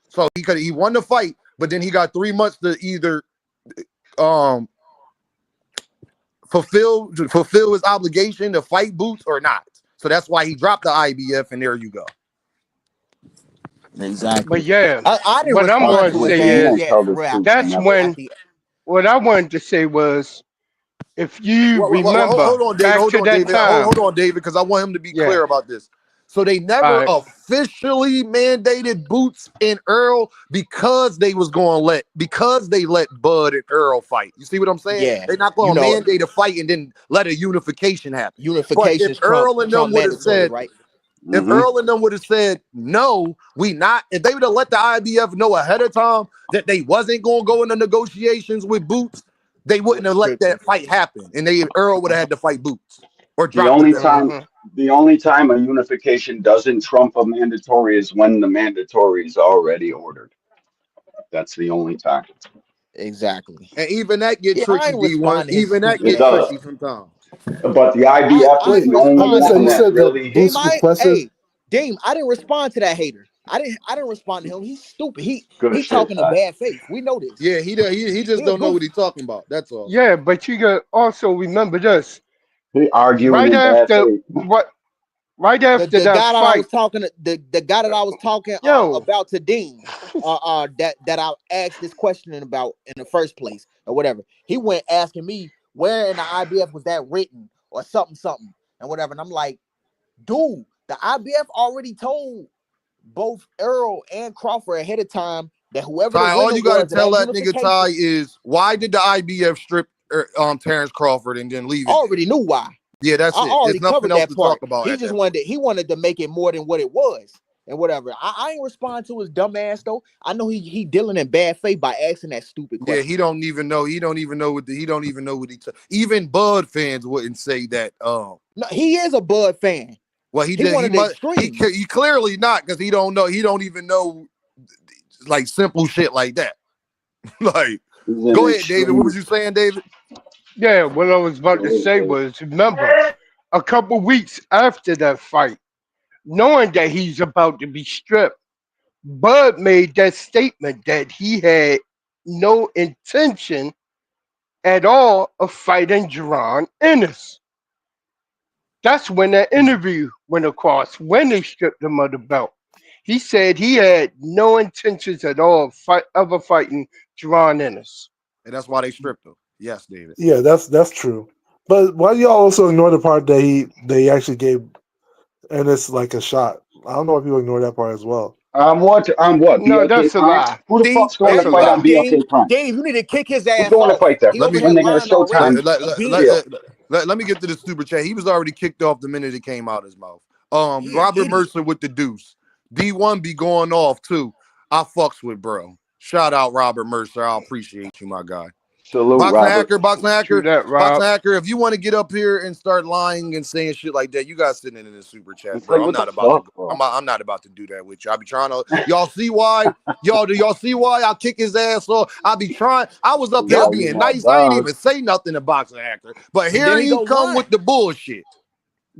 So he won the fight, but then he got 3 months to either fulfill his obligation to fight Boots or not. So that's why he dropped the IBF, and there you go. Exactly. But yeah, I didn't what I'm respond going to to it say bad is yet for real. that's when what I wanted to say was, if you remember, hold on, David. back Hold to on, that David. time. Hold on, David, because I want him to be Yeah. clear about this. So they never All right. officially mandated Boots and Earl because they let Bud and Earl fight. You see what I'm saying? Yeah. They're not going to mandate a fight and then let a unification happen. But if Earl and them would have said, right? if Earl and them would have said, no, we not, if they would have let the IBF know ahead of time that they wasn't going to go into negotiations with Boots, they wouldn't have let that fight happen. And Earl would have had to fight Boots or drop the only time a unification doesn't trump a mandatory is when the mandatory is already ordered. That's the only time. Exactly. And even that get tricky, D1. Even that It get does. tricky sometimes. But the IBF is the only one that really. Dame, I didn't respond to that hater. I didn't respond to him. He's stupid. He's talking to bad faith. We know this. Yeah, he just don't know what he's talking about. That's all. Yeah, but you got also remember this. He arguing right in after bad faith. right after the that guy that fight. I was talking to, the guy that I was talking about to Dean, that I asked this question about in the first place or whatever. He went asking me where in the IBF was that written or something and whatever. And I'm like, dude, the IBF already told both Earl and Crawford ahead of time that whoever Ty, the winner all you gotta was tell that nigga Ty is, why did the IBF strip Terrence Crawford and then leave it? I already knew why. Yeah, that's I it. already There's nothing covered else that to part. talk about. He wanted to make it more than what it was and whatever. I ain't respond to his dumb ass though. I know he dealing in bad faith by asking that stupid question. Yeah, he don't even know what even Bud fans wouldn't say that. No, he is a Bud fan. Well, he clearly not, because he don't even know like simple shit like that. Like, go ahead, David. What was you saying, David? Yeah, what I was about to say was, remember, a couple weeks after that fight, knowing that he's about to be stripped, Bud made that statement that he had no intention at all of fighting Jaron Ennis. That's when that interview went across, when they stripped him of the belt. He said he had no intentions at all of fighting Jaron Ennis. And that's why they stripped him. Yes, David. Yeah, that's true. But why do y'all also ignore the part that they actually gave Ennis like a shot? I don't know if people ignore that part as well. What? No, that's a lie. Who the fuck's going to fight on BLK Prime? Dave, you need to kick his ass. Who's going to fight there? Let me when they got a Showtime. Let me get to the super chat. He was already kicked off the minute it came out his mouth. Robert Mercer with the deuce. D1 be going off too. I fucks with bro. Shout out Robert Mercer. I appreciate you, my guy. Salute, Boxing hacker. If you want to get up here and start lying and saying shit like that, you guys sitting in the super chat, bro. I'm not about to do that with you. I be trying to. Y'all see why? Do y'all see why I kick his ass off? I be trying. I was up there being nice. I ain't even say nothing to boxing hacker, but here he come with the bullshit.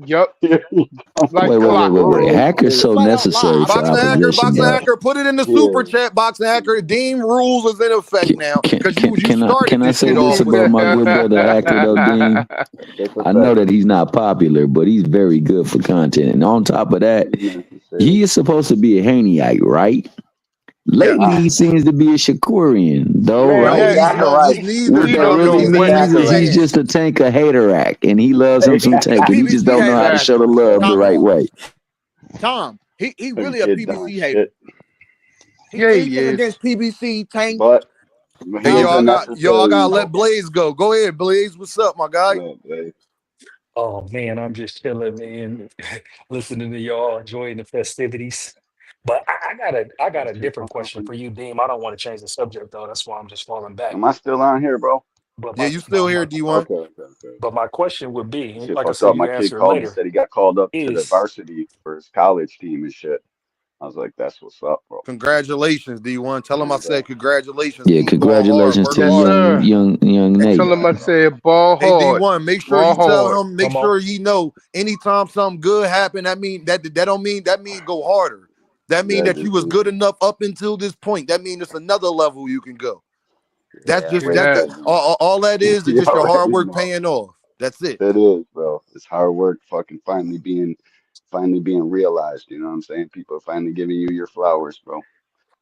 Yep. Wait. Hacker's so necessary for opposition. Boxing hacker, put it in the super chat. Boxing hacker, Deem rules is in effect now. Can I say this about my good brother Hacker though, Deem? I know that he's not popular, but he's very good for content. And on top of that, he is supposed to be a Haneyite, right? Lately, he seems to be a Shakurian, though, right? What that really means is he's just a tank of hater-act, and he loves him some tank, and he just don't know how to show the love the right way. Tom, he really a PBC hater. He is against PBC tank. But hey, y'all got let Blaze go. Go ahead, Blaze. What's up, my guy? Oh man, I'm just chilling, man, listening to y'all, enjoying the festivities. But I got a different question for you, Deem. I don't want to change the subject though. That's why I'm just falling back. Am I still on here, bro? But Yeah, you still here, D1? Okay. but my question would be, and Shit like I fucked said, up. you My can kid answer it called me, later, said he got called up to the is varsity for his college team and shit. I was like, that's what's up, bro. Congratulations, D1. Tell him I And said congratulations. Yeah, Keep going hard. congratulations Work to Yes, hard. sir. young And Nate. tell him I said ball Hey, hard. D1, make sure Ball you tell hard. him, make come on. sure he know anytime something good happen, that mean that don't mean that mean go harder. That mean that that you just was means, good enough up until this point. That mean it's another level you can go. That's yeah, just Hear right. that that? That means, all that is you just your hard already work know. paying off. That's it. It is, bro. It's hard work fucking finally being realized. You know what I'm saying? People are finally giving you your flowers, bro.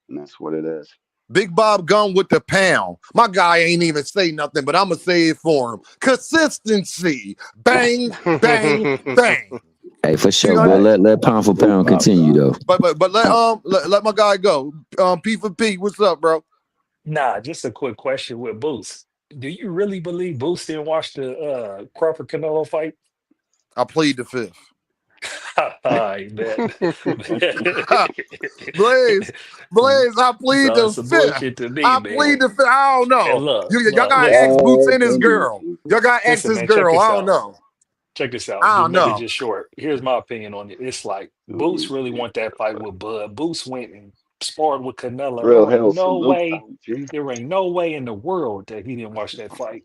And that's what it is. Big Bob Gun with the pound. My guy ain't even say nothing, but I'm gonna say it for him. Consistency. Bang, bang, bang. Hey, for You sure. know, But Facts. let pound for Salute, pound Bob continue Gun. though. but let my guy go. P for P. What's up, bro? Nah, just a quick question with Boots. Do you really believe Boots didn't watch the Crawford Canelo fight? I plead the fifth. I bet. Blaze, I plead So the it's some fifth. bullshit to me, I plead man. the fifth. I don't And know. Y'all got listen, ex Boots Yes, and his indeed. girl. Y'all got ex listen, his man, check girl. this I don't out. know. Check this out. I Just don't make it know. just short. Here's my opinion on it. It's like Boots really want that fight with Bud. Boots went and sparred with Canelo. Real Hill salute, OG. There ain't no way in the world that he didn't watch that fight.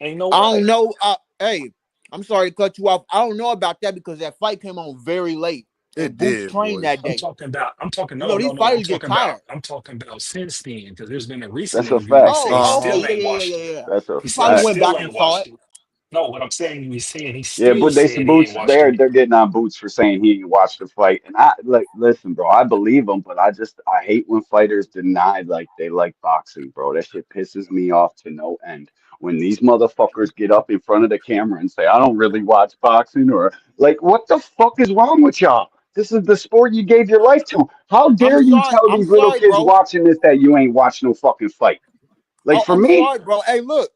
Ain't no I don't way. know. Hey, I'm sorry to cut you off. I don't know about that because that fight came on very late, It and Boots did, trained boy. that day. You know, these No. fighters get tired. I'm talking about since then, because there's been a recent That's a interview. He fact. said he Oh, okay, still Uh-huh. ain't watched it. yeah. That's a He He said he probably fact. went still back ain't and saw watched it. it. No, what I'm saying, he's saying he Yeah, still but they said some he ain't boots. watched They're it. they're getting on boots for saying he didn't watch the fight. And I like listen, bro. I believe them, but I hate when fighters deny like they like boxing, bro. That shit pisses me off to no end. When these motherfuckers get up in front of the camera and say, "I don't really watch boxing," or like, what the fuck is wrong with y'all? This is the sport you gave your life to. How dare you tell I'm these little sorry, kids bro. watching this that you ain't watched no fucking fight? Like Oh, for I'm me, sorry, bro. Hey, look,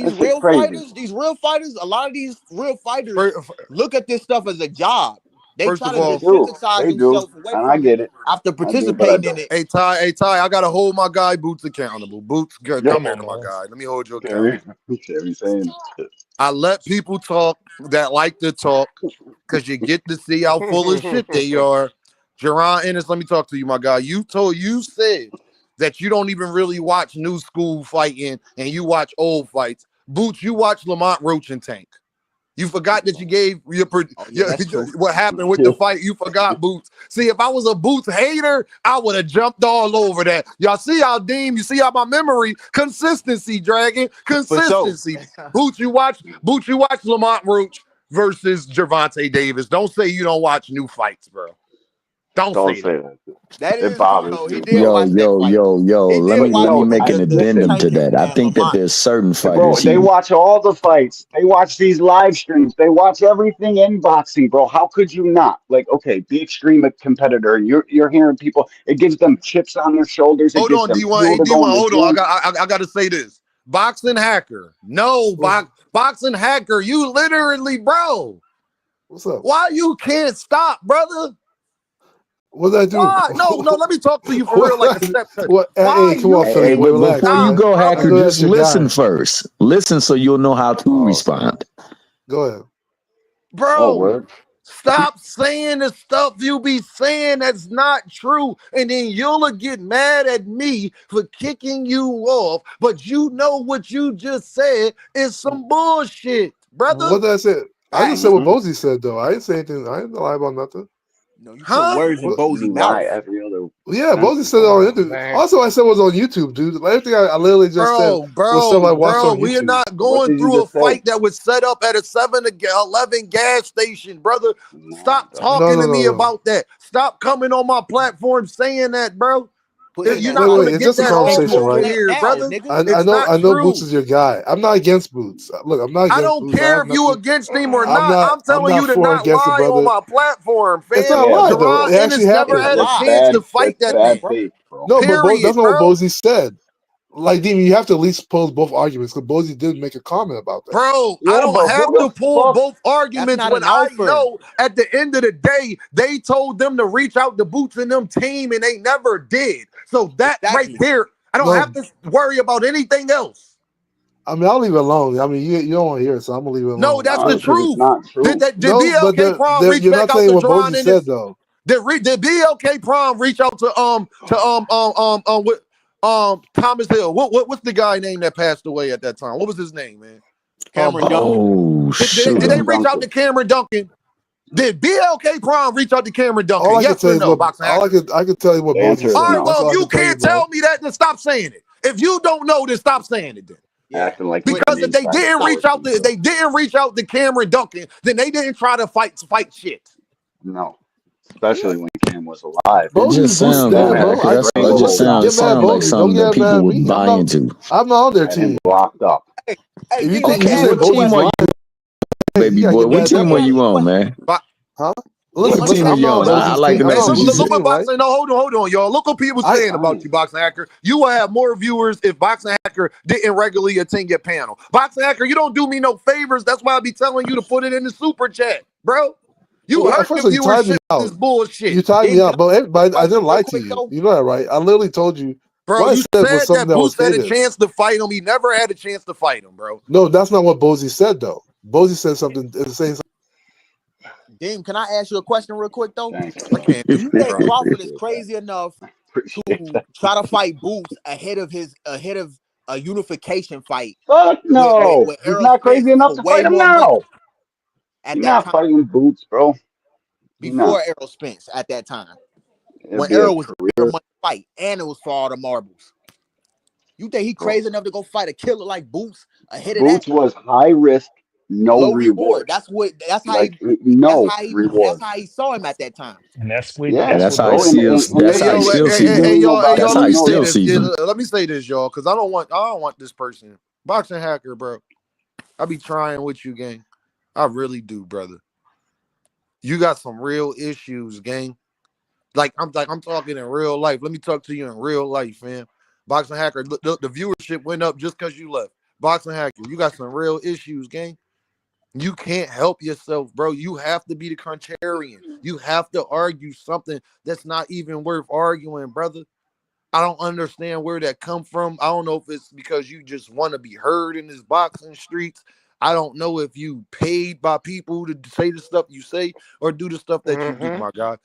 that shit crazy. these real fighters, a lot of these real fighters First, look at this stuff as a job. They first try of to They all, do. desensitize They do. themselves away And I from it get it. after I do, but I participating in don't. it. hey Ty, I gotta hold my guy Boots accountable. Boots, Yeah. come Come here, on, my man. guy. Let me hold you Carry, accountable. carry saying it. I let people talk that like to talk because you get to see how full of shit they are. Jerron Ennis, let me talk to you, my guy. You said that you don't even really watch new school fighting and you watch old fights. Boots, you watch Lamont Roach and Tank. You forgot that you gave Oh yeah, that's true. what happened with the fight. You forgot Boots. See, if I was a Boots hater, I would have jumped all over that. Y'all see how Deem, you see how my memory, consistency, Dragon, For sure. consistency. Boots, you watch Lamont Roach versus Gervonta Davis. Don't say you don't watch new fights, bro. Don't Don't say say that. that. That It is true bothers though. He me, did bro. Yo, watch that yo, fight. yo, yo. He Let did me But let watch me no, make an the addendum to Tyson that. I and think that Lamont. there's certain bro, fighters they he watch all the fights. They watch these live streams. They watch everything in boxing, bro. How could you not? Like, okay, be extreme competitor, and you're hearing people. It gives them chips on their shoulders. It Hold gives on, them D1. fuel Hey, to go D1, in the hold on. gym. I gotta say this. Boxing hacker. No, What's, boxing hacker. You literally, bro. what's up? Why you can't stop, brother? What did I do? Why? No, let me talk to you for real, what? like a stepson. What? Why Hey, come on, you Hey, Philly can't boy, but relax, before you man. stop, go, I Hacker, brother? know that's just your listen guy. first. Listen so you'll know how to Oh, okay. respond. Go ahead. Oh, Bro, word. stop saying the stuff you be saying that's not true. And then you'll get mad at me for kicking you off. But you know what you just said is some bullshit, brother. What did I say? I just said what Mm-hmm. Bozy said though. I didn't say anything. I didn't lie about nothing. No, you put Huh? words in What? Bozy's You lie mouth. every other Yeah, Bozy sentence. said it on Oh interview. man. Also, I said was on YouTube, dude. Everything I literally just said was stuff I watched on We are YouTube. not What going did you through a just say? fight that was set up at a 7-11 gas station, brother. Nah, Stop dog. No, talking no, to no, me no. about that. Stop coming on my platform saying that, bro. Pushing You're that not Wait. gonna narrative. It's get just a We that off all conversation, over right? pushing that here, now, brother. nigga. It's not I know Boots true. is your guy. I'm not against Boots. Look, I'm not I against don't Boots. I care have if you nothing. against him or I'm not. not. I'm I'm telling not you to for or not against the lie on brother. my platform, It's fam. not a Yeah, lie but though. Jerron It actually Ennis never It's happened. a had a that's lie. chance to bad. fight That's that Come on, bad man. bro. faith, bro. No, but that's Period, not what bro. Bozy said. Like, Demon, you have to at least pose both arguments because Bozy did make a comment about that. Bro, I Yeah, don't but have who the to pull fuck? both That's arguments not when an I offer. know at the end of the day, they told them to reach out to Boots and them team and they never did. So that right Exactly. there, I don't have No, to worry about anything else. I mean, I'll leave it alone. I mean, you don't want to hear it, so I'm gonna leave it No, alone. that's the No, because it's truth. not true. Did No, but BLK Prom reach you're back not out saying to what Deron Bozy and said his? though. Did BLK Prom reach out with Thomas Hill? What's the guy name that passed away at that time? What was his name, man? Cameron Bozy. Duncan. Oh Did they shoot! Cameron reach out to Duncan. Cameron Duncan? Did BLK Prom reach out to Cameron Duncan? All I can Yes tell or you is no, what Boxing all Hacker? I could tell you what The Bozy answer is All said. right, no. That's well, all if I you can tell you, can't bro. tell me that, then stop saying it. If you don't know, then stop saying it then. Yeah. Acting like you're Because an if they inside didn't reach out person, to if bro. they didn't reach out to Cameron Duncan, then they didn't try to fight shit. No. Especially when Cam was alive. It just Bozy's Boosie sound Cam dad, had a bro. Hacker. That's it. Just stranglehold on sound Get him. mad at sound like Bozy. Don't something get that mad people at would me. buy into. I'm not on their Had him team. locked up. Hey, If you D, let think me you Okay, ask say you what a team Bozy's are question. you, lying, baby you gotta boy? get mad What at that team are Let me person. you ask you a on, question. man? Huh? What Listen, team listen. are I'm you not on on? I Bozy's like team. the I'm Hey, not yo, on message you Bozy's look sent. what team, right? Boxing. No, hold on, y'all. Look what people I saying about Fine. you, Boxing Hacker. You will have more viewers if Boxing Hacker didn't regularly attend your panel. Boxing Hacker, you don't do me no favors. That's why I be telling you to put it in the super chat, bro. You well, hurt the first of all, you tied me viewership with out. this bullshit. You tied me Then can out, I ask but you a everybody, I didn't question real lie to quick you. though? You know that, right? I literally told you. Bro, What I you said was said something that that Boost was had a stated. chance to fight him. He never had a chance to fight him, bro. No, that's not what Bozy said, though. Bozy said something. Saying Dame, can I ask you a question real quick though? Thanks, I bro. can't. Do you think I Crawford is appreciate that. crazy enough Appreciate to that. try to fight Boots ahead of a unification fight Fuck no. with He's Errol not Spence crazy enough for to way fight him more money now. at He's that not time fighting Boots, bro. He's before not. Errol Spence at that time It'd when be a Errol was a bigger career. money fight and it was for all the marbles. You think he Bro. crazy enough to go fight a killer like Boots ahead of that? Boots was high risk, no Low reward. reward. Like, no That's reward. how he saw him at that time. And Yeah, Yeah, that's that's what how he bro. Boots And, said. seals. and, and That's Hey how listen, he yo, still if you sees him. really go back That's hey, how and he let me say still look, this. sees him. Let me say this, y'all, because I don't want this person. Boxing Hacker, bro. I be trying with you, gang. I really do, brother. You got some real issues, gang. I'm talking in real life. Let me talk to you in real life, fam. Boxing Hacker, the viewership went up just because you left. Boxing Hacker, you got some real issues, gang. You can't help yourself, bro. You have to be the contrarian. You have to argue something that's not even worth arguing, brother. I don't understand where that come from. I don't know if it's because you just want to be heard in this boxing streets. I don't know if you paid by people to say the stuff you say or do the stuff that you do, Mm-hmm. my guy.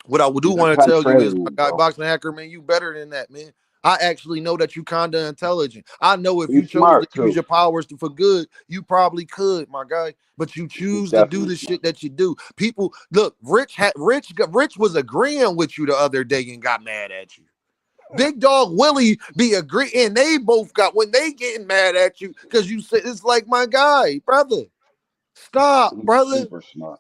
What I do he's a want to tell you is, my contrarian, guy, bro. Boxing Hacker, man, you better than that, man. I actually know that you kind of intelligent. I know if you He's chose to smart use too. your powers for good, you probably could, my guy. But you He's choose to do definitely the smart. shit that you do. People, look, Rich was agreeing with you the other day and got mad at you. Big Dog Willie be agreeing. They both got when they getting mad at you because you said it's like my guy, brother. Stop, He's brother. super smart.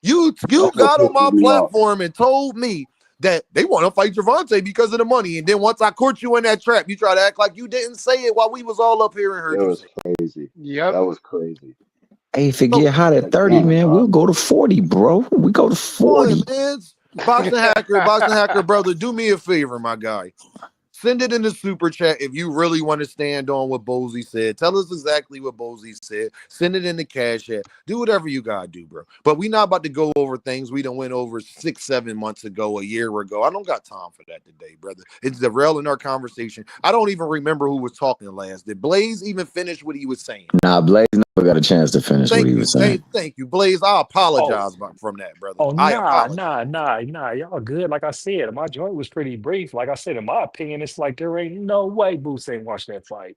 You That's what got on my pisses me off. platform and told me that they want to fight Gervonta because of the money. And then once I caught you in that trap, you try to act like you didn't say it while we was all up here and It heard you was say it. crazy. Yep. That was crazy. Hey, So forget hot at Like, 30, damn, man. We'll dog. go to 40, bro. We go to come on, 40. man. Boxing hacker, brother. Do me a favor, my guy. Send it in the super chat if you really want to stand on what Bozy said. Tell us exactly what Bozy said. Send it in the cash app. Do whatever you gotta do, bro. But we not about to go over things we done went over 6-7 months ago, a year ago. I don't got time for that today, brother. It's derailing our conversation. I don't even remember who was talking last. Did Blaze even finish what he was saying? Nah, Blaze never got a chance to finish what Thank he you. was saying. Thank you, Blaze. I Oh, apologize from that, brother. oh, I nah, apologize. nah, nah, nah. Y'all good. Like I said, my joint was pretty brief. Like I said, in my opinion, it's like there ain't no way Boots ain't watched that fight.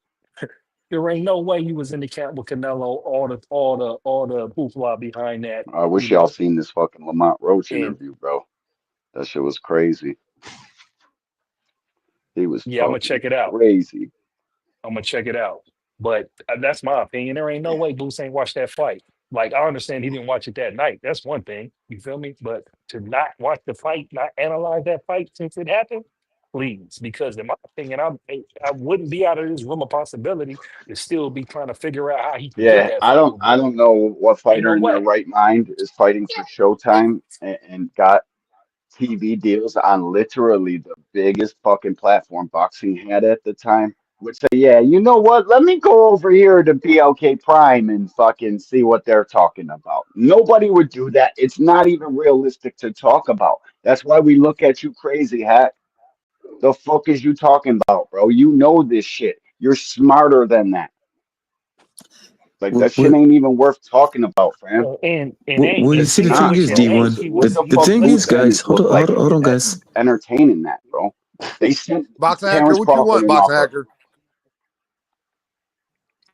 There ain't no way he was in the camp with Canelo. All the hoopla behind that. I You wish y'all know, seen this fucking Lamont Roach and interview, bro. That shit was crazy. He was yeah, I'm gonna talking check it out. crazy. I'm gonna check it out. But that's my opinion. There ain't no way Boots ain't watched that fight. Like I understand he didn't watch it that night. That's one thing. You feel me? But to not watch the fight, not analyze that fight since it happened, please. Because in my opinion, I wouldn't be out of this room a possibility to still be trying to figure out how he could get Yeah, that I fight don't with I Boots. don't know what Ain't no fighter in their way. right mind is fighting for Showtime and got TV deals on literally the biggest fucking platform boxing had at the time would say, yeah, you know what? Let me go over here to BLK Prime and fucking see what they're talking about. Nobody would do that. It's not even realistic to talk about. That's why we look at you crazy, Hat. The fuck is you talking about, bro? You know this shit. You're smarter than that. Like Well, that shit ain't even worth talking about, fam. And Hank, you and see, the speaking of thing Not, which, is, and bro. Hank, D1. he What was the The fuck thing is, Boots guys, hold look on, like hold on, guys. entertaining that, bro? They sent Boxing hacker, Terrence what you Crawford want, an boxing offer. hacker?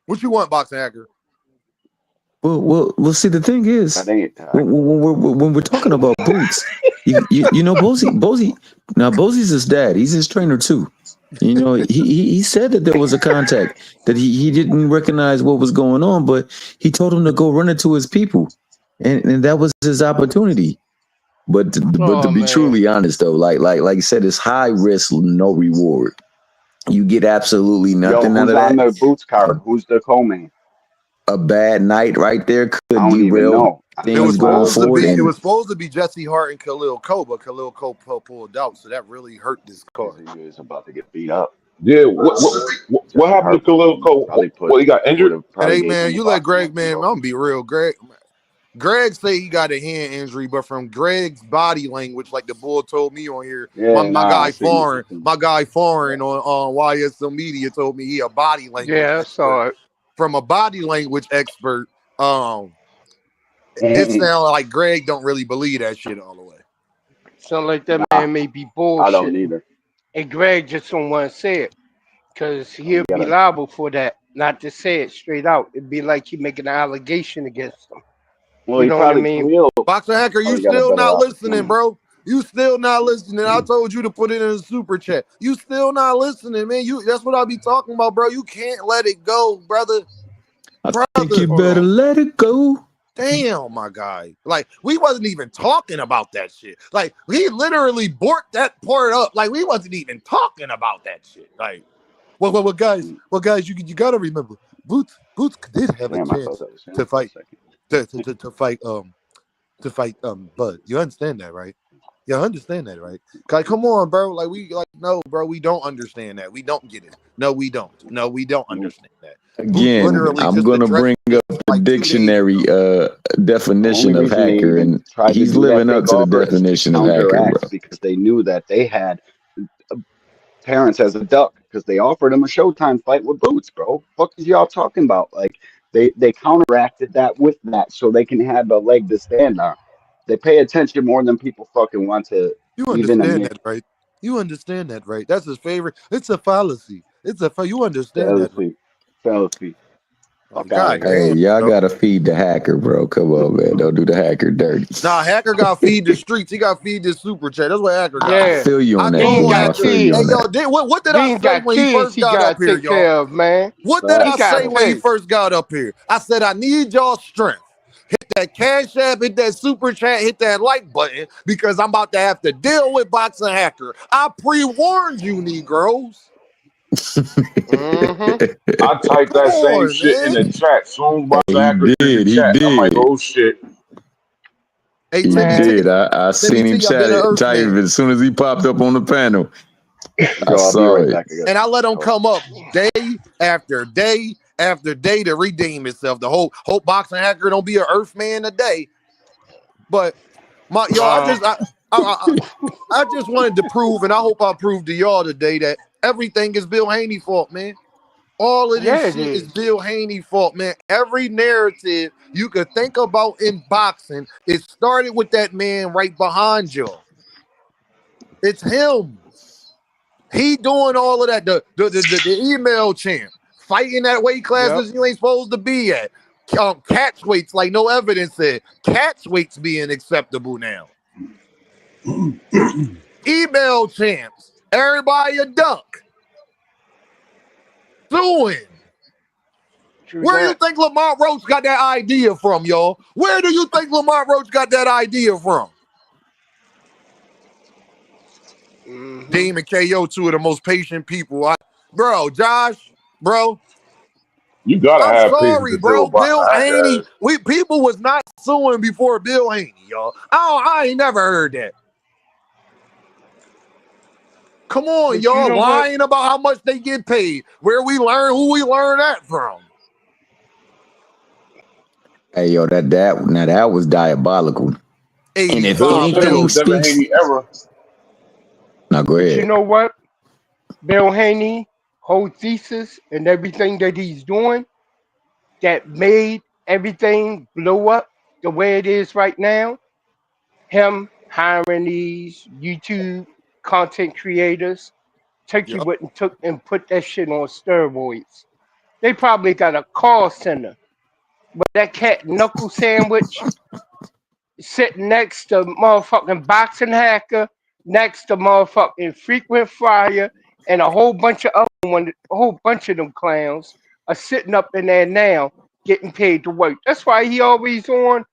What you want, boxing hacker? Well. See, the thing That is, ain't when we're talking about Boots, you know, Bozy. Now, Bozy's his dad. He's his trainer too. You know, he said that there was a contact that he didn't recognize what was going on, but he told him to go run it to his people, and that was his opportunity. But to Oh be man. truly honest though, like you said, it's high risk, no reward. You get absolutely Yo, nothing out who's of on that. the Boots card? Who's the co-main? A bad night right there I could don't even derail know. It things was going supposed to forward. be. It And was supposed to be Jesse Hart and Khalil Cole, but Khalil Cole pulled out, so that really hurt this Because card. he was about to get beat up. Yeah, what Jesse happened to Hart Khalil Cole? probably What, he got would injured? have And probably hey, gave man, him a you let boxing Greg, lesson, man. I'm bro. gonna be real, Greg say he got a hand injury, but from Greg's body language, like the bull told me on here, Yeah, nah, I seen it. my guy foreign on YSL Media told me he a body language Yeah, I expert. saw it. From a body language expert, it I sounds like Greg don't really believe that shit all the way. Sound like that Nah, man may be I don't bullshitting. either. And Greg just don't want to say it. Because Oh, he'll you be gotta. liable for that, not to say it straight out. It'd be like he making an allegation against him. Well, You he know what I probably mean? Khalil Boxer Hacker, you probably got a still better not listening, opportunity. bro. You still not listening. I told you to put it in a super chat. You still not listening, man. That's what I be talking about, bro. You can't let it go, brother. I think you Brother. Hold better on. let it go. Damn, my guy. Like, we wasn't even talking about that shit. Like, he literally borked that part up. Like, we wasn't even talking about that shit. Like, well, guys, you gotta remember, Boots did have a Damn, I thought chance that was him to for a fight second. to fight Bud. You understand that, right? You understand that, right? Like, come on, bro. Like, no, bro, we don't understand that. We don't get it. No, we don't. No, we don't Nope. understand that. Boots Again, literally I'm just gonna addressed bring this up the like 2 days dictionary ago. The only definition of reason they hacker, even and tried to he's do that living up fake to the offer is to definition of hacker, bro. counteract because they knew that they had Terrence as a duck because they offered him a Showtime fight with Boots, bro. Fuck is y'all talking about? Like they counteracted that with that so they can have a leg to stand on. They pay attention more than people fucking want to You even understand admit. that, right? You understand that, right? That's his favorite. It's a fallacy. You understand that, right? Fallacy. Fallacy. Like, Fuck out of God here. Hey, damn, y'all bro. gotta feed the hacker, bro. Come on, man. Don't do the hacker dirty. Nah, Hacker got feed the streets. He got feed this super chat. That's what Hacker got I to do. Yeah. feel you I on that, Dean told D1. got I Hacker, feel you hey, on kids. that. yo, what did I Dean say got when he kids first he got up gotta here, take y'all? care of, man. What did He I Facts, got say to bro. when he pay. first got up here? I said, I need y'all strength. Hit that cash app, hit that super chat, hit that like button because I'm about to have to deal with Boxing Hacker. I pre-warned you, Negroes. Mm-hmm. I typed Come that same on, shit in man. the chat. Soon as He Hackers in the did. He chat, I'm like, did. oh shit. Hey, He Timmy T, Man. did. I Timmy seen him T, I've been chat an it, Earth type man. as soon as he popped up on the panel. I Yo, I'll be saw right it. back. I got And I to take let this him call. come up day after day after day to redeem himself. The whole Hope Boxing Hacker don't be an Earth man today. But Wow. I just wanted to prove, and I hope I proved to y'all today that everything is Bill Haney fault, man. All of this Yeah, it shit is is. Bill Haney fault, man. Every narrative you could think about in boxing, it started with that man right behind y'all. It's him. He doing all of that. The email champ fighting that weight Yep. classes you ain't supposed to be at. Catch weights like no evidence said. Catch weights being acceptable now. Email champs. Everybody a duck. Suing. True Where do you that. think Lamont Roach got that idea from, y'all? Where do you think Lamont Roach got that idea from? Mm-hmm. Demon KO, two of the most patient people. Bro, Josh, bro, You gotta I'm have patience sorry, to deal bro. with boxing Bill Haney, Hacker. people was not suing before Bill Haney, y'all. I ain't never heard that. Come on, But you y'all, know what? lying about how much they get paid. Who we learn that from? Hey, yo, that was diabolical. And if Bill 85 said it anything was the million. Devin speaks, Haney era. now go But you ahead. know what? Bill Haney, whole thesis and everything that he's doing, that made everything blow up the way it is right now, him hiring these YouTube content creators, Turkey Yep. went and took and put that shit on steroids. They probably got a call center, but that cat knuckle sandwich sitting next to motherfucking boxing hacker, next to motherfucking frequent flyer, and a whole bunch of a whole bunch of them clowns are sitting up in there now getting paid to work. That's why he always on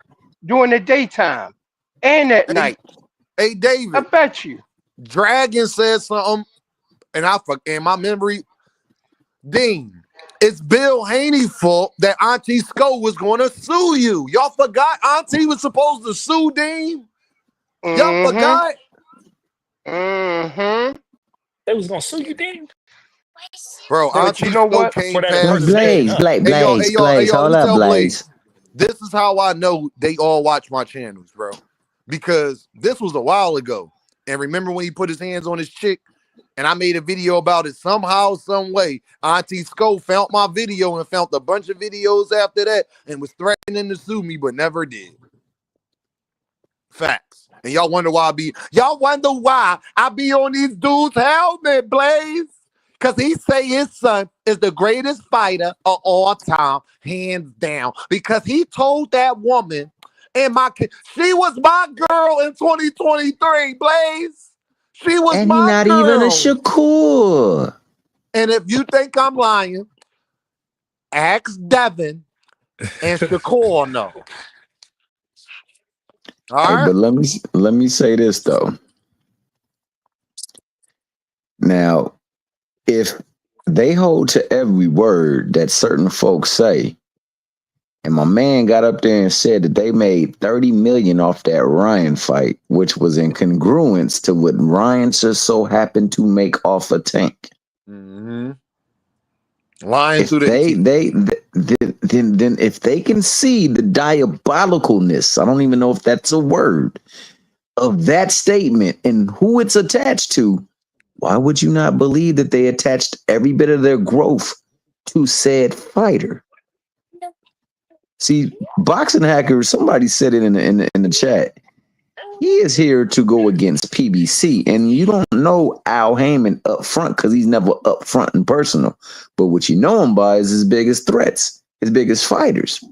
during the daytime and at Hey, night. hey, I David. bet you. Dragon said something, and I in my memory. Dean, it's Bill Haney fault that Auntie Sco was going to sue you. Y'all forgot Auntie was supposed to sue Dean? Y'all Mm-hmm. forgot? Mm-hmm. They was gonna sue you, then, Bro, But you Auntie know Sco what? for came that past and said, impersonation, Blaze, huh? Blaze, hey, y'all, hey, Blaze, y'all, hey, Blaze. y'all, let Hold me up, tell Blaze. Blaze. This is how I know they all watch my channels, bro. Because this was a while ago. And remember when he put his hands on his chick and I made a video about it somehow, some way. Auntie Sco found my video and found a bunch of videos after that and was threatening to sue me, but never did. Facts. And y'all wonder why I be on these dudes' helmet, Blaze. Cause he say his son is the greatest fighter of all time, hands down. Because he told that woman, and she was my girl in 2023, Blaze. She was And he my not even a girl. Shakur. And if you think I'm lying, ask Devin and Shakur no. All Hey, right. but let me say this though. Now, if they hold to every word that certain folks say, and my man got up there and said that they made 30 million off that Ryan fight, which was in congruence to what Ryan just so happened to make off a Tank. Mm-hmm. Lying If through their teeth. then if they can see the diabolicalness, I don't even know if that's a word, of that statement and who it's attached to, why would you not believe that they attached every bit of their growth to said fighter? See, boxing hacker, somebody said it in the chat. He is here to go against PBC, and you don't know Al Heyman up front because he's never up front and personal. But what you know him by is his biggest threats, his biggest fighters.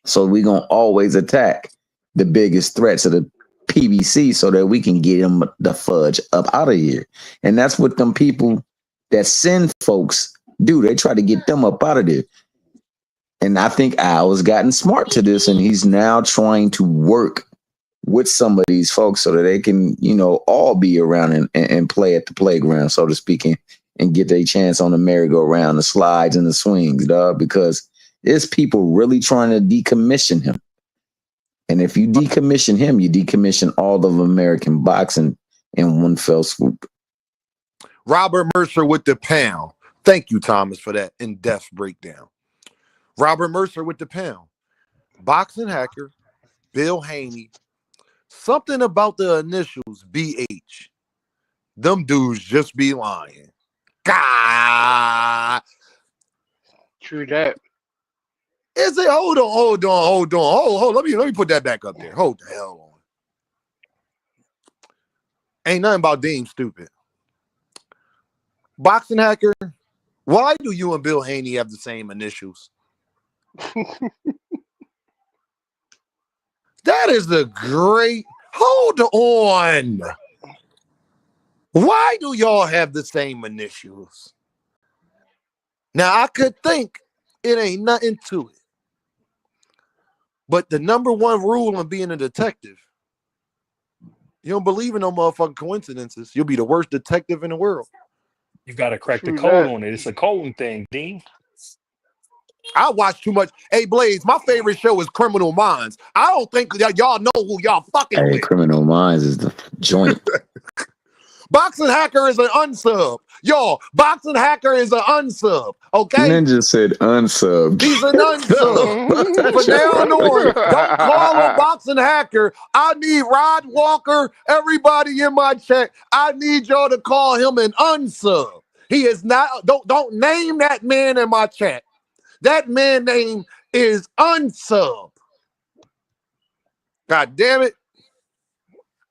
So we gonna always attack the biggest threats of the PBC so that we can get him the fudge up out of here. And that's what them people that send folks do. They try to get them up out of there. And I think Al has gotten smart to this, and he's now trying to work with some of these folks so that they can, all be around and play at the playground, so to speak, and get their chance on the merry-go-round, the slides and the swings, dog, because there's people really trying to decommission him. And if you decommission him, you decommission all of American boxing in one fell swoop. Robert Mercer with the pound. Thank you, Thomas, for that in-depth breakdown. Robert Mercer with the pound. Boxing hacker, Bill Haney. Something about the initials BH. Them dudes just be lying. God. True that. Is it? Hold on. Let me put that back up there. Hold the hell on. Ain't nothing about Dean stupid. Boxing hacker, why do you and Bill Haney have the same initials? That is the great. Hold on. Why do y'all have the same initials? Now, I could think it ain't nothing to it. But the number one rule in being a detective, you don't believe in no motherfucking coincidences. You'll be the worst detective in the world. You gotta crack the True code that. on it. It's a coding thing, Dean. I watch too much. Hey, Blaze, my favorite show is Criminal Minds. I don't think y'all know who y'all fucking Hey, with. Criminal Minds is the joint. Boxing hacker is an unsub. Y'all, boxing hacker is an unsub. Okay? Ninja said unsub. He's an unsub. From now on, don't call him boxing hacker. I need Rod Walker, everybody in my chat. I need y'all to call him an unsub. He is not, don't name that man in my chat. That man name is unsub. God damn it.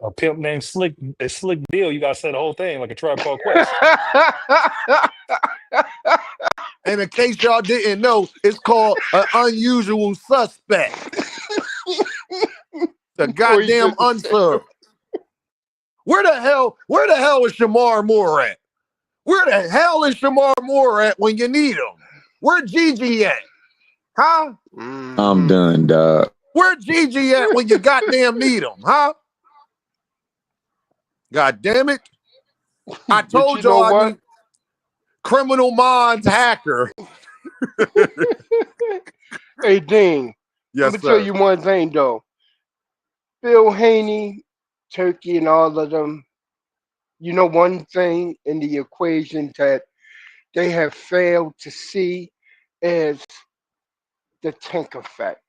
A pimp named Slick, a Slick Bill. You gotta say the whole thing like a Tribe Called Quest. And in case y'all didn't know, it's called an unusual suspect. The goddamn unsub. Where the hell is Shamar Moore at? Where the hell is Shamar Moore at when you need him? Where Gigi at? Huh? I'm done, dog. Where Gigi at when you goddamn need him? Huh? God damn it. I told y'all I need Criminal Minds hacker. Hey, Dean. Yes, I'm going to sir. tell you one thing, though. Bill Haney, Turkey, and all of them, you know one thing in the equation that they have failed to see is the tank effect.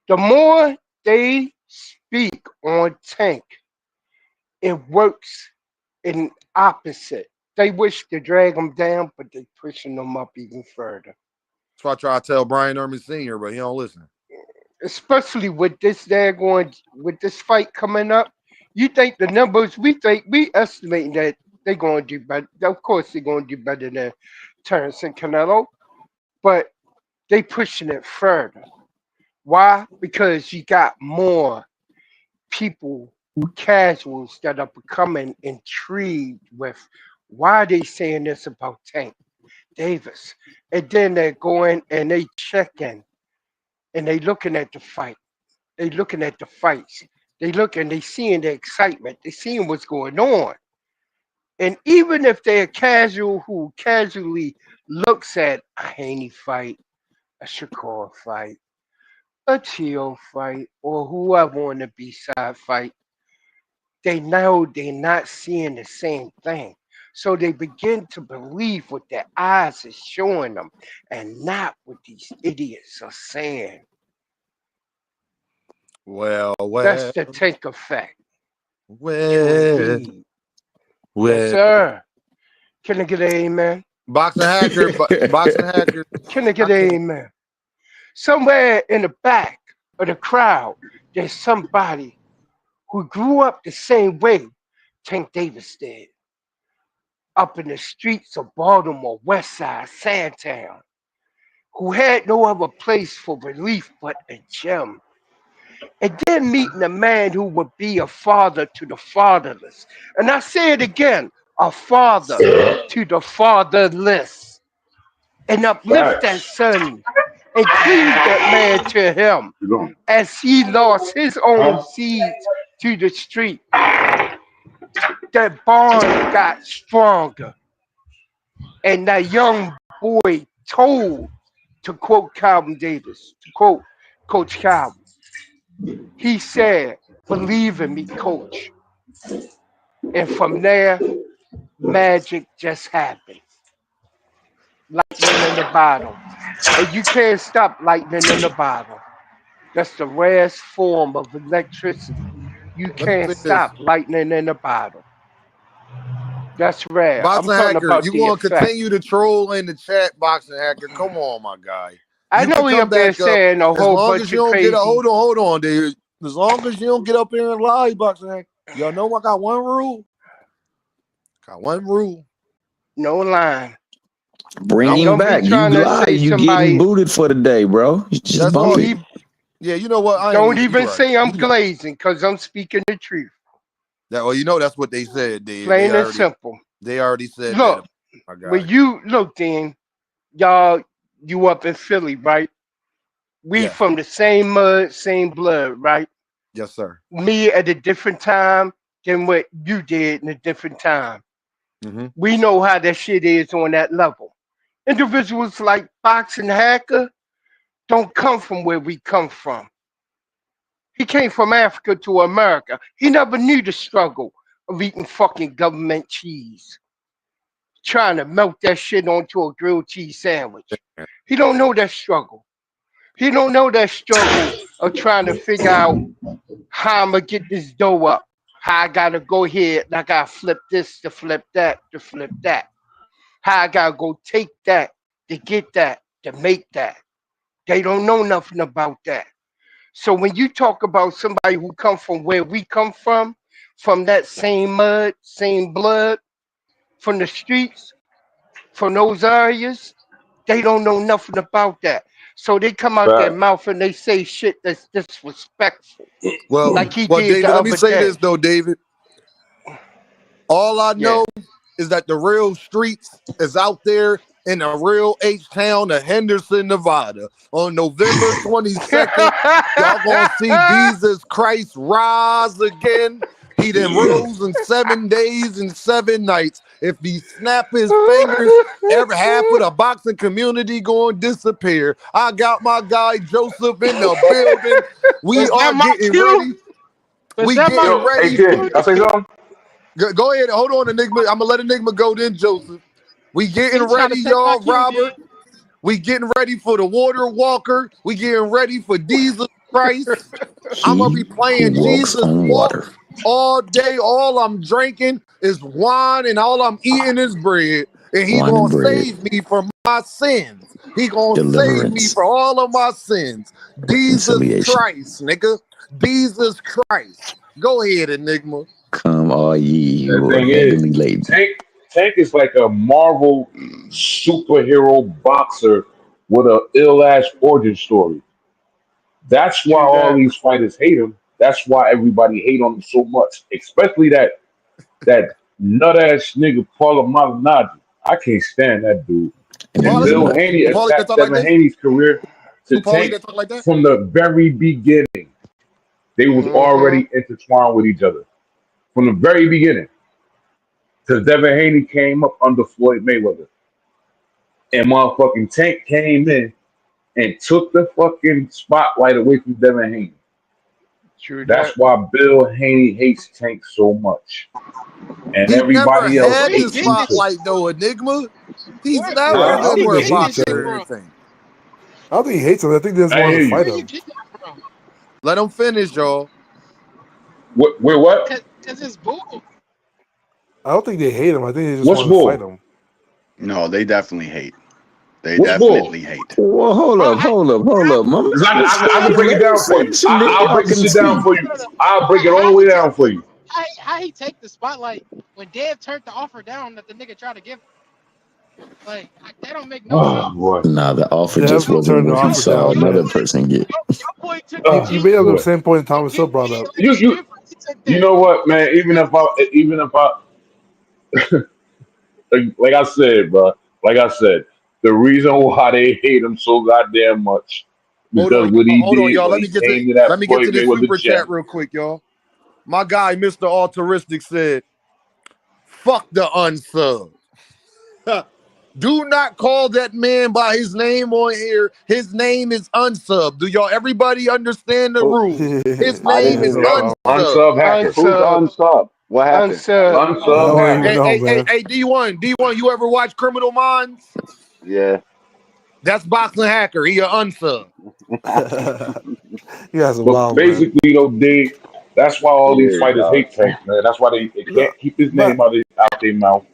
The more they speak on tank, it works in opposite. They wish to drag them down, but they pushing them up even further. That's why I try to tell Brian Erman Sr., but he don't listen. Especially with this fight coming up. You think the numbers we estimate that they're going to do better. Of course, they're going to do better than Terrence and Canelo, but they pushing it further. Why? Because you got more people, casuals that are becoming intrigued with why they saying this about Tank Davis, and then they're going and they checking and they looking at the fight. They looking at the fights. They seeing the excitement. They seeing what's going on. And even if they're casual who casually looks at a Haney fight, a Shakur fight, a Teo fight, or whoever on the B-side fight, they know they're not seeing the same thing. So they begin to believe what their eyes is showing them and not what these idiots are saying. Well. That's the tank effect. Well. Yes, sir. Can I get an amen? Boxing hacker. Can I get an amen? Somewhere in the back of the crowd, there's somebody who grew up the same way Tank Davis did. Up in the streets of Baltimore, West Side, Sandtown, who had no other place for relief but a gym. And then meeting a man who would be a father to the fatherless. And I say it again, a father to the fatherless. And uplift that son and cleave that man to him as he lost his own seeds to the street. That bond got stronger. And that young boy told, to quote Calvin Davis, to quote Coach Calvin, he said, "Believe in me, coach." And from there, magic just happened. Lightning in the bottle. And you can't stop lightning in the bottle. That's the rarest form of electricity. You can't stop lightning in the bottle. That's rare. Boxing I'm talking hacker, about you the want to effect. continue to troll in the chat, Boxing hacker? Come on, my guy. I know he up there saying a whole bunch of crazy. Hold on, dude. As long as you don't get up here and lie, Boxing hacker. Y'all know I got one rule. No line. Bring him back. You lie. You getting booted for the day, bro. Just bump it. Yeah, you know what? Don't even say I'm glazing because I'm speaking the truth. Well, you know that's what they said. Plain and simple. They already said look, that. When you look, then y'all, you up in Philly, right? We from the same mud, same blood, right? Yes, sir. Me at a different time than what you did in a different time. Mm-hmm. We know how that shit is on that level. Individuals like Boxing Hacker don't come from where we come from. He came from Africa to America. He never knew the struggle of eating fucking government cheese. Trying to melt that shit onto a grilled cheese sandwich. He don't know that struggle. He don't know that struggle of trying to figure out how I'm going to get this dough up. How I got to go here and I got to flip this to flip that to flip that. How I got to go take that to get that to make that. They don't know nothing about that. So when you talk about somebody who come from where we come from that same mud, same blood, from the streets, from those areas, they don't know nothing about that. So they come out their Fact. mouth and they say shit that's disrespectful, Well, like he well, did the David, let me other say this day. though, David. All I Yeah. know is that the real streets is out there in the real H town of Henderson, Nevada. On November 22nd, y'all gonna see Jesus Christ rise again. He then rose in 7 days and 7 nights. If he snap his fingers, every half of the boxing community gonna disappear. I got my guy Joseph in the building. We Is that are my getting cue? ready. Is We that my getting Yo, hey ready. kid, I say something? Go ahead. Hold on, Enigma. I'm gonna let Enigma go then, Joseph. We getting He trying to ready, take my y'all. cue, Robert. dude. We getting ready for the Water Walker. We getting ready for Jesus Christ. I'm gonna be He who playing walks Jesus on walk water. all day. All I'm drinking is wine, and all I'm eating is bread. And he Wine and gonna bread. save me from my sins. He gonna save me Deliverance. for all of my sins. Jesus Reconciliation. Christ, nigga. Jesus Christ. Go ahead, Enigma. Come all ye The who are thing is, heavily laden. Tank is like a Marvel superhero boxer with a ill ass origin story. That's why True all that. these fighters hate him. That's why everybody hate on him so much, especially that nut ass nigga Paula Malignaggi. I can't stand that dude. And Who And he's Paulie? a Bill nut. Haney Who Paulie that attacked talk like Devin this? Haney's career to Who Paulie Tank that talk like that? from the very beginning. They was Mm-hmm. already intertwined with each other from the very beginning. Because Devin Haney came up under Floyd Mayweather, and motherfucking Tank came in and took the fucking spotlight away from Devin Haney. True that. That's why Bill Haney hates Tank so much, and He never everybody else Where had he the hates him getting too. this? spotlight though, Enigma. He's Where never Huh? Yeah, I don't been where think you where he getting this hates boxing shit or him. from? anything. I don't think he hates him. I think they just I want hear to you. fight Where you him. getting that from? Let him finish, y'all. Wait, what? Cause it's bull. I don't think they hate him. I think they just What's want to fight bull? him. No, they definitely hate. They What's bull? definitely hate. Well, Bro, hold up. My 'Cause man I can said, break it let him down for you. finish and then I'll y'all break the can shit down speak. for you. no, no, no. I'll break it all How the way he down take for you. how he take the spotlight when Dev turned the offer down that the nigga tried to give him? Like that don't make no Oh sense. boy. Nah, the offer just Dev wasn't turned the what he offer saw down. Your another Yeah, boy, person get. your boy took the he Oh made G it up the boy. same point and Thomas Hill give brought me up. like a You giver. He took you that. know what, man? Like I said, bro. Like I said, the reason why they hate him so goddamn much because what he Hold on, did y'all. when he came to that Let me get Floyd to this Mayweather super chat gym. real quick, y'all. My guy, Mr. Altruistic, said, "Fuck the unsub. Do not call that man by his name on here. His name is unsub. Do y'all everybody understand the Who? rules? His I Yeah, name didn't there's is no hear. Yep. problem. unsub. Unsub hacker. Who's Unsub. unsub? What happened? Unsub. I Unsub don't even hacker. know, man. D1, you ever watch Criminal Minds? Yeah. That's Boxing Hacker. He a unsub. You guys are But wild, man. basically, though, Dave, that's why all these Yeah, fighters dog. hate Tank, man. That's why they No, can't keep his but name out their mouth,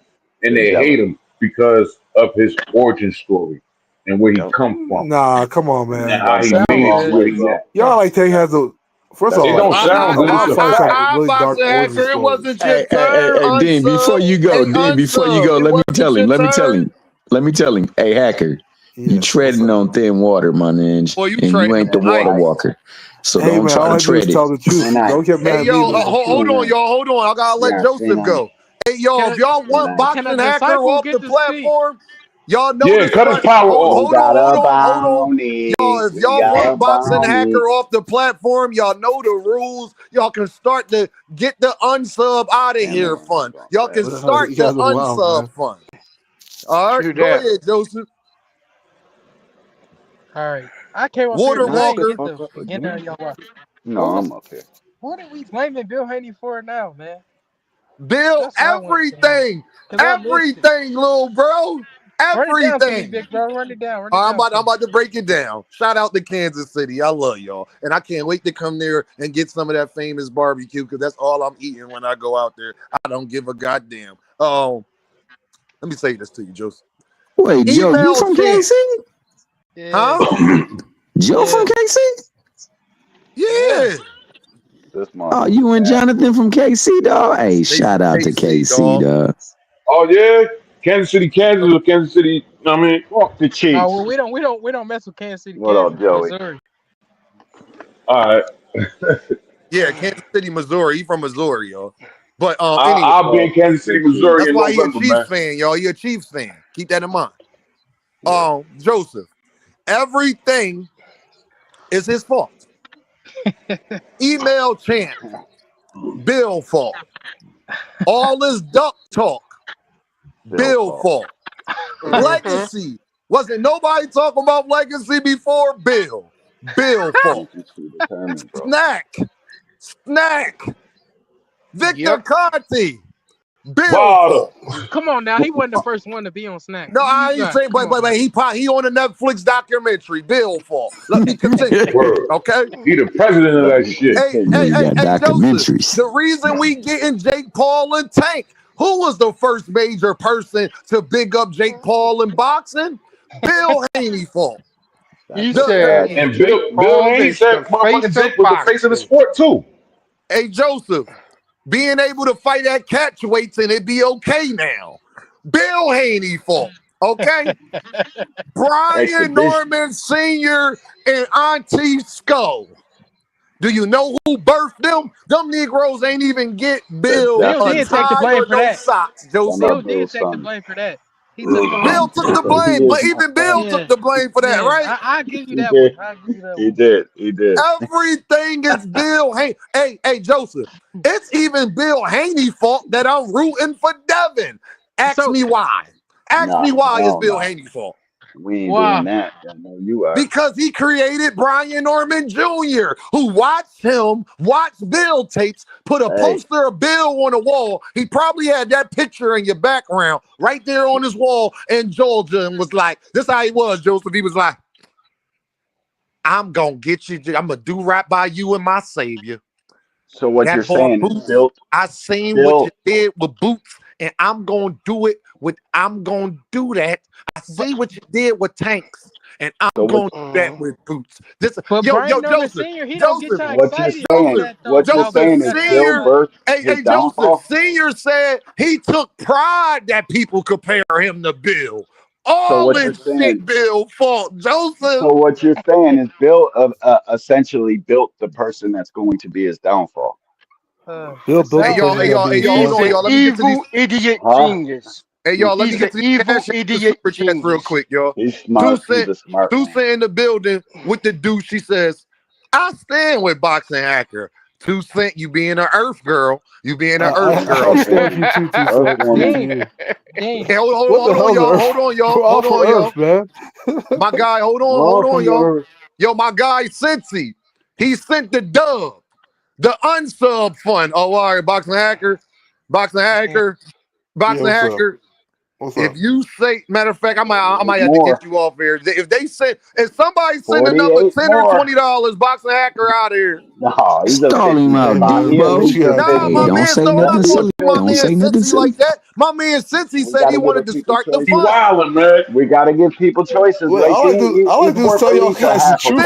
and They they hate jealous. him because of his origin story and where he Yep. come from nah, come on, And and that man. how don't he sound made it to wrong, Stupid. where right, he bro? at. Y'all like Tank has a. First of That It all, don't don't sound sound a good. right. It's lot a of fighters fact. have really dark Boxing origin Hacker, it stories. wasn't your turn, Dean, before unsub. you go, Hey, Dean, before you go, unsub, it wasn't your let me tell turn. him. Let me tell him, hey hacker, you Yeah, what's treading up? on thin water, my ninja, Boy, you and you trading ain't the Damn water ice. right. walker. So Hey, don't man, try all to I do is tread it. tell the truth. And I. Don't get Hey mad at me, yo, man. And I. hold on. I gotta let Yeah, Joseph and go. Hey yo, if Can y'all And want I. can a Boxing Hacker disciple off the get to speak? platform, y'all know Yeah, the cut his strike. power We off. got a Hold on. bounty. Y'all, if We y'all got a want Boxing bounty. Hacker off the platform, y'all know the rules. Y'all can start to get the unsub out of Damn, that here one was fun. gonna Y'all say. can You start the guys are wild, unsub man. fun. All right, True go that. ahead, Joseph. All right. I came up here Water because I Knock didn't the Walker. get fuck the up beginning of again. your watch. No, Who I'm up here. who did we blaming Bill Haney for now, man? Bill, That's what I want to know. Cause I missed it. everything, little bro. Run it down for me, Everything. big bro. Run it down. Run it All right, down I'm for me. about to break it down. Shout out to Kansas City. I love y'all. And I can't wait to come there and get some of that famous barbecue because that's all I'm eating when I go out there. I don't give a goddamn. Let me say this to you, Joseph. Wait, Joe, you Email from Kansas champ. City? Yeah. Huh? Joe from KC? Yeah. This Oh, you and Jonathan from KC, dog. Hey, shout out to KC, dog. Oh yeah, Kansas City, Kansas, or Kansas City. I mean, fuck the Chiefs. Oh well, we don't mess with Kansas City, What up, Kansas, Joey? Missouri. all right. Yeah, Kansas City, Missouri. He from Missouri, y'all. But anyway, I'll be in Kansas City, Missouri that's in why he a November, Chiefs man. fan, y'all. He a Chiefs fan. Keep that in mind. Yeah. Joseph, everything is his fault. Email chant, Bill fault. All this duck talk, Bill fault. Legacy, wasn't nobody talking about legacy before? Bill fault. Snack, Victor Conti, Bill fault. Come on now, he wasn't the first one to be on Snack. No, I ain't saying, but he on a Netflix documentary. Bill fault. Let me continue. Okay, he the president of that shit. Hey, Joseph, the reason we getting Jake Paul and Tank. Who was the first major person to big up Jake Paul in boxing? Bill Haney fault. He said, and Bill Haney said, "Motherfucking Jake was the face of the sport too." Hey, Joseph, being able to fight at catch weights and it be okay now. Bill Haney fault. Okay, Brian Norman Sr. and Auntie Skull. Do you know who birthed them? Them Negroes ain't even get Bill did take the blame for that. Socks, Joseph. Bill did take the blame for that. Bill took the blame, but even Bill took the blame for that, right? I give you that one. I give you that one. He did. Everything is Bill Haney. Hey, Joseph, it's even Bill Haney's fault that I'm rooting for Devin. Ask me why. Ask me why it's Bill Haney's fault. We ain't doing that. I know you are. Because he created Brian Norman Jr., who watched Bill tapes, put a poster of Bill on the wall. He probably had that picture in your background right there on his wall in Georgia and was like, this how he was, Joseph. He was like, I'm going to get you. I'm going to do right by you and my savior. So what you're saying is Bill. I seen what you did with Boots, and I'm going to do it I'm going to do that. I see what you did with Tanks, and I'm going to do that with Boots. Joseph, what you're saying is Bill birthed his downfall? Joseph Senior said he took pride that people compare him to Bill. All this shit Bill fault, Joseph. So what you're saying is Bill essentially built the person that's going to be his downfall. Bill built y'all, hold on, y'all. Let me get to these idiot genius. Hey, y'all, let me get to these super chats real quick, y'all. He's smart. He's a smart man. Tusa in the building with the dude. She says, I stand with Boxing Hacker. 2 Cent, you being an Earth girl. You being an Earth girl. I stand with you too, Hey, hold on, y'all. Man. My guy, hold on, y'all. Yo, my guy, Cincy. He sent the dub. The unsub fund. Oh, all right, Boxing Hacker. If you say, matter of fact, I might have to get you off here. If somebody send another $10 or $20, Boxing Hacker out of here. No, he's Stall him out, dude, bro. Don't say nothing silly. Don't say nothing silly like that. My man, since he said he wanted to start the fight. Wildin', man. We got to give people choices. Well, I like to tell y'all guys the truth.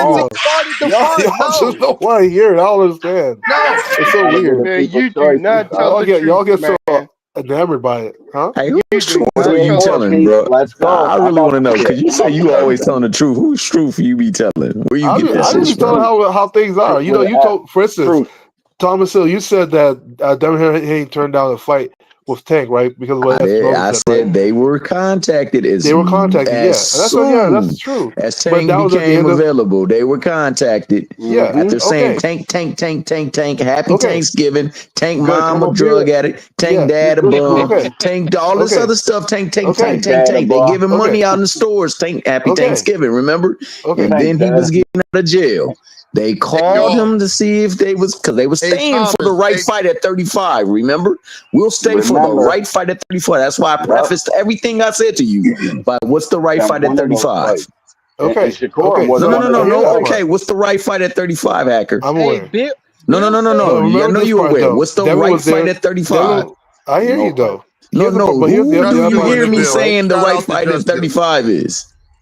Y'all just don't want to hear it. I don't understand. No, it's so weird. Man, you do not tell the truth, y'all get so enamored by it, huh? Hey, who's truth are you telling, bro? Let's go. I really want to know, because you say you always telling the truth. Whose truth you be telling? Where you get that shit from? I telling how things are. You told, for instance, Thomas Hill, you said that Devin Haney turned down the fight with Tank, right? Because of what I said they were contacted. They were contacted, that's true. As Tank became available, they were contacted. Yeah. After saying Tank, happy Thanksgiving, Tank mom a drug addict, Tank dad a bum, Tank all this other stuff, Tank. They giving money out in the stores, Tank, happy Thanksgiving, remember? And then he was getting out of jail. They called him to see if because they were staying for the right fight at 35. Remember, we'll stay for the right fight at 35. That's why I prefaced everything I said to you. But what's the right fight at 35? Okay. No. Okay, what's the right fight at 35, Hacker? I'm aware. No. I know you're aware. What's the right fight at 35? I hear you though. No. Who do you hear me saying the right fight at 35 is?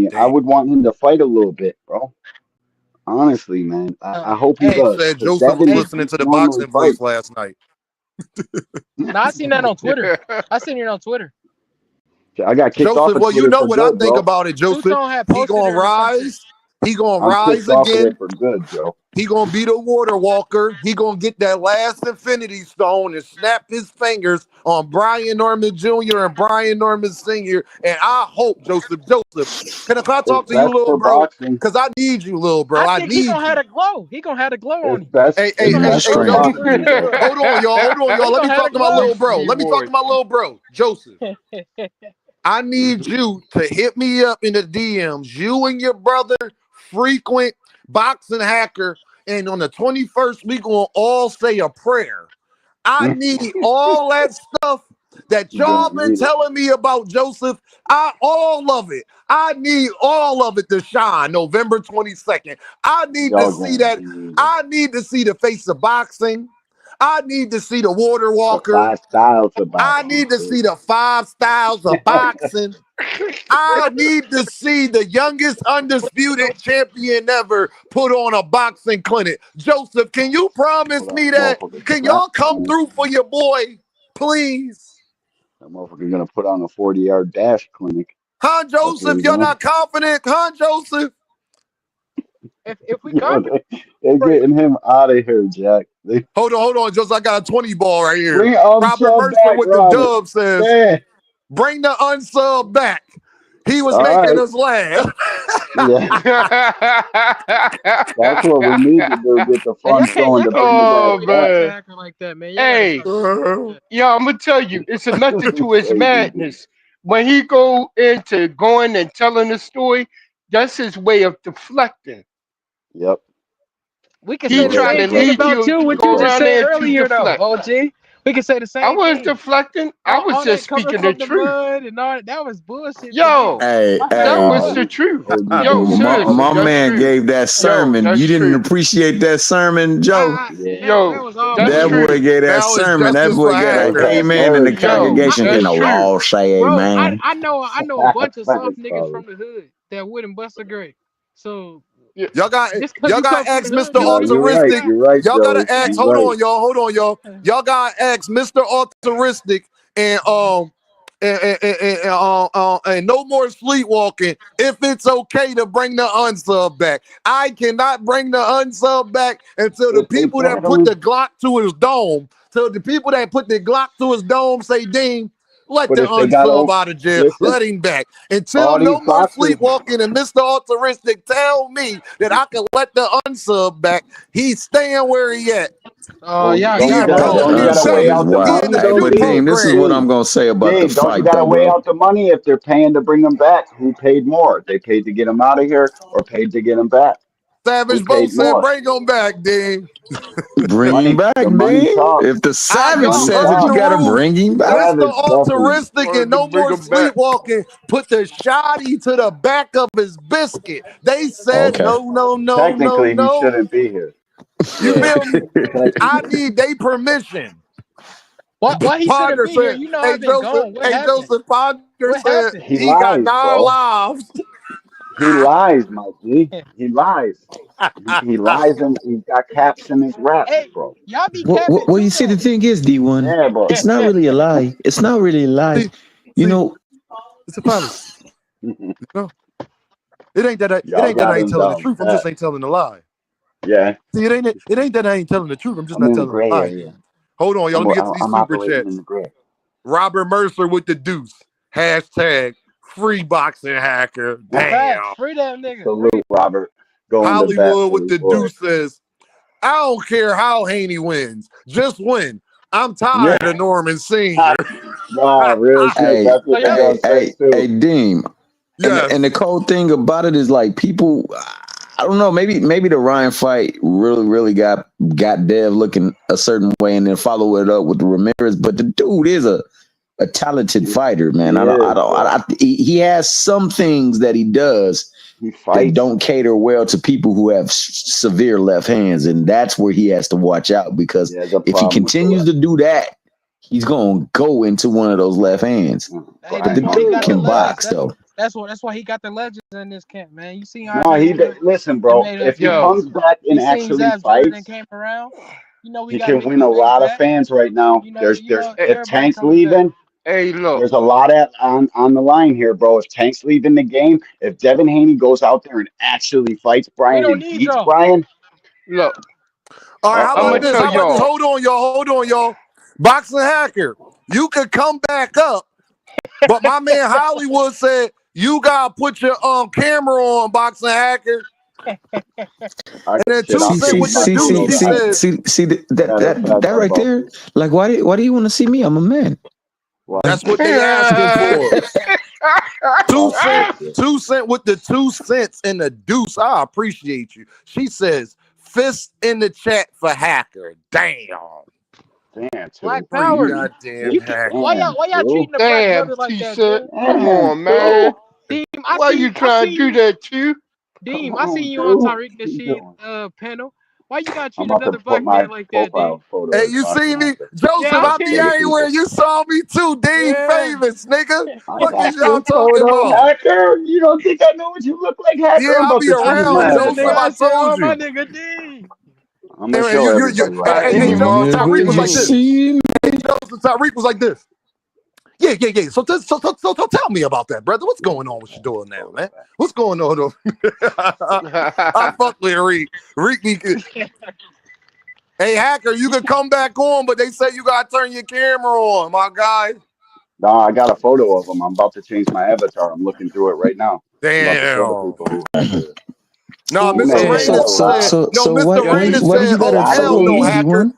mean, I Dang. would want him to fight a little bit, bro. Honestly, man, I hope he He Hey, does. said Because Joseph was Devin hey, listening to the normally boxing voice fights. last night. now I seen that on Twitter. I seen it on Twitter. I got kicked off Joseph, of well, you Twitter know for what I good, think bro. about it, Joseph. Tucson had He posted it gonna or some shit. rise. He gonna I'm rise pissed off of it again. for good, Joe. He gonna be the water walker. He gonna get that last infinity stone and snap his fingers on Brian Norman Jr. and Brian Norman Sr. And I hope Joseph, can I It's talk to you, best little for bro? boxing. Cause I need you, little bro. I I think he need gonna have you. a glow. He gonna have a glow on It's him. best. Hey, He hey, It's gonna hey, have a best hey, for glow like Joseph. boxing, Floyd Joe. Mayweather. Hold on, y'all. Hold on, y'all. He Let me gonna have talk a to my glow. little bro. C Let me talk to word. my little bro, Joseph. I need you to hit me up in the DMs. You and your brother, frequent boxing hacker. And on the 21st, we gonna all say a prayer. I need all that stuff that You're y'all gonna been need it. telling me about Joseph. All of it. I need all of it to shine November 22nd. I need to Y'all see gonna that. need it. I need to see the face of boxing. I need to see the water The walker. 5 styles of I boxing, need to too. see the 5 styles of boxing. I need to see the youngest undisputed champion ever put on a boxing clinic. Joseph, can you promise Hold on, me that that? motherfucker Can strap y'all come on. through for your boy, please? That motherfucker gonna put on a 40-yard dash clinic. Huh, That's what Joseph? he You're doing. not confident? Huh, Joseph? If we Yo, conquer, they great. getting him out of here, Jack. They Hold on, Joseph. I got a 20 ball right here. bring Robert unsub Mercer back, with the Robert. dub says, Man. bring the unsub back. He was All making right. us laugh. Yeah, that's what we need to do. Get the Hey, funds going y'all to can't bring give the him guy Oh away to back. boxing man. hacker like that, man. Y'all gotta Hey, stop doing stuff like that. yeah, I'm gonna tell you, it's a method to his Crazy, dude. madness. When he go into going and telling the story, that's his way of deflecting. Yep. We can His He say the way of try same to thing lead deflecting. about you you, to what you go just around said there to earlier, though, deflect. OG. We can say the I same wasn't thing. deflecting. I was All just that coming speaking the from the truth. mud and all that was bullshit to me. Yo, Hey, I that heard hey, was Nah, the truth. OG Yo, bringing the my, other seriously, my that's stuff. man true. gave that Yo, sermon. that's You didn't true. appreciate that sermon, Joe? Yeah. that Yo, was all that's That boy bullshit. true. gave that Now it's sermon. That justice boy for That's that came hackers. in the Yo, I, congregation crazy. saying, that's "Oh, true. all say bro, amen." I know a bunch of soft That's niggas solid. from the hood that wouldn't bust a grape. So Yeah. just cause Y'all you got come to from ask the hood, Mr. you don't No, mean you you're ain't right. Altruistic. rap. You're right, Y'all Joey. gotta ask. You're Hold right. on, y'all. Hold on, y'all. Y'all gotta ask Mr. Altruistic and and no more sleepwalking. If it's okay to bring the unsub back, I cannot bring the unsub back until the If they people that got put him, the Glock to his dome. Till the people that put the Glock to his dome say, "Dean, let but the if they got unsub him, out of jail. listen, Let him back." Until all these no more boxers, sleepwalking and Mr. Altruistic tell me that I can let the unsub back, he's staying where he at. Oh, well, y'all, He y'all Hey, wrong, the don't you he gotta man. unsub weigh is safe. out the He wild. in money the Hey, though, new but Dean? Dean, this is what program. I'm gonna say about the Dean, don't you fight, gotta though, weigh bro. out the money if they're paying to bring them back? Who paid more? They paid to get him out of here or paid to get him back? Who Savage Bo paid said, more? "Bring him back, Dean." Bring him back, The money Dean. talks. If the I The savage y'all money says heard it, the you talks. gotta rules. bring him back. Mr. Savage definitely. Altruistic and Wanted to no bring more him back. sleepwalking put the shotty to the back of his biscuit. They said Okay. no, no, no, no, Technically, he no. shouldn't be here. You Yeah, feel me? I technically. need their permission. Why he shouldn't Ponder be here? said, You know hey I've been Joseph, gone. What hey happened? Joseph Ponder What said happened? He he got lies, 9 bro. lives. He lies, my G. He lies. He lies and he's got caps in his raps, Hey, bro. y'all be Well, capping you too, see, the though. thing is, D1, Yeah, but it's not really a lie. It's not really a lie. see, You see, know, it's a promise. No, it ain't that y'all I got ain't him telling the down truth. I'm just pat. ain't telling a lie. Yeah, See, it ain't that I ain't telling the truth. I'm just I'm not in the telling a gray lie. area. Hold on, y'all. Let me get to these I'm super operating in chats. the gray. Robert Mercer with the deuce. Hashtag free boxing hacker. Facts. Damn. Free that nigga. Salute, Robert. Going to bat Hollywood for with his the boy. deuce says, I don't care how Haney wins. Just win. I'm Yeah. tired of Norman Sr. Nah, real shit. hey, That's So what they y'all, gonna say hey, too. Dean, and the Yes. cold thing about it is like people. I don't know. Maybe the Ryan fight really got Dev looking a certain way, and then follow it up with the Ramirez. But the dude is a talented fighter, man. He is, bro. He has some things that he does He that fights. don't cater well to people who have severe left hands, and that's where he has to watch out He because has a if he problem with the continues left. to do that, he's gonna go into one of those left hands. hey, But that's the Brian why he Norman dude got the can knows that. legends. box though. That's why he got the legends in this camp, man. You seen how No, he went up listen, and bro. made that If he fight. Yo, comes back and You seen actually Zab Judah then fights, came around. You know we he got to can get win these a niggas lot of back. fans right now. You know, There's eh, if everybody Tank's coming back. leaving, Hey, look. There's a lot on the line here, bro. If Tank's leaving the game, if Devin Haney goes out there and actually fights We Brian don't and need beats y'all. Brian, Look. All right, how I'm about gonna uh-oh. this? tell How about this? y'all. Hold on, y'all. Hold on, y'all. Boxing Hacker, you could come back up, but my man Hollywood said you gotta put your camera on, Boxing Hacker. I And can then shit. 2 I'll Cent change with the my deuce, photo he back. said. That Matter of that fact, that how right about there. this? Like, why do you want to see me? I'm a man. Watch That's this. what they asking for. Two Watch cent, this shit. 2 cent with the 2 cents and the deuce. I appreciate you. She says, fist in the chat for Hacker. Damn. Damn, Black two. Free Power. goddamn You Hacker. why Damn, y'all two. treating the black Damn, brother like that, T-Shirt. Deem? Come Damn, on, man. two. Deem, Why you I trying to seen do you. that, too? Come Deem, I seen on, you on two. Tariq What you Nasheed doing? panel. Why you gotta I'm treat about to another put black my man like that, Deem? profile photo Hey, as you Boxing see me? Hacker. Joseph, Yeah, I Just I for be see the you. everywhere. people. You saw me too. Dean Yeah. famous, nigga. I Fuck is got y'all your talking photo, about? Hacker. You don't think I know what you look like, Hacker? Yeah, I'm I'll about be to change my around, Nigga, Joseph. avatar. I said, told oh my you. nigga Deem. I'm gonna And show you, everybody what hey, I hey, look like. Joseph, Whenever Tariq was you like this. Dean. see Hey, Joseph, Tariq was like this. Yeah. So tell me about that, brother. What's going on with you doing now, Photo man? back. What's going on? I fuck with Reek. Hey, Hacker, you could come back on, but they say you gotta turn your camera on, my guy. Nah, I got a photo of him. I'm about to change my avatar. I'm looking through it right now. I'm about to show the Damn. people who Hacker is. No, Who Mr. knows hey, Rayner still said, alive? no, why Mr. yo, Rayner he, do said, you oh, gotta Gotta so hell no, be. easy Hacker. one?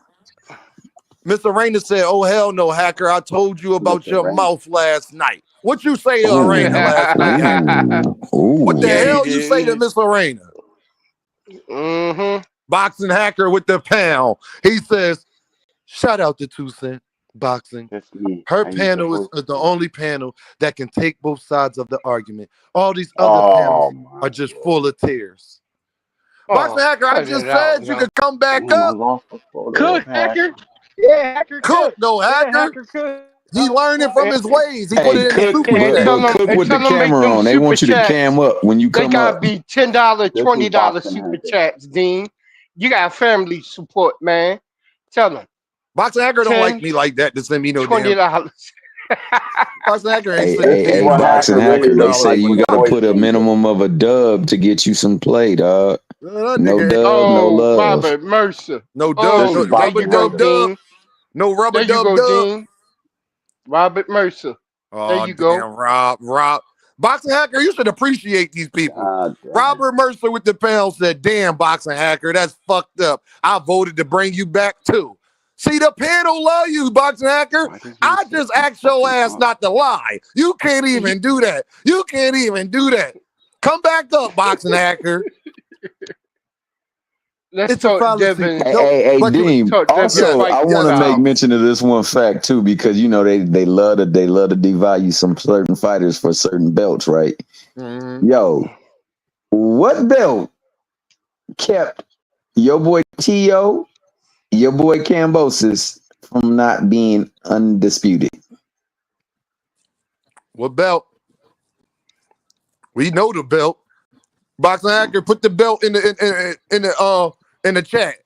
Mr. Rayner said, oh, hell no, Hacker. I told you about Mr. your Rain. mouth last night. What you say to Rayner Ooh, last night, Hacker? What the yeah, he ooh. hell you say to did. Mr. Rayner? Mm-hmm. Boxing Hacker with the pound. He says, shout out to 2 Cent Boxing. That's me. Her I use the panel is first the one. only panel that can take both sides of the argument. All these other Oh panels are my just lord. full of tears. Boxing Oh, Hacker, I cut it just out, said you yo. could come back Damn, I up. lost the photo of Cook, Hacker. hacker. Yeah, hacker Cook, cook. no Yeah, Hacker. hacker cook. He learning from And, his ways. He put Hey, it in the cook, super and chat. tell them, cook and with the tell them make camera them on. They super want you to cam chats. up when you They come gotta up. be $10, This is $20 Boxing super Hacker. chats, Dean. You got family support, man. Tell them Boxing Hacker don't like 10, me like that to send me no damn. $20. Boxing Hacker ain't Hey, sending hey, This is hey, Dame what no boxing Hacker damn really hacker. They looks say $20 like for you when got his to nothing. voice put a changes. minimum of a dub to get you some play, dog. That No nigga ain't dub, no Oh, love. Robert Mercer. no dub, This no is Oh, there rubber you Boxing go, dub Hacker. dub, Dean. no rubber There you dub go, dub. Dean. Robert Mercer. There Oh you go. damn, Rob. Boxing Hacker, you should appreciate these people. God damn it. Robert Mercer with the pound said, damn, Boxing Hacker, that's fucked up. I voted to bring you back too. See, the panel love you, Boxing Hacker. Why does he I say just I'm asked your fucking ass up? not to lie. You can't He, even do that. You can't even do that. Come back up, Boxing Hacker. let's It's a talk fallacy. Devin. Hey, No, hey, but you, Dean. Talk Devin yes, Also, I fight want to yes, make style. Tom. mention of this one fact too, because you know they love to devalue some certain fighters for certain belts, right? Mhm. Yo, what belt kept your boy T.O., your boy Cambosis from not being undisputed? What belt? We know the belt. Boxing Hacker, put the belt in the chat.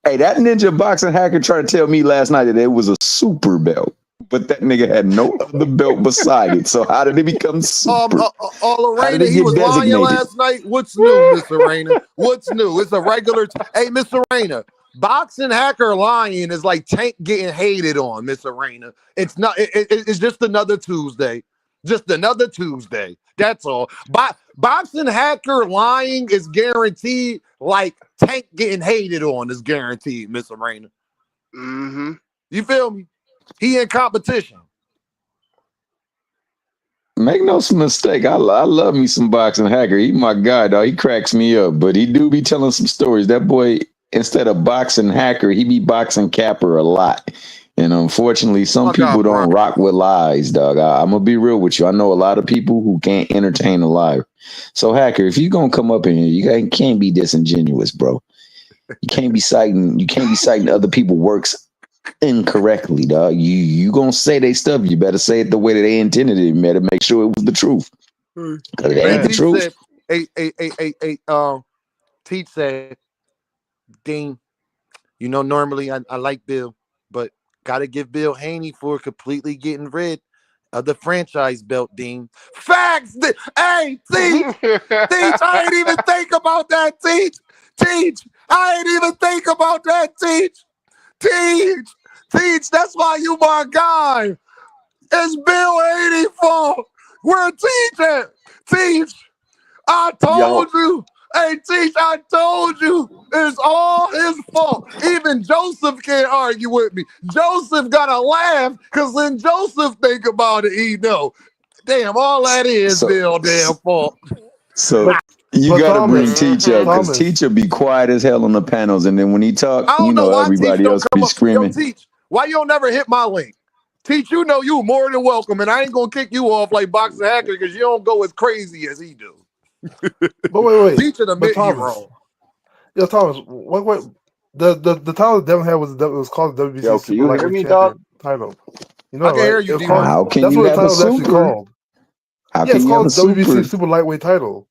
Hey, that ninja boxing hacker tried to tell me last night that it was a super belt, but that nigga had no other belt beside it. So how did it become super? How did Lorena, it he get was lying designated? last night. What's new, Miss Lorena? What's new? It's a regular. Hey, Miss Lorena, Boxing Hacker lying is like Tank getting hated on, Miss Lorena. It's not. It's just another Tuesday. Just another Tuesday. That's all. Boxing Hacker lying is guaranteed. Like Tank getting hated on is guaranteed, Miss Lorena. Mm-hmm. You feel me? He in competition. Make no mistake, I love me some boxing hacker. He my guy, dog. He cracks me up, but he do be telling some stories. That boy, instead of boxing hacker, he be boxing capper a lot. And unfortunately, some Fuck out, people Brian. don't rock with lies, dog. I'm gonna be real with you. I know a lot of people who can't entertain a lie. So, hacker, if you gonna come up in here, can't be disingenuous, bro. You can't be citing. You can't be citing other people's works incorrectly, dog. You gonna say they stuff. You better say it the way that they intended it. You better make sure it was the truth. Because if it Hey, ain't the Teach truth, said, Teach said, Dean, you know, normally I like Bill, but Got to give Bill Haney for completely getting rid of the franchise belt, Dean. Facts. Hey, Teach. Teach, I ain't even think about that, Teach. Teach, I ain't even think about that, Teach. Teach, that's why you my guy. It's Bill Haney fault. Where Teach at? Teach, I told you. Hey, Teach, I told you. It's all his fault. Even Joseph can't argue with me. Joseph got to laugh because when Joseph think about it, he know. Damn, all that is Bill damn fault. So you got to bring Teacher up because Thomas. Teacher be quiet as hell on the panels, and then when he talk, I don't know why everybody Teach else don't come be up. screaming. Yo, Teach, why you don't never hit my link? Teach, you know you more than welcome, and I ain't gonna kick you off like Boxing Hacker because you don't go as crazy as he do. But wait. Teach admit he wrong. Yo, Thomas, what the title Devin had was called the WBC Super Lightweight Champion title. You know, I can hear you, D-Money. How can that's you what the have a title is actually super? called. How Yeah, can it's you have called a WBC super? Super Lightweight title.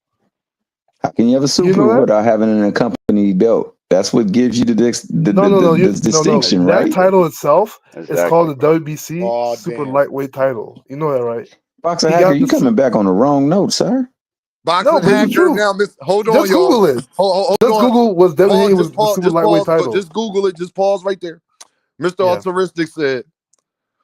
How can you have a super without having an accompanying belt? That's what gives you the distinction, right? That title itself is called the WBC Oh, Super damn. Lightweight title. You know that, right? Boxer Hacker, you coming back on the wrong note, sir. Boxing Hacker now, hold on, just y'all. Google it. Hold just on. Google was Devin Haney was the Super Lightweight title. Just Google it. Just pause right there. Mr. Altruistic said,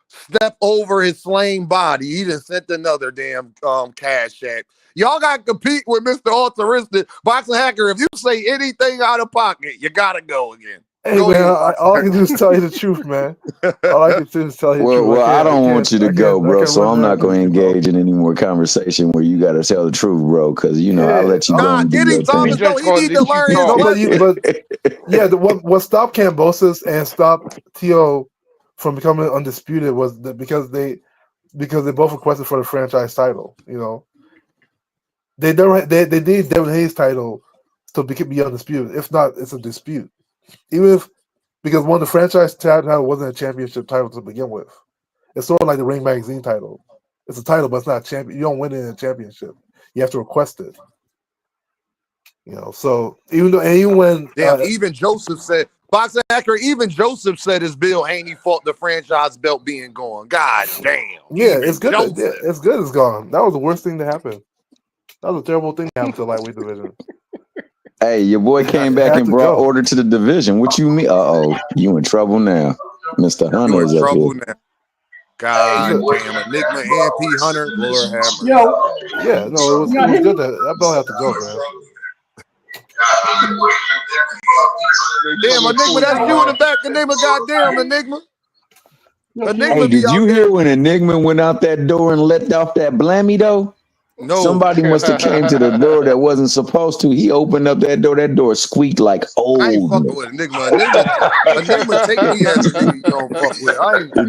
step over his slain body. He done sent another damn cash app. Y'all got to compete with Mr. Altruistic. Boxing Hacker, if you say anything out of pocket, you got to go again. Hey, man, all I can do is tell you the truth, man. All I can do is tell you the truth. Well, I don't want you to go, bro, so I'm not going to engage in any more conversation where you got to tell the truth, bro, because, I let you go and do your thing. Thomas, no, he need to learn his lesson. What stopped Kambosos and stopped T.O. from becoming undisputed was because they both requested for the franchise title, They need Devin Hayes' title to be undisputed. If not, it's a dispute. Because one of the franchise title wasn't a championship title to begin with. It's sort of like the Ring Magazine title. It's a title, but it's not a champion. You don't win it in a championship. You have to request it. So even when even Joseph said Boxing Hacker, even Joseph said it's Bill Haney fault the franchise belt being gone. God damn. Yeah, it's good. It's good. It's gone. That was the worst thing to happen. That was a terrible thing to happen to the lightweight division. Hey, your boy came back and brought order to the division. What you mean? You in trouble now. Mr. Hunter is up here. Now. God damn, Enigma and P. Hunter, Lord have mercy. Yeah, no, it was good that belt had to go, man. Damn, Enigma, that's you in the back. Enigma, goddamn, Enigma. Hey, did you hear when Enigma went out that door and let off that blammy though? No. Somebody must have came to the door that wasn't supposed to. He opened up that door. That door squeaked like old. I ain't fucking with Enigma. Enigma take me as a nigga you don't fuck with.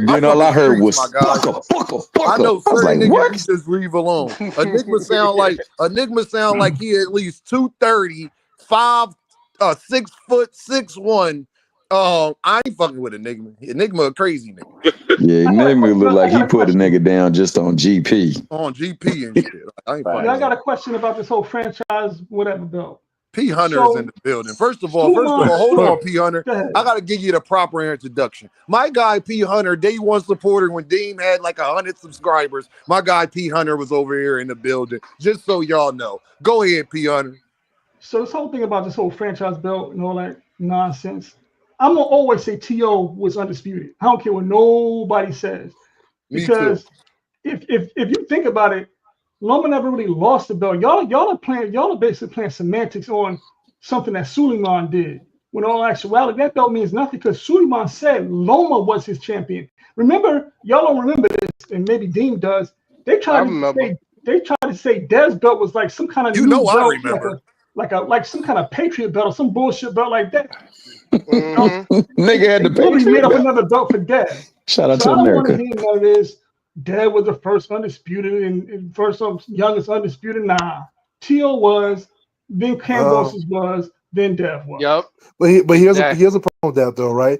Then all I heard was fucker. I know certain niggas you just leave alone. Enigma sound like he at least 230, 6 foot 6'1". I ain't fucking with Enigma. Enigma a crazy nigga. Yeah, Enigma look like he put a nigga down just on GP. On GP and shit. I got a question about this whole franchise, whatever belt. P. Hunter is in the building. First of all, hold on, P. Hunter. I gotta give you the proper introduction. My guy P. Hunter, day one supporter when Dean had like 100 subscribers. My guy P. Hunter was over here in the building. Just so y'all know. Go ahead, P. Hunter. So this whole thing about this whole franchise belt and all that nonsense. I'm gonna always say T.O. was undisputed. I don't care what nobody says. Because if you think about it, Loma never really lost the belt. Y'all are basically playing semantics on something that Suleiman did. When in all actuality, that belt means nothing because Suleiman said Loma was his champion. Remember, y'all don't remember this, and maybe Dean does. They tried to say Dez's belt was like some kind of new belt, I remember. like some kind of Patriot belt or some bullshit belt like that. Nigga had the Patriot made up another belt for Dez. Shout out to America. I don't want to hear none of this. Dez was the first undisputed and first youngest undisputed. Nah, T.O. was, then Kambosos was, then Dev was. Yep. But here's a problem with that though, right?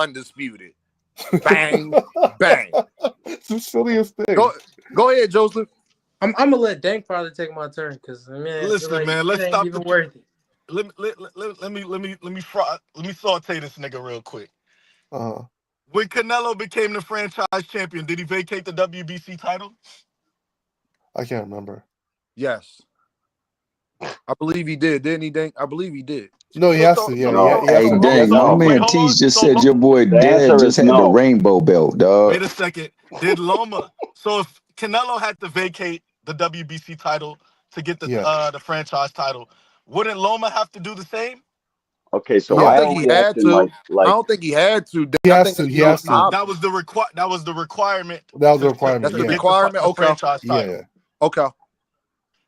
undisputed. Bang, bang. It's the silliest thing. Go ahead, Joseph. I'm gonna let Dank probably take my turn because man, Listen, like, man, let's it ain't stop even the. worth it. Let me saute this nigga real quick. When Canelo became the franchise champion, did he vacate the WBC title? I can't remember. Yes. I believe he did, didn't he, Dink? I believe he did. No, he has to. Yeah, No. he has Hey, to. dang, my No. man Teach just said your boy The Dev answer just is had the no. rainbow belt, dog. Wait a second. Did Loma? So if Canelo had to vacate the WBC title to get the franchise title, wouldn't Loma have to do the same? Okay, so I don't I think he only had asked him to. like I don't think he had to. He I has think to. He it has was to. That was the requirement. That was the to, requirement. That's the Yeah. requirement. the Okay. franchise title. Yeah. Okay.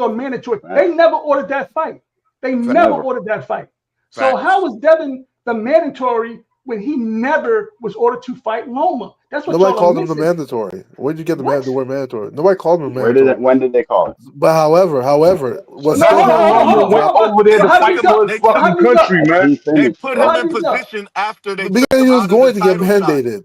you're mandatory. They never ordered that fight. They never ordered that fight. So how was Devin the mandatory when he never was ordered to fight Loma? That's what Nobody y'all called are him the missing. mandatory. Where did you get the word mandatory? Nobody called him Where mandatory. when did they call it? But however, what's That's still when Loma went over there So to how did fight he for duck? his So how fucking did he duck? country, man. He They finished, put So him bro. how in did he duck? position after they took because him he was out of the going to get title shot. mandated.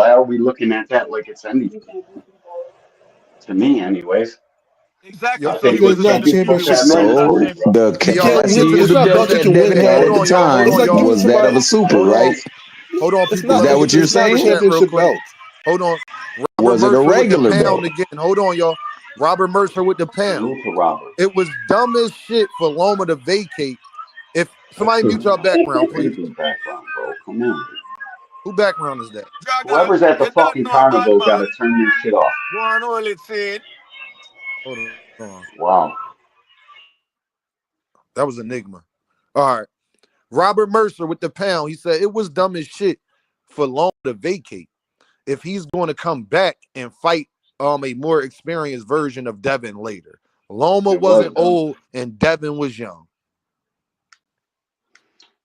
Why are we looking at that like it's anything? To me, anyways. Exactly. I So think he it Because was it's not championship championship that belt. matters So most, bro. the Hey, y'all, let me get to capacity of this the It's not belt belt you that can win Devin it. had hold at the on, y'all. Hold time It's on, like y'all. giving was that of a somebody. super, Hold on. right? Hold on, It's people. not. Let me get What this you're It's in not the a saying? chat real championship quick. belt. Hold on. Robert Was it a Mercer with the regular pound belt? again. Hold on, y'all. Robert Mercer with the pound. Salute to Robert. It was dumb as shit for Loma to vacate. If somebody mute Listen, your background, please. crazy background, bro. Come on. Who background is that? Jaga, Whoever's at the you don't fucking know, bad carnival got man. to turn this shit off. Go on, all it said. Hold on. Wow. That was Enigma. All right. Robert Mercer with the pound. He said it was dumb as shit for Loma to vacate. If he's going to come back and fight a more experienced version of Devin later. Loma It was wasn't dumb. old and Devin was young.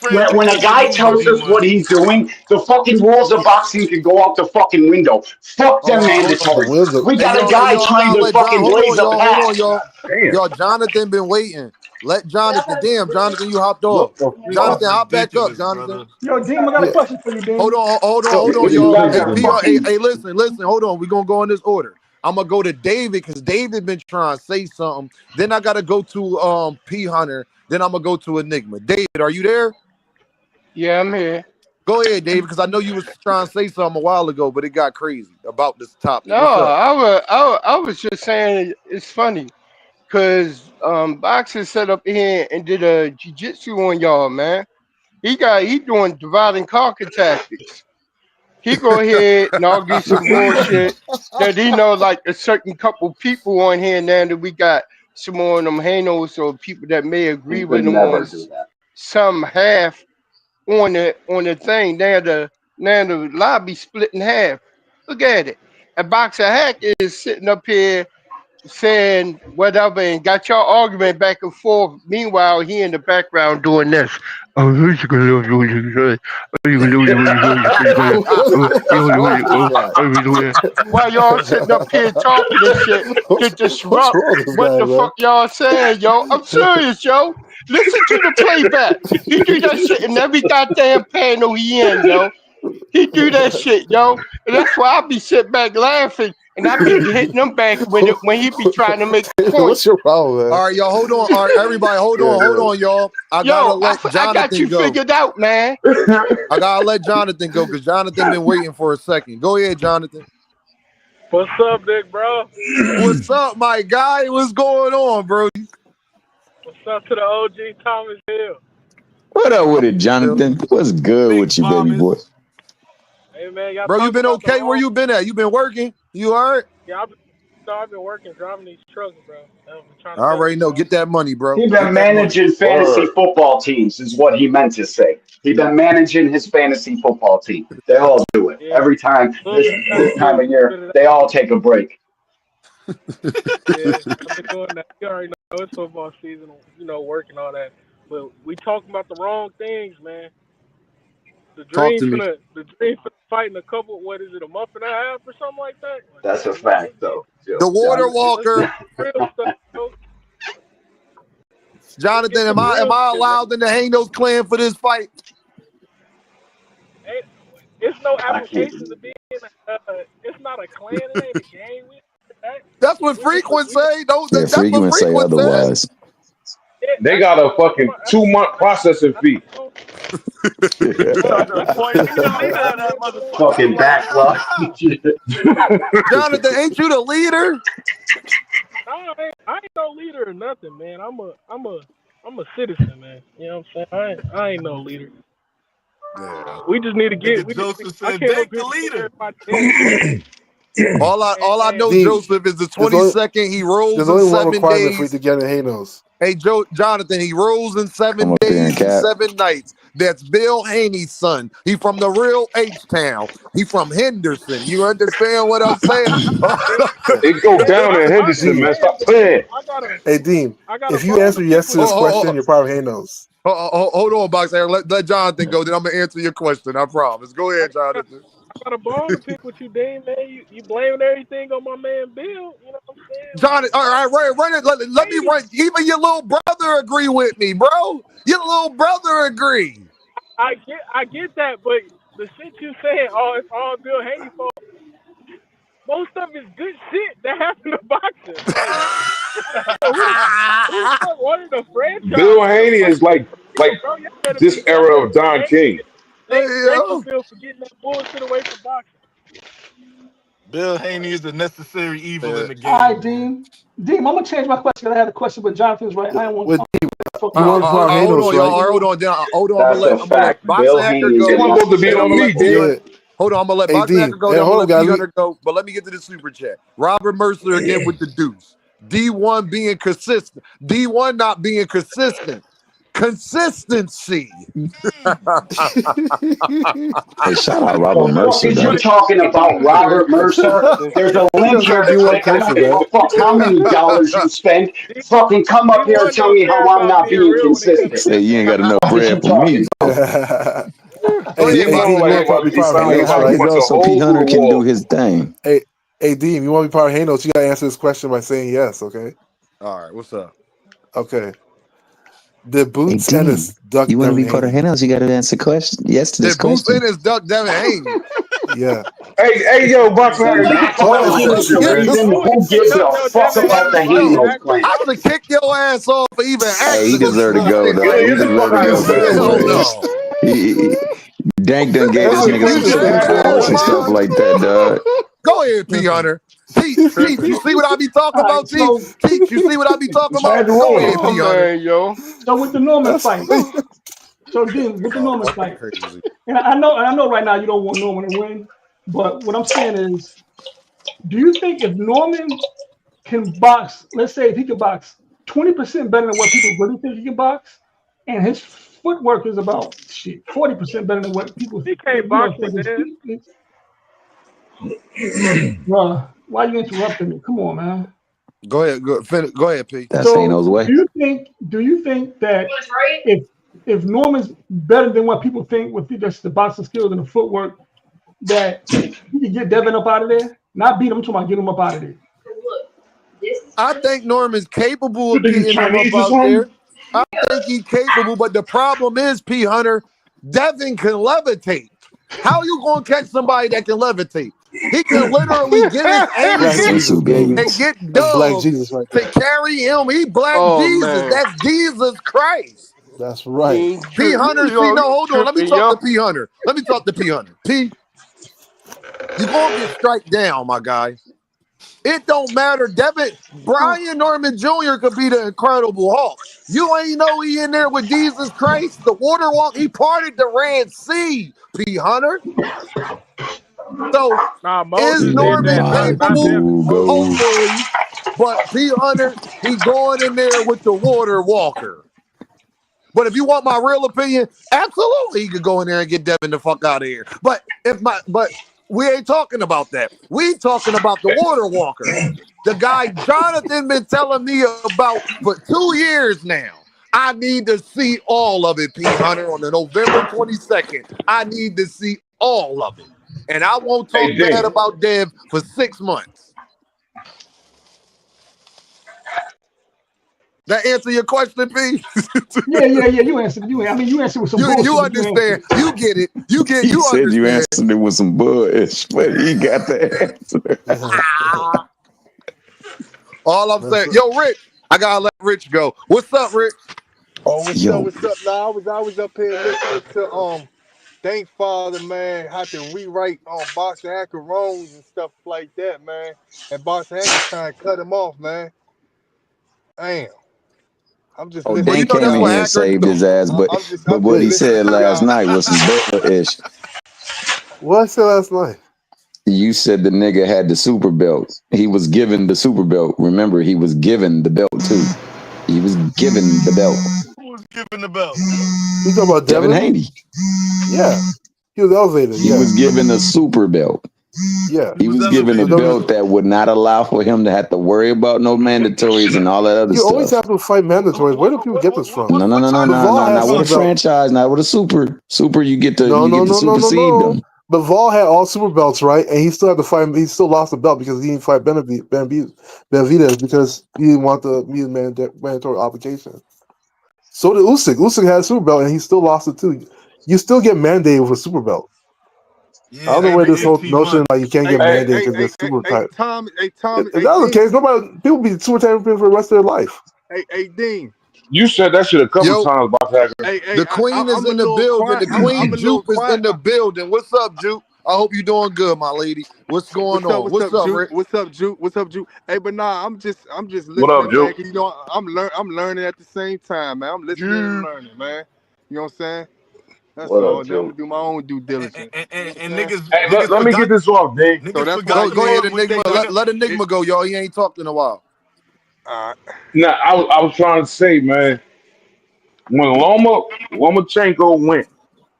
When a franchise guy lose if tells he us what won. he's doing, the fucking rules of boxing can go out the fucking window. Fuck them Hold on. mandatories. We Hey got a y'all, guy we trying gotta to let John. fucking Hold blaze on, a y'all. Hold on, path. y'all. Damn. Y'all, Jonathan been waiting. Let Jonathan. Damn, Jonathan, you hopped off. What the This fuck? Jonathan, is hop back up, ridiculous, Jonathan. brother. Yo, Dean, I got a question for you, Dean. Hold on, This is y'all. like Hey, a PR. fucking Hey, listen. Hold on. We're gonna go in this order. I'm gonna go to David because David been trying to say something. Then I gotta go to P Hunter. Then I'm gonna go to Enigma. David, are you there? Yeah, I'm here. Go ahead, David, because I know you was trying to say something a while ago, but it got crazy about this topic. No, What's up? I was just saying it's funny because Boxer set up here and did a jiu-jitsu on y'all, man. He doing divide and conquer tactics. He go ahead and argue some bullshit that he know like a certain couple people on here now that we got some more of them hanos or people that may He agree could with him on never do that. some half on the thing. Now the lobby split in half. Look at it. And Boxer Hack is sitting up here saying whatever and got y'all arguing back and forth. Meanwhile, he in the background doing this. Oh, who's gonna lose? What's wrong with this guy? While y'all sitting up here talking this shit to What's disrupt wrong with this what guy, the man? fuck y'all saying, yo. I'm serious, yo. Listen to the playback. He do that shit in every goddamn panel he in, yo. He do that shit, yo. And that's why I be sitting back laughing and I be hitting him back with it when he be trying to make a point. What's your problem, man? All right, y'all, hold on. All right, everybody, hold on, y'all. I gotta Yo, let I got Jonathan you go. figured out, man. I gotta let Jonathan go because Jonathan been waiting for a second. Go ahead, Jonathan. What's up, big bro? What's up, my guy? What's going on, bro? What's up to the OG Thomas Hill? What up with it, Jonathan? What's good Big with you, baby Thomas. boy? Hey man, y'all Bro, you talking been about the okay? Where wrong? you been at? You been working? You all right? Yeah, I've been working driving these trucks, bro. I've been trying I to make already it, know. bro. Get that money, bro. He Get been that money. managing fantasy football teams, is what he meant to say. He been managing his fantasy football team. They all do it Yeah, every time. look, This time of spit year, it they all take a break. out. Yeah, I've been doing that. You already know it's football season, working all that. But we talking about the wrong things, man. The Talk dream to me. finna fight in a couple. What is it, a month and a half or something like that? Like, That's come a on, man. fact, though. The Water Let's Walker. get the real stuff, bro. Let's get Jonathan, the am I real shit, man. allowed in the Hanos clan for this fight? Ain't, it's no I can't application to believe be it. in. It's not a clan. It ain't a gang. That's what We just Frequent say. Yeah, That's what frequent say Frequent said. otherwise. yeah. They That's got a that's fucking my 2 month processing fee. Trying to appoint me the I leader of ain't that never done. motherfucker. I'm Fucking like, backlog. Jonathan, ain't you the leader? I ain't no leader or nothing, man. I'm a citizen, man. You know what I'm saying? I ain't no leader. Yeah. We just need to get. nigga We just. Joseph I said, came up bake here the to get leader. everybody head, man. All I And know, Dean, Joseph, is the there's only 22nd. He rolls there's in only one 7 requirement for you days. to get in Hanos. Hey, Jonathan, he rolls in Come 7 up here and days and cap. 7 nights. That's Bill Haney's son. He from the real H-Town. He from Henderson. You understand what I'm saying? It go down in I Henderson, Dean, man. understand, Stop but playing. hey Dean, I got a if you bone to answer pick yes to with this you. question, you're part of Hanos. Hold on, Boxer. Let Jonathan go. Then I'm gonna answer your question. I promise. Go I ahead, got, Jonathan. I got a bone to pick with you, Dean, man. You blaming everything on my man Bill. You know what I'm saying? Jonathan, all right, run it. Let me Hey, run. Even your little brother agree with me, bro. Your little brother agree. I get that, but the shit you saying, oh, it's all Bill Haney fault. Most of it's good shit that happened to boxing. Like, who the fuck wanted a franchise Bill in the Haney fucking is like bro? this Y'all era better of be Don King. thankful Bill for getting that bullshit away from boxing. Bill Haney is a necessary evil in the All right, game, man. Dean. Dean, I'm gonna change my question. I had a question, but Jonathan's right. I don't want With to Dean, fuck you with want to be this. part of Hold Hanos, on, right? y'all. Hold on. Hold on. That's a I'm gonna let fact. Boxer Bill Hacker Haney's It go. a wasn't supposed to be Then I'm on gonna necessary me, let T D. evil. Hunter. Yeah. Hold on. I'm gonna let Hey Boxer Hacker Dean, go. and Then I'm hold gonna on, let guys. T Hunter go. But let me get to the super chat. Robert Mercer again with the deuce. D1 being consistent. D1 not being consistent. Consistency. Hey, shout out Robert The fuck Mercer is you though. talking about, Robert Mercer? There's a he link does here that to D1 click. I don't culture, give man. a fuck how many dollars you spend. Fucking come up here and D1 tell don't me care how I'm about not being being real when it comes to consistent. Say that you ain't money. got enough What is bread you for me. talking about? Go hey, ahead, hey, You Dean, know, you Boxer. want to like probably be He part of said, sound "Hey, Hanos, how like you a right? bunch go of so P holes through Hunter the can do wall. his thing?" Hey, hey, Dean, you want to be part of Hanos? You gotta answer this question by saying yes, okay? All right, what's up? Okay. The Hey, Boots and Dean, his Duck you want to Devin be part of Haney. Hanos? You got to answer question yes to this Did Boots in question. his Duck Devin Haney? Yeah. Hey, yo, Boxer And Hacker, get the that's fuck the out of Pause. here with only that shit, man. reason. Oh, he Who said gives Duck a Dell fuck Devin about Haney the boxing Hanos actual clan? I boxing. should kick your ass off for even Hey, he asking me deserved to some go shit though. like Yeah, He get the that. fuck deserved to out of go here for with that that shit, Hell man. question. no. He, Dank done gave That's this a nigga some cleaner thing. superpowers Come and stuff on, like that, dog. Go ahead, P Hunter. Teach, you see what I be talking All right, about, Teach, you see what I be talking Just had about? to Go roll ahead, with Oh P Hunter. man, yo. so with the Norman That's fight, so then with the Oh, Norman fucking fight, crazy. and I know right now you don't want Norman to win, but what I'm saying is, do you think if Norman can box, let's say if he can box 20% better than what people really think he can box, and his footwork is about 40% better than what people He can't box with think his Dev. feet is? Bruh, why you interrupting me? Come on, man. Go ahead, go ahead, P. That's So Hano's way. do you think that if Norman's better than what people think with just the boxing skills and the footwork, that he can get Devin up out of there? Not beat him, I'm talking about get him up out of there. I think Norman's capable You of think he's getting him up Chinese or out something? there. I think he's capable, but the problem is, P Hunter, Devin can levitate. How you gonna catch somebody that can levitate? He can literally get his Black angles Jesus, baby. and get That's Black Dub Jesus right to there. carry him. He Black Oh Jesus. man. That's Jesus Christ. That's right. King P Hunter, see, yo, no, you hold on. Let me tripping, talk yo. to P Hunter. Let me talk to P Hunter. P, you gonna get strike down, my guy. It don't matter. Brian Norman Jr. could be the Incredible Hulk. You ain't know he in there with Jesus Christ, the water walk. He parted the Red Sea, P Hunter. So Nah, is Moses did Let Norman that, my not capable? Devin. boo Moses go. did that. Hopefully. But P Hunter, he going in there with the water walker. But if you want my real opinion, absolutely he could go in there and get Devin the fuck out of here. But we ain't talking about that. We talking about the water walker. The guy Jonathan been telling me about for 2 years now. I need to see all of it, P Hunter, on the November 22nd. I need to see all of it. And I won't Hey, talk bad Dave. about Dev for 6 months. That answer your question, P? Yeah. You answered. You answered with some bullshit. You But you answered understand. it. You get it. He You said you understand. answered it with some bush, but he got the answer. All I'm saying, yo, Rich, I gotta let Rich go. What's up, Rich? Oh, what's up? Yo, What's up? Nah, I was up here listening to Thank Father, man, had to rewrite Boxing Macaroons and stuff like that, man. And Boxing Hank was trying to cut him off, man. Damn. I'm just oh, Well, listening you Dan know to came that's in what y'all. here and Hacker saved do. his ass, but I'm what just he listening said to last y'all. night was some bullish. What I said last night? You said the nigga had the super belt. He was given the super belt. Remember, he was given the belt too. He was given the belt. Who was giving the belt? You talking about Devin Devin? Haney. Yeah. He was elevated. He Yeah. was given a super belt. Yeah. He He was was given a The elevated. belt that would not allow for him to have to worry about no mandatories and all that other You always stuff. have to fight mandatories. Where do people get this from? No, no, no, no, What no, Bivol no, had not with a super belt. franchise, not with a super. Super, you get to No, no, no, no, no, supersede no. them. Bivol had all super belts, right? And he still had to fight. He still lost the belt because he didn't fight Benavidez because he didn't want the mandatory obligation. So did Usyk. Usyk had a super belt and he still lost it too. You still get mandated with a super belt. I Yeah, don't know where every this whole 18 notion months. like you can't Hey, get hey, mandated hey, because you're hey, hey, super hey, type. Tommy, If hey, that was the Dean, case, people be super champion for the rest of their life. hey, Dean. You said that shit a couple Yo, times, Box Hacker. Hey, the queen is I'm a in the little building. quiet. The queen I'm a little Jupe is quiet. in the building. What's up, Jupe? I hope you're doing good, my lady. What's going on? What's What's up, up, Juke? Rick? What's up, Juke? What's up, Juke? Hey, but nah, I'm just What up, listening, man. Joe? Cause I'm learning at the same time, man. I'm listening and learning, man. You know what I'm saying? That's What all. up, Then I'm Joe? gonna do my own due And, diligence. and, You know and, what I'm and saying? niggas, Hey, niggas let me get forgot. this off, Dave. So Niggas that's what I forgot Go you ahead, was said. with they Enigma. gun. Let Enigma go, y'all. He ain't talked in a while. All right. Nah, I was trying to say, man, when Lomachenko went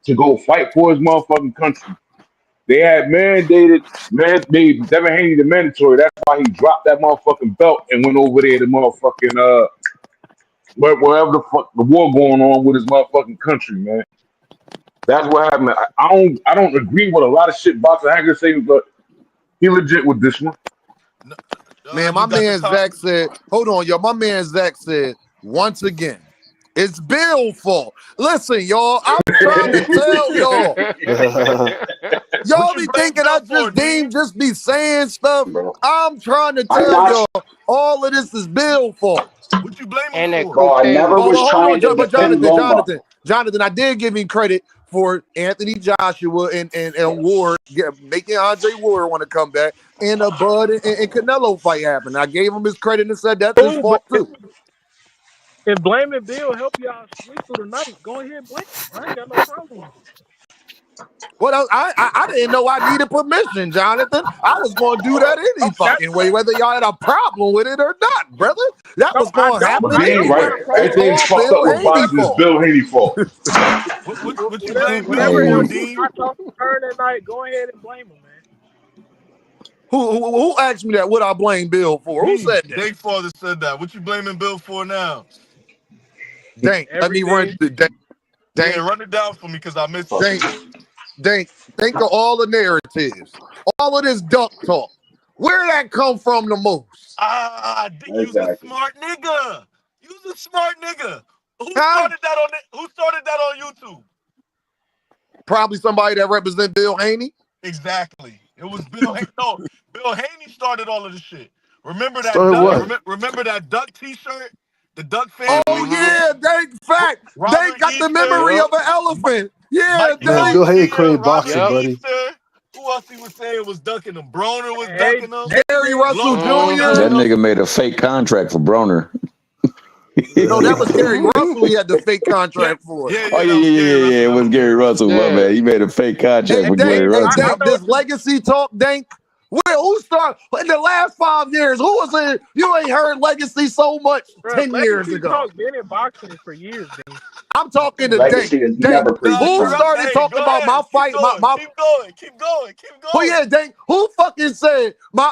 to go fight for his motherfucking country, they had made Devin Haney the mandatory. That's why he dropped that motherfucking belt and went over there to motherfucking wherever the fuck the war going on with his motherfucking country, man. That's what happened. I don't agree with a lot of shit Boxer Hager say, but he legit with this one. Man, my You got the man top. Zach said, hold on, y'all. My man Zach said, once again, it's Bill's fault. Listen, y'all, I'm trying to tell y'all. What Y'all you be blame thinking Bill I for, just Dean? be saying stuff. Bro, I'm trying to I'm tell not, y'all all of this is Bill's fault. What you blame him And that for? bro. I cocaine never was Oh, was well, hold on, trying to but defend Loma. Jonathan, I did give him credit for Anthony Joshua and Ward, making Andre Ward want to come back, and a Bud and Canelo fight happened. I gave him his credit and said that's his Cool, but fault too. if blaming Bill help y'all sleep through the night, go ahead and blame him. I ain't got no problem with it. Well, I didn't know I needed permission, Jonathan. I was going to do that any fucking way, whether y'all had a problem with it or not, brother. That was going to happen But he ain't right. anyway. It's Everything's all fucked up Bill with Haney boxing is fault. Bill Haney fault. What you blame Bill Whatever for, helps Dean? I talk to her that night, go ahead and blame him, man. Who asked me that? What I blame Bill for? Who said that? Dank's father said that. What you blaming Bill for now? Dank, let me run the Dank. Yeah, run it down for me because I missed it. Think of all the narratives, all of this duck talk. Where that come from the most? You's a smart nigga. You's a smart nigga. Who started that on YouTube? Probably somebody that represent Bill Haney. Exactly. It was Bill Haney. No, Bill Haney started all of this shit. Remember that duck? Remember that duck T-shirt? The duck family. Oh yeah, Dank fact. Dank got the memory of an elephant. Yeah, man, Bill Haney created boxing, buddy. Who else he was saying was ducking him? Broner was ducking him. Gary Russell Jr. That nigga made a fake contract for Broner. No, that was Gary Russell. He had the fake contract for. Yeah. It was Gary Russell. My man, he made a fake contract with Gary Russell. This legacy talk, Dank. Who started in the last 5 years? Who was in? You ain't heard legacy so much 10 years ago. Talk been in boxing for years, dude. I'm talking to Dank. Who started talking about my fight? Keep going. Oh yeah, Dank. Who fucking said my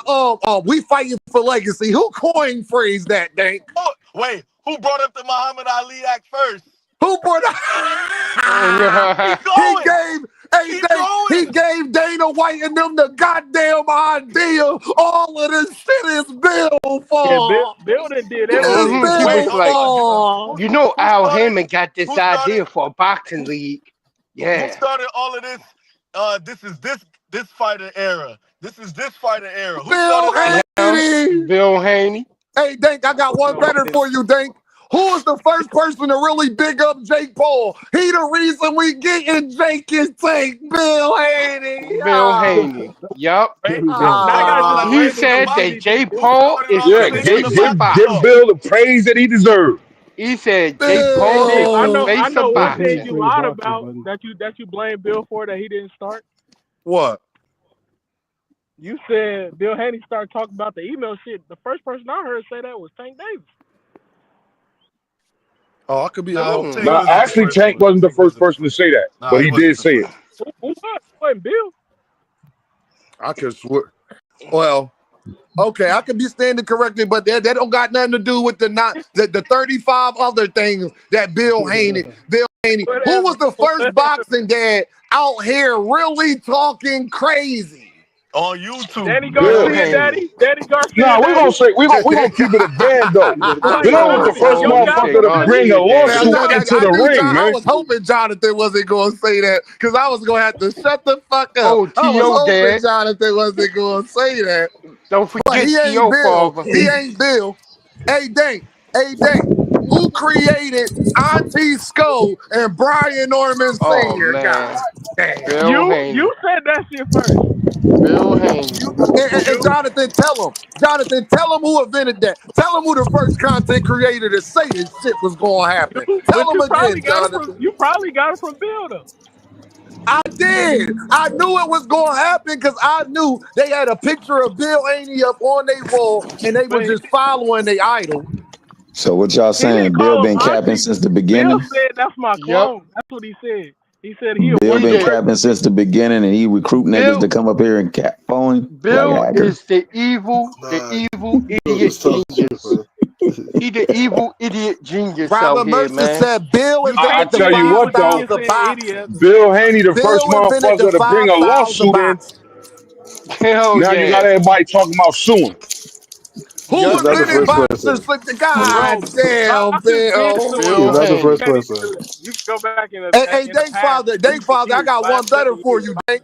we fighting for legacy? Who coined phrase that, Dank? Oh, wait, who brought up the Muhammad Ali Act first? Who brought up? He gave Dana White and them the goddamn idea. All of this shit is Bill fault. Yeah, Bill did everything. You know, Al Heyman got this idea for a boxing league. Yeah. Who started all of this? This fighter era. This is this fighter era. Who Bill Haney. Bill Haney. Hey, Dank, I got one better for you, Dank. Who was the first person to really big up Jake Paul? He the reason we getting Jake and Tank. Bill Haney. Bill Haney. Yup. He said that Jake Paul is give Bill the praise that he deserved. He said Jake Paul is the face I know of what boxing. thing you lied about that you blame Bill for that he didn't start. What? You said Bill Haney started talking about the email shit. The first person I heard say that was Tank Davis. Oh, I could be. Actually, Tank wasn't the first person to say that, but he did say it. Who wasn't Bill? I could swear. Well, okay, I could be standing corrected, but that don't got nothing to do with the 35 other things that Bill Haney. Who was the first boxing dad out here really talking crazy? On YouTube. Danny Garcia. No, we're gonna keep it a band though. Bill was the first motherfucker to bring a lawsuit into the ring, man. I was hoping Jonathan wasn't gonna say that because I was gonna have to shut the fuck up. Oh, I was T.O. hoping dad. Jonathan wasn't gonna say that. Don't forget T.O. father. He ain't Bill. Hey, Dank. Who created Auntie Skull and Brian Norman Sr.? God damn. You said that shit first. Bill Haney. And Jonathan, tell him who invented that. Tell him who the first content creator to say this shit was going to happen. Tell him again, Jonathan. You probably got it from Bill, though. I did. I knew it was going to happen because I knew they had a picture of Bill Haney up on their wall and they were just following their idol. So what y'all saying? Bill been capping since the beginning? Bill said that's my clone. Yep. That's what he said. He said Bill been capping since the beginning, and he recruit niggas to come up here and cap phone. Bill is the evil idiot genius. He the evil idiot genius Robert Mercer said Bill is I tell you what though, Bill Haney the first motherfucker to bring a lawsuit in. Hell now you got everybody talking about suing. Who was in boxers? God damn, Bill. That's the first person. You can go back in. Hey, Dank father, I got one better for you, Dank.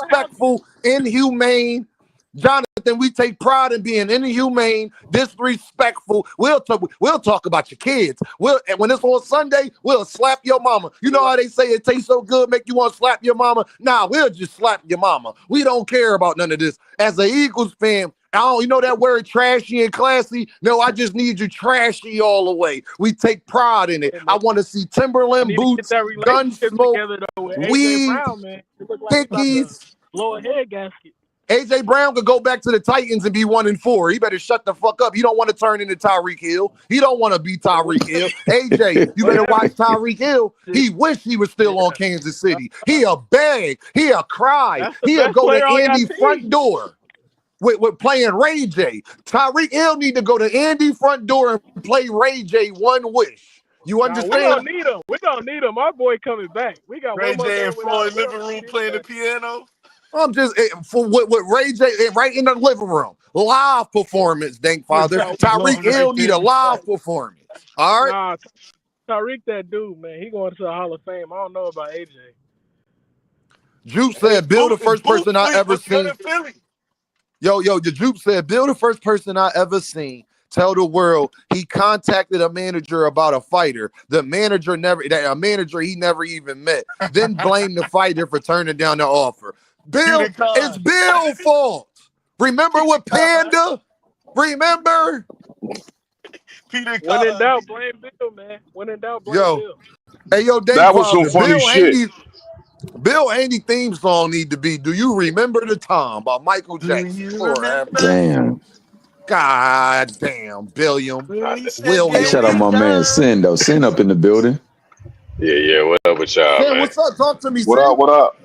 disrespectful, inhumane, Jonathan, we take pride in being inhumane, disrespectful. We'll talk about your kids. And when it's on Sunday, we'll slap your mama. You know how they say it tastes so good, make you want to slap your mama? Nah, we'll just slap your mama. We don't care about none of this. As an Eagles fan, you know that word trashy and classy? No, I just need you trashy all the way. We take pride in it. I want to see Timberland boots, gun smoke, weed, Brown, man. It look like Dickies. Blow a head gasket. AJ Brown could go back to the Titans and be 1-4. He better shut the fuck up. He don't want to turn into Tyreek Hill. He don't want to be Tyreek Hill. AJ, you better watch Tyreek Hill. He wish he was still on Kansas City. He'll beg. He'll cry. He'll go to Andy front door with playing Ray J. Tyreek Hill need to go to Andy front door and play Ray J one wish. You understand? We don't need him. We don't need him. Our boy coming back. We got Ray one more J game in Floyd living room playing the piano. I'm just with Ray J right in the living room. Live performance, thank Father. Tyreek Hill need a live performance. All right. Nah, Tyreek, that dude, man, he going to the Hall of Fame. I don't know about AJ. Jupe said, Bill, the first person I ever seen. Yo, the Jupe said, Bill, the first person I ever seen tell the world he contacted a manager about a fighter. A manager he never even met. Then blamed the fighter for turning down the offer. Bill, it's Bill's fault. Remember with Panda? Remember? Peter when in doubt, blame Bill, man. When in doubt, blame Bill. Hey, yo, Dave, that was some funny shit. Bill Haney theme song need to be "Do You Remember the Time" by Michael Jackson. Damn. God damn, William. Hey, shout out my man Sin though. Sin up in the building. Yeah. What up with y'all, Sin, man? what's up? Talk to me, What Sin. up? What up?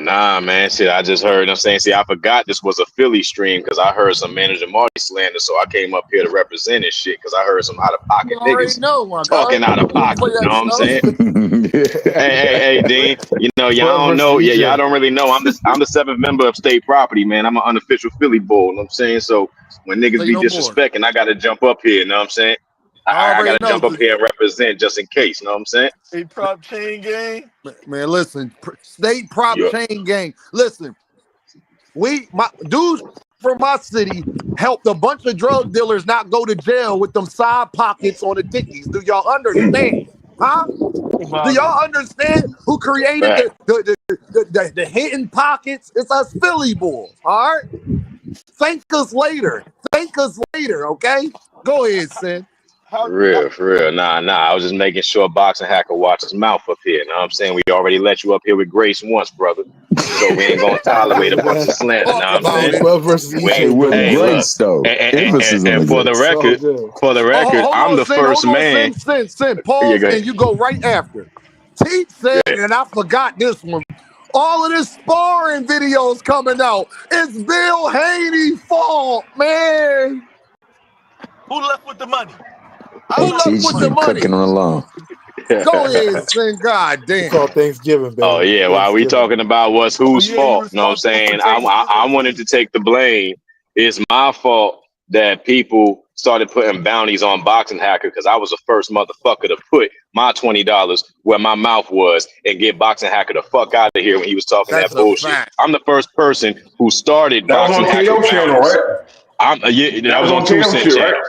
Nah, man. Shit, I just heard. I'm saying, see, I forgot this was a Philly stream because I heard some manager Marty slander, so I came up here to represent this shit because I heard some out of pocket niggas talking out of pocket. You know what I'm saying? hey, Dean. You know, y'all don't know. Yeah, y'all don't really know. I'm the 7th member of state property, man. I'm an unofficial Philly bull. You know what I'm saying? So when niggas be disrespecting, I got to jump up here. You know what I'm saying? I got to jump up here and represent just in case. You know what I'm saying? State prop chain gang. Man, listen, state prop chain gang. Listen, dudes from my city helped a bunch of drug dealers not go to jail with them side pockets on the dickies. Do y'all understand? Huh? Do y'all understand who created the hidden pockets? It's us Philly Bulls. All right. Thank us later, okay? Go ahead, Sin. For real. Nah. I was just making sure Boxing Hacker watch his mouth up here. You know what I'm saying? We already let you up here with Grace once, brother. So we ain't gonna tolerate a bunch of slander. You know what I'm saying? Well versus EJ with Grace though. And for the record, I'm the first man. Sin, pause, and you go right after. Teach said, and I forgot this one. All of this sparring videos coming out. It's Bill Haney's fault, man. Who left with the money? Hey, Teach, you cooking on the lawn. Go ahead, Sin. God damn. It's called Thanksgiving, baby. Oh yeah, while we talking about whose fault? You know what I'm saying? I wanted to take the blame. It's my fault that people started putting bounties on Boxing Hacker because I was the first motherfucker to put my $20 where my mouth was and get Boxing Hacker the fuck out of here when he was talking that bullshit. Fact. I'm the first person who started Boxing Hacker. Channel, right? That was on 2 Cent channel. Right?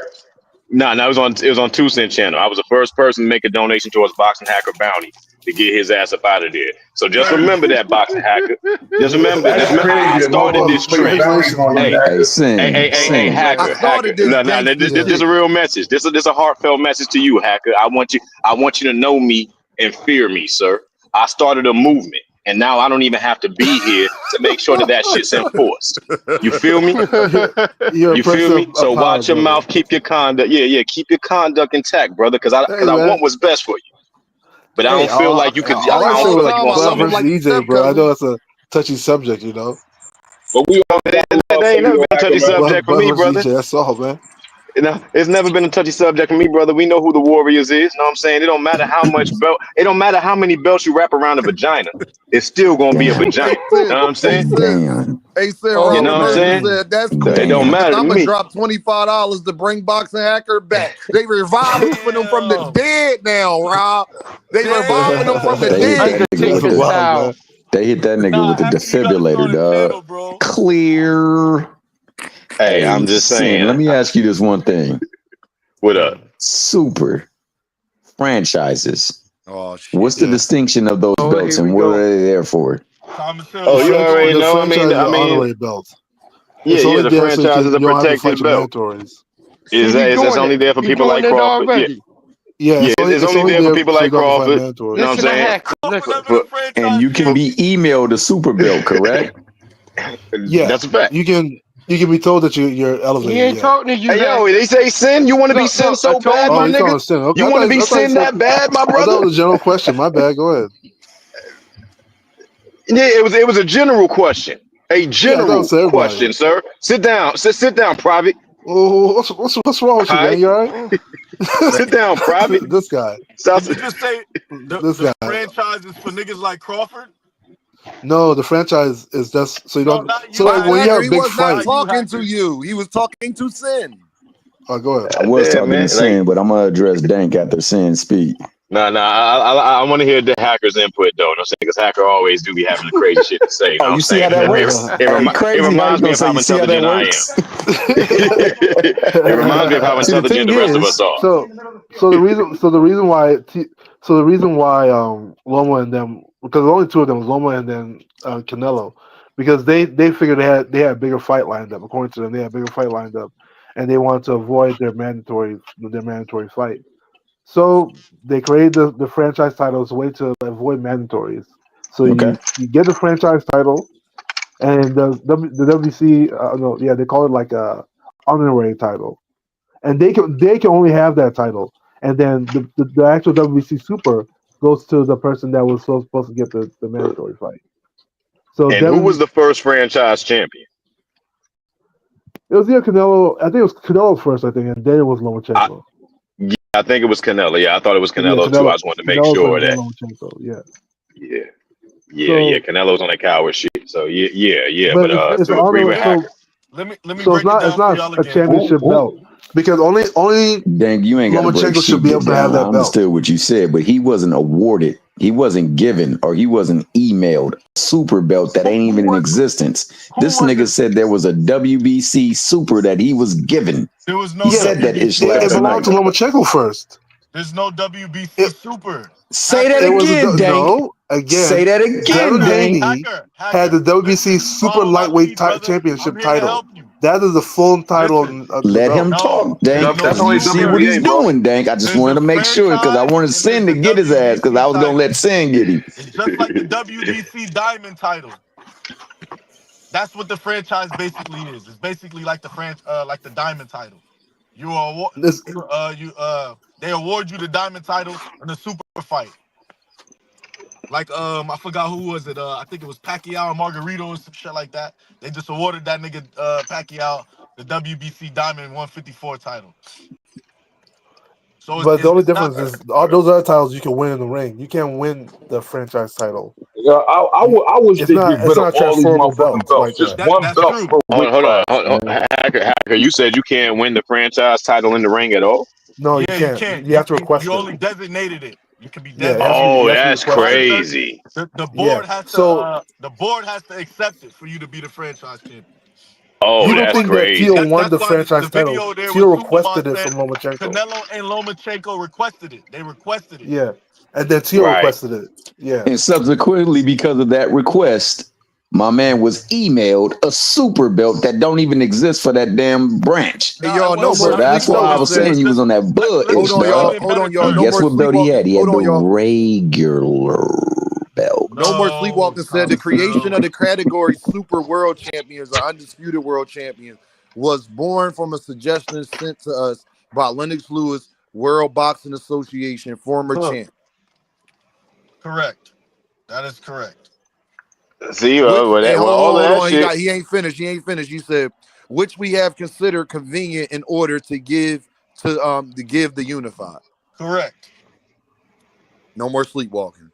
No, it was on 2 Cent channel. I was the first person to make a donation towards Boxing Hacker bounty to get his ass up out of there. So just remember that, Boxing Hacker. Just remember I started this trend. Hey, Hacker. This is a real message. This is a heartfelt message to you, Hacker. I want you to know me and fear me, sir. I started a movement. And now I don't even have to be here to make sure that shit's enforced. You feel me? You feel me? So watch your mouth, keep your conduct. Yeah, keep your conduct intact, brother, because I want what's best for you. But I don't feel like you could. I don't feel like you want something like EJ, bro. I know it's a touchy subject, you know. But that ain't never been a touchy subject for me, brother. EJ, that's all, man. You know, it's never been a touchy subject for me, brother. We know who the Warriors is. You know what I'm saying? It don't matter how much belt. It don't matter how many belts you wrap around a vagina. It's still gonna be a vagina. You know what I'm saying? Hey, Sarah, you know what I'm saying? That's cool. It don't matter. I'm gonna drop $25 to bring Boxing Hacker back. They reviving them from the dead now, Rob. They reviving them from the dead. They hit that nigga Nah, with a Hacker, you gotta be on defibrillator, the dog. channel, bro. Clear. Hey, I'm just Sin, saying. let me ask you this one thing. What up? Super franchises. Oh shit. What's the distinction of those belts here we and what go. are they there for? Thomas Hill, Oh, you Shakur already The know. I franchise mean, are honorary belts. yeah, It's yeah. only The there so franchise is you a don't have to fight protected your belt. mandatories. See, he It's doing only it. there for He people doing like it Crawford. Yeah, already. Yeah, it's only there for people so like you don't have to fight Crawford. You mandatories. know what I'm Listen to saying? Hacker. Listen. never the franchise And you can champion. be emailed a super belt, correct? Yeah, That's a fact. you can be told that you're He elevated. ain't Yeah. talking to you, Hey, yo, Zach. they say sin. You want to be Look, sin I so told bad, Oh, my he's nigga? on sin. Okay, You want to be sin that bad, my I thought brother? it was a general question. My bad. Go ahead. Yeah, it was a general question. A Yeah, I thought it was general to everybody. question, sir. Sit down. Sit down, private. Oh, what's wrong with you, All man? right. You all right? Sit down, private. This guy. Stop. Did you just say This the guy. franchise is for niggas like Crawford? No, the franchise is just so you No, don't. not So you, like when you Hacker. have Hacker, a he big was not fight. Not you, talking to Hacker. you. He was talking to Sin. Oh, go ahead. I was Yeah, talking man. to Sin, but I'm gonna address Dank after Sin speak. Nah. I want to hear the hacker's input though. You know what I'm saying? Because hacker always do be having the crazy shit to say. You Oh, know what you I'm see how saying? that works? It Hey, crazy. How you reminds me gonna of say how you see how that intelligent I am. works? It reminds me of how See, the intelligent thing the rest of us is, are. So the reason why Loma and them, because only two of them was Loma and then Canelo, because they figured they had bigger fight lined up. According to them, they had bigger fight lined up, and they wanted to avoid their mandatory fight. So they created the franchise title as a way to avoid mandatories. So okay. you get the franchise title, and the WC no, yeah, they call it like a honorary title, and they can only have that title, and then the actual WBC Super goes to the person that was supposed to get the mandatory fight. So And who was Devin, the first franchise champion? it was either Canelo. I think it was Canelo first. I think, and then it was I, Lomachenko. yeah, I think it was Canelo. Yeah, I thought it was Yeah, Canelo too. I just wanted to make Canelo sure first, then that. Lomachenko. Yeah. Yeah. So, Canelo's on that coward shit. So yeah. but But it's an to agree honor. with So hacker. Let me so break it it's down for not y'all a again. championship belt because only Dank, you ain't got to break Lomachenko should shit be able to have down. I that belt. understood what you said, but he wasn't awarded, he wasn't given, or he wasn't emailed a super belt that ain't even in existence. This nigga said there was a WBC super that he was given. There was no He Yeah, said that ish WBC. it last belonged night. to Lomachenko first. There's no WBC Super. Say that It was again, Dank. again. Say that again, Devin Dank. Haney had the WBC Super Follow my Lightweight lead, brother. I'm Championship here to title. help you. That is the full title Listen, of the Let belt. him talk, Dank, there's no because That's you only see what super. he's WBA, bro. doing, Dank. I just There's wanted the to make sure because I franchise wanted and there's Sin to the get his ass because I WBC was gonna title. let Sin get him. It's just like the WBC Diamond title. That's what the franchise basically is. It's basically like like the Diamond title. You are This, they award you the Diamond title in a super fight. Like I forgot who was it. I think it was Pacquiao and Margarito or some shit like that. They just awarded that nigga Pacquiao the WBC Diamond 154 title. So but the only it's not. difference is all those other titles you can win in the ring. You can't win the franchise title. Yeah, I wish It's they get not rid of a all these transferable motherfucking belt belts. like Just that. one That's belt true. per weight class, Hold on. man. Hacker. You said you can't win the franchise title in the ring at all? No, you Yeah, you can't. can't. You have to You request it. only designated it. You can be Yeah, designated. Oh, you have to that's request it. crazy. The Yeah. board has to So accept it for you to be the franchise champion. Oh, you don't that's think that Tio crazy. won That's the why the franchise title? video there Tio with requested Superman it said from Lomachenko. Canelo and Lomachenko requested it. They requested it. Yeah, and then Tio Right. requested it. Yeah. And subsequently, because of that request, my man was emailed a super belt that don't even exist for that damn branch. Hey, Nah, it y'all, no wasn't. So more that's sleep. why I Walker was It said. saying was you was just on that bull Hold ish, on, it would have y'all. dog. been Hold better on, y'all. And No terms. guess more what belt he sleepwalking. had? He Hold had the on, y'all. regular belt. No more No, sleepwalking said the Thomas creation of Hill. the category Super World Champions or Undisputed World Champions was born from a suggestion sent to us by Lennox Lewis, World Boxing Association, former champ. Correct. That is correct. See, Which, hey, all of hold that on, shit. he ain't finished. He said, which we have considered convenient in order to give the unified. Correct. No more sleepwalking.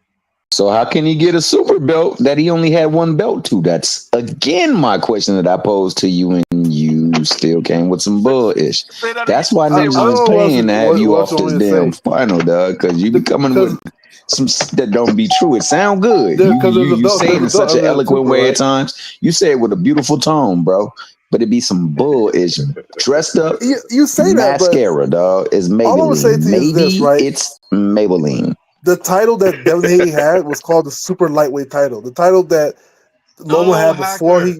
So how can he get a super belt that he only had one belt to? That's again my question that I posed to you, and you still came with some bullish. Say that again. That's why I niggas don't is know paying to have you what off you want this me to damn say final, dog. Because you be coming with some that don't be true. It sound good. Because You say it in such an eloquent way right? at times. You say it with a beautiful tone, bro. But it be some bull. It's dressed up. You say mascara, dog. Is Maybelline. All I'm gonna say to you is this, right? It's Maybelline. The title that Devin Haney had was called the super lightweight title. The title that Loma had before he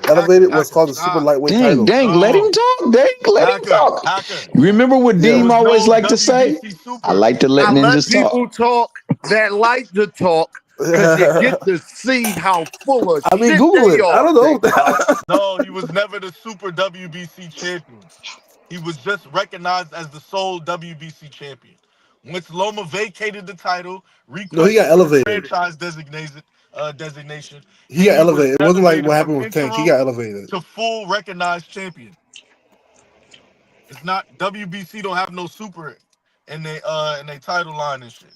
elevated was called the super lightweight title. Dang, let him talk. Let him talk. Remember what Deem always like to say? I like to let ninjas people talk that like to talk because you get to see how full of shit Google they it. are. I don't know. No, he was never the super WBC champion. He was just recognized as the sole WBC champion. Once Loma vacated the title, he got elevated. Franchise designation. He got elevated. It wasn't like what happened with Tank. He got elevated to full recognized champion. It's not WBC don't have no super in they title line and shit.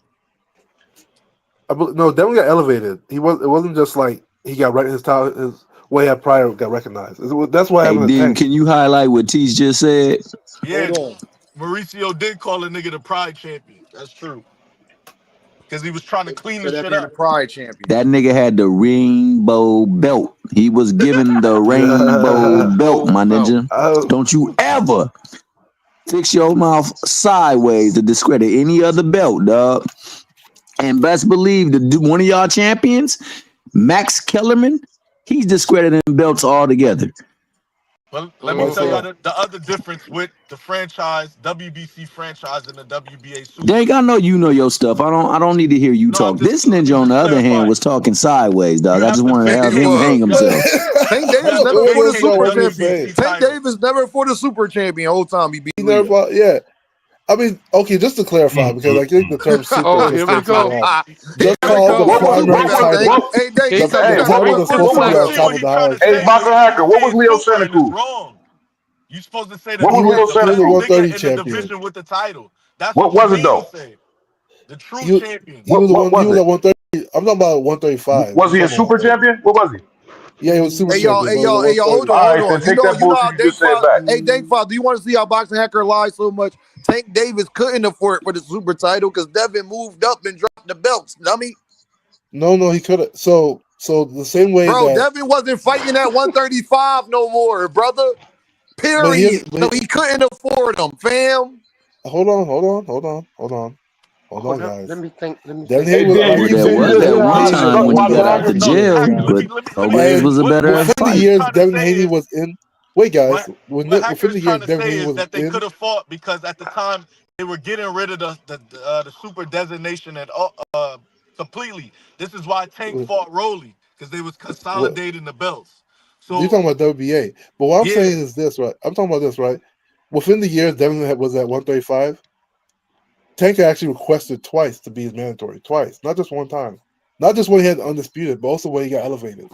No, Devin got elevated. It wasn't just like he got his title. His what he had prior got recognized. That's what happened. Hey, Deem, can you highlight what Teach just said? Yeah, Mauricio did call a nigga the Pride champion. That's true. Because he was trying to clean the shit up. Pride champion. That nigga had the rainbow belt. He was given the rainbow belt, my ninja. Don't you ever fix your mouth sideways to discredit any other belt, dog. And best believe one of y'all champions, Max Kellerman, he's discrediting belts altogether. Well, let me tell you the other difference with the franchise, WBC franchise and the WBA Super. Dang, I know you know your stuff. I don't need to hear you talk. This ninja, on the other hand, was talking sideways, dog. I just wanted to have him hang himself. Tank Davis never for the super champion. Tank Davis never for the super champion. Whole time he beat. He never fought. Yeah. I mean, okay, just to clarify, because I think the term super here we go. Just call the primary title. Hey, Boxer Hacker, what was Leo Santa Cruz? You supposed to say that what was Leo Santa Cruz? 130 champion. The division with the title. That's what was it though? The true champion. He was at 130. I'm talking about 135. Was he a super champion? What was he? Yeah, he was super champion. Hey, y'all, hold on. All right, then take that bullshit you just said back. Hey, Dankfather, do you want to see how Boxing Hacker lies so much? Tank Davis couldn't afford it for the super title because Devin moved up and dropped the belts, dummy. No, he could have. So the same way, Devin wasn't fighting at 135 no more, brother. Period. So he couldn't afford them, fam. Hold on, guys. Let me think. There was that one time when he got out of jail, but Hogan was a better fight. Within the years, Devin Haney was in. Wait, guys. What Hacker's trying to say is that they could have fought because at the time they were getting rid of the super designation and completely. This is why Tank fought Rolly because they was consolidating the belts. So you're talking about WBA, but what I'm saying is this, right? I'm talking about this, right? Within the years, Devin was at 135. Tank actually requested twice to be his mandatory, twice, not just one time, not just when he had undisputed, but also when he got elevated.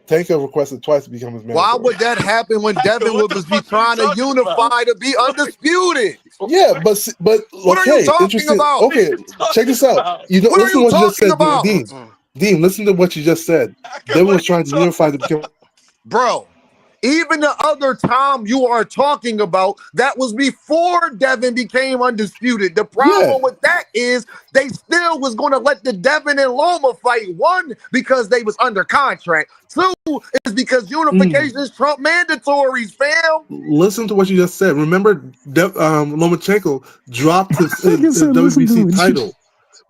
Tank requested twice to become his mandatory. Why would that happen when Devin was be trying to unify to be undisputed? Yeah, but what are you talking about? Okay, check this out. You know, listen to what you just said, Dean. Listen to what you just said. Devin was trying to unify to become. Bro, even the other time you are talking about, that was before Devin became undisputed. The problem with that is they still was going to let the Devin and Loma fight. One, because they was under contract. Two, is because unification is Trump mandatories, fam. Listen to what you just said. Remember, Lomachenko dropped his WBC title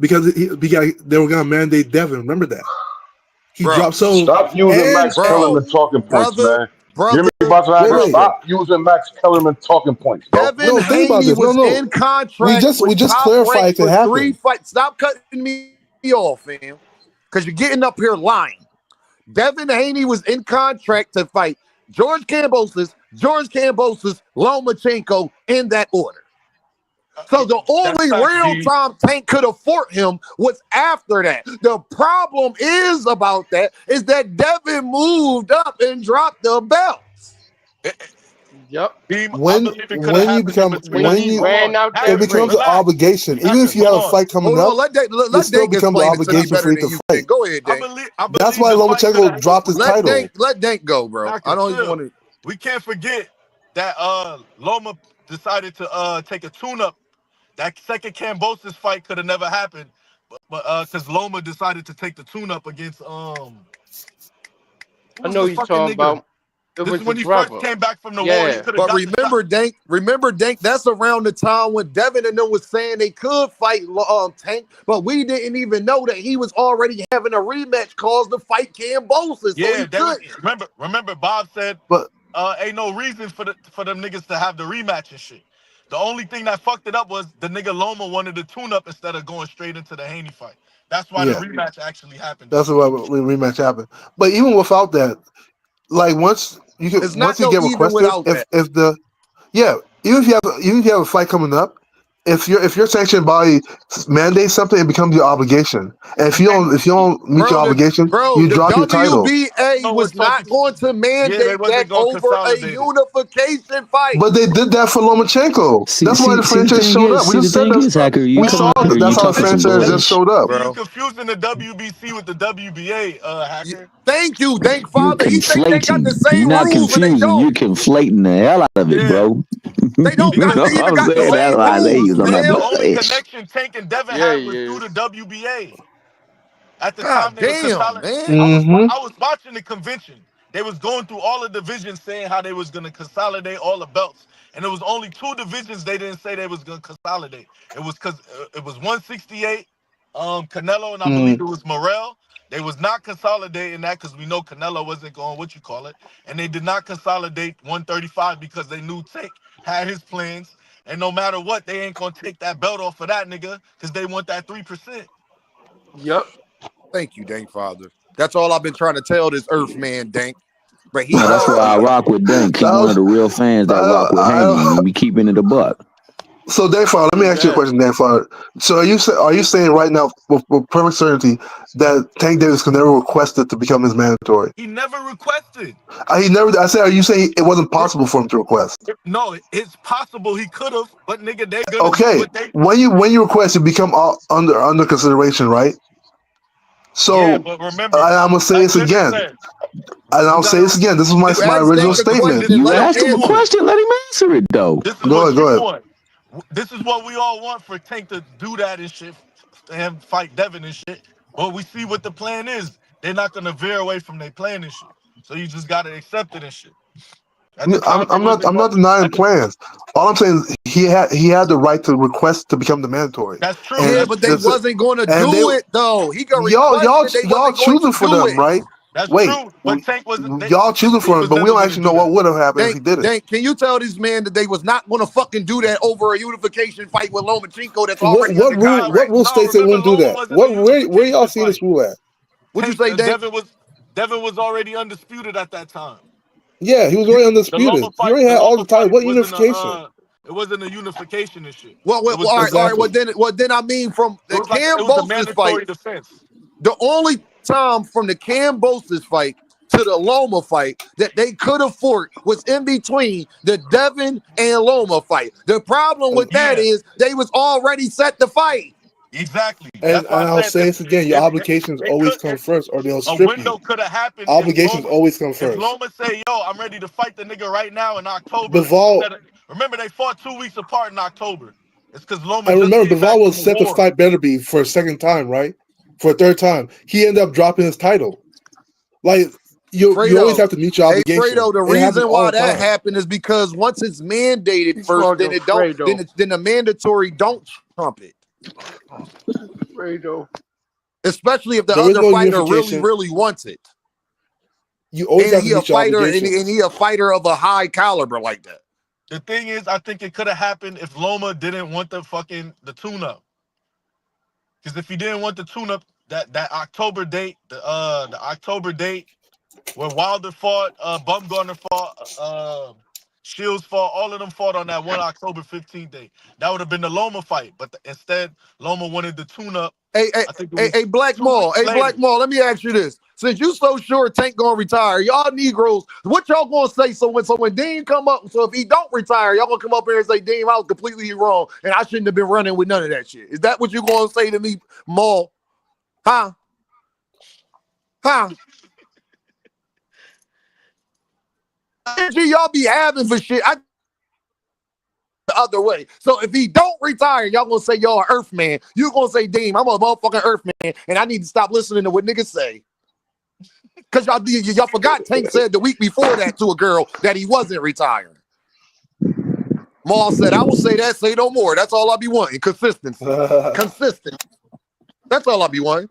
because they were going to mandate Devin. Remember that? He dropped. So stop using Max Kellerman talking points, man. Hear me, stop using Max Kellerman talking points, bro. Devin Haney was in contract. We just clarified it happened. 3 fights. Stop cutting me off, fam, because you're getting up here lying. Devin Haney was in contract to fight George Kambosos, Lomachenko in that order. So the only real time Tank could afford him was after that. The problem is about that is that Devin moved up and dropped the belts. Yep. When it becomes an obligation, even if you have a fight coming up, it still becomes an obligation for you to fight. Go ahead, Dank. That's why Lomachenko dropped his title. Let Dank go, bro. I don't even want to. We can't forget that Loma decided to take a tune-up That second Cambosis fight could have never happened, but because Loma decided to take the tune-up against who I was know the he's fucking talking nigga? about. It This was is the when he first brother. came back from the war. He Yeah. could have But got the shot. remember, Dank, that's around the time when Devin and them was saying they could fight Tank, but we didn't even know that he was already having a rematch cause to fight Cambosis, so Yeah, he they was couldn't. remember Bob said But ain't no reason for them niggas to have the rematch and shit. The only thing that fucked it up was the nigga Loma wanted to tune up instead of going straight into the Haney fight. That's why the yeah, rematch actually happened and that's shit. what rematch happened. But even without that, like once It's once not you no get even requested, without if that. the yeah, even if you have a fight coming up, if your sanctioned body mandates something, it becomes your obligation. And if you don't meet your obligation, you The drop your title. WBA No, we're was talking. not going to Yeah, they mandate that wasn't gonna over a consolidate it. unification fight. But they did that for Lomachenko. See, That's why see, the see. The franchise thing showed is, up. We see, the just said thing that. is, Hacker. You We coming saw out here, that. you That's how the talking some franchise just bullshit. showed up. See, you Bro. confusing the WBC with the WBA, hacker. Thank you, thank You're Father. He think they got the conflating. You're same not rules and they confusing. You're don't. conflating the hell out of it, Yeah, bro. They don't got because they even I'm got the saying that's same why I say rules, he's on the fam. that only ish. connection Tank and Devin Yeah, had he was through the is. WBA. At the time God they were damn, consolidating. man. Mm-hmm. I was watching the convention. They was going through all the divisions saying how they was gonna consolidate all the belts. And there was only two divisions they didn't say they was gonna consolidate. It was cause it was 168, Canelo, and I believe Mm. it was Morrell. They was not consolidating that because we know Canelo wasn't going what you call it. And they did not consolidate 135 because they knew Tank had his plans. And no matter what, they ain't gonna take that belt off of that nigga because they want that 3%. Yep. Thank you, Dank Father. That's all I've been trying to tell this Earth man, Dank. But he No, that's why I already rock with Dink. He one of I, the real fans that rock with Haney. We keeping it a buck. so, Danford, let me True ask you a that. question, Danford. So, are you saying right now, with perfect certainty, that Tank Davis could never requested to become his mandatory? He never requested. He never. I said, are you saying it wasn't It- possible for him to request? no, it's possible he could have, but nigga, they're gonna do Okay, what they. when you request, you become under consideration, right? Yeah, So, but remember, I'm gonna say like this Devin again, said, and you I'll say gotta. this again. This is you my asked original Dank a statement. question, You let him asked him a answer it. question, let him answer it though. This is Go what ahead, go you ahead. want. This is what we all want for Tank to do that and shit, to him fight Devin and shit. But we see what the plan is. They're not gonna veer away from their plan and shit. So you just gotta accept it and shit. At the time, they wasn't I'm going. not denying plans. All I'm saying is he had the right to request to become the mandatory, That's true. Yeah, and That's but they true. this wasn't going to and they do it though. He could request it. They y'all wasn't going choosing to for do them, it. right? That's Wait, true. But Tank wasn't. y'all choosing He for him, was but we never don't gonna actually know do what that. would have happened if Dank, he did it. Dank, can you tell this man that they was not going to fucking do that over a unification fight with Lomachenko that's already under What contract? rule No, states they remember wouldn't do Loma that? wasn't a Where y'all unification seeing this fight. rule at? What'd you say, Dank? Devin was already undisputed at that time. Yeah, he was already The Loma undisputed. He fight, already had all the titles. What unification? it wasn't a unification and shit. Well, It was all right, just all right. Exactly. Well, then I mean, from it the was like it was a Cambosis fight, mandatory defense. the only time from the Cambosis fight to the Loma fight that they could have fought was in between the Devin and Loma fight. The problem with that Yeah, is they was already set to fight. exactly. And That's why I I'll said say this again: your if obligations it always could come first, or they'll a strip you. window could have happened Obligations always come if first. Loma say, yo, I'm ready to fight the nigga right now in October. Bivol, Remember they fought 2 weeks apart in October. It's because Loma and just remember, came back Bivol from was the set to war. fight Beterbiev for a second time, right? For a third time, he ended up dropping his title. Like you always Fredo, have to meet your hey obligation. Fredo, the It happens reason all why the that time. happened is because once it's mandated He's first, then fucking it don't, Fredo. then the mandatory don't trump it. Fredo. Especially if the There is other no fighter really, unification. really wants it. You always And have to he a meet your fighter, obligation. and he a fighter of a high caliber like that. The thing is, I think it could have happened if Loma didn't want the tune-up. Because if he didn't want the tune-up, that October date, the October date where Wilder fought, Bumgarner fought, Shields fought, all of them fought on that one October 15th date. That would have been the Loma fight, but instead Loma wanted the tune-up. Hey, I think it was Black 2 Maul. weeks Hey, later. Black Maul, let me ask you this. Since you so sure Tank gonna retire, y'all Negroes, what y'all gonna say? So when Dean come up, so if he don't retire, y'all gonna come up here and say, Dean, I was completely wrong, and I shouldn't have been running with none of that shit. Is that what you gonna say to me, Maul? Huh? Huh? Energy y'all be having for shit. the other way. So if he don't retire, y'all gonna say y'all are Earthman. You gonna say, Deem, I'm a motherfucking Earthman, and I need to stop listening to what niggas say. Cause y'all forgot Tank said the week before that to a girl that he wasn't retiring. Maul said, I will say that, say no more. That's all I be wanting. Consistency. Consistent. That's all I be wanting.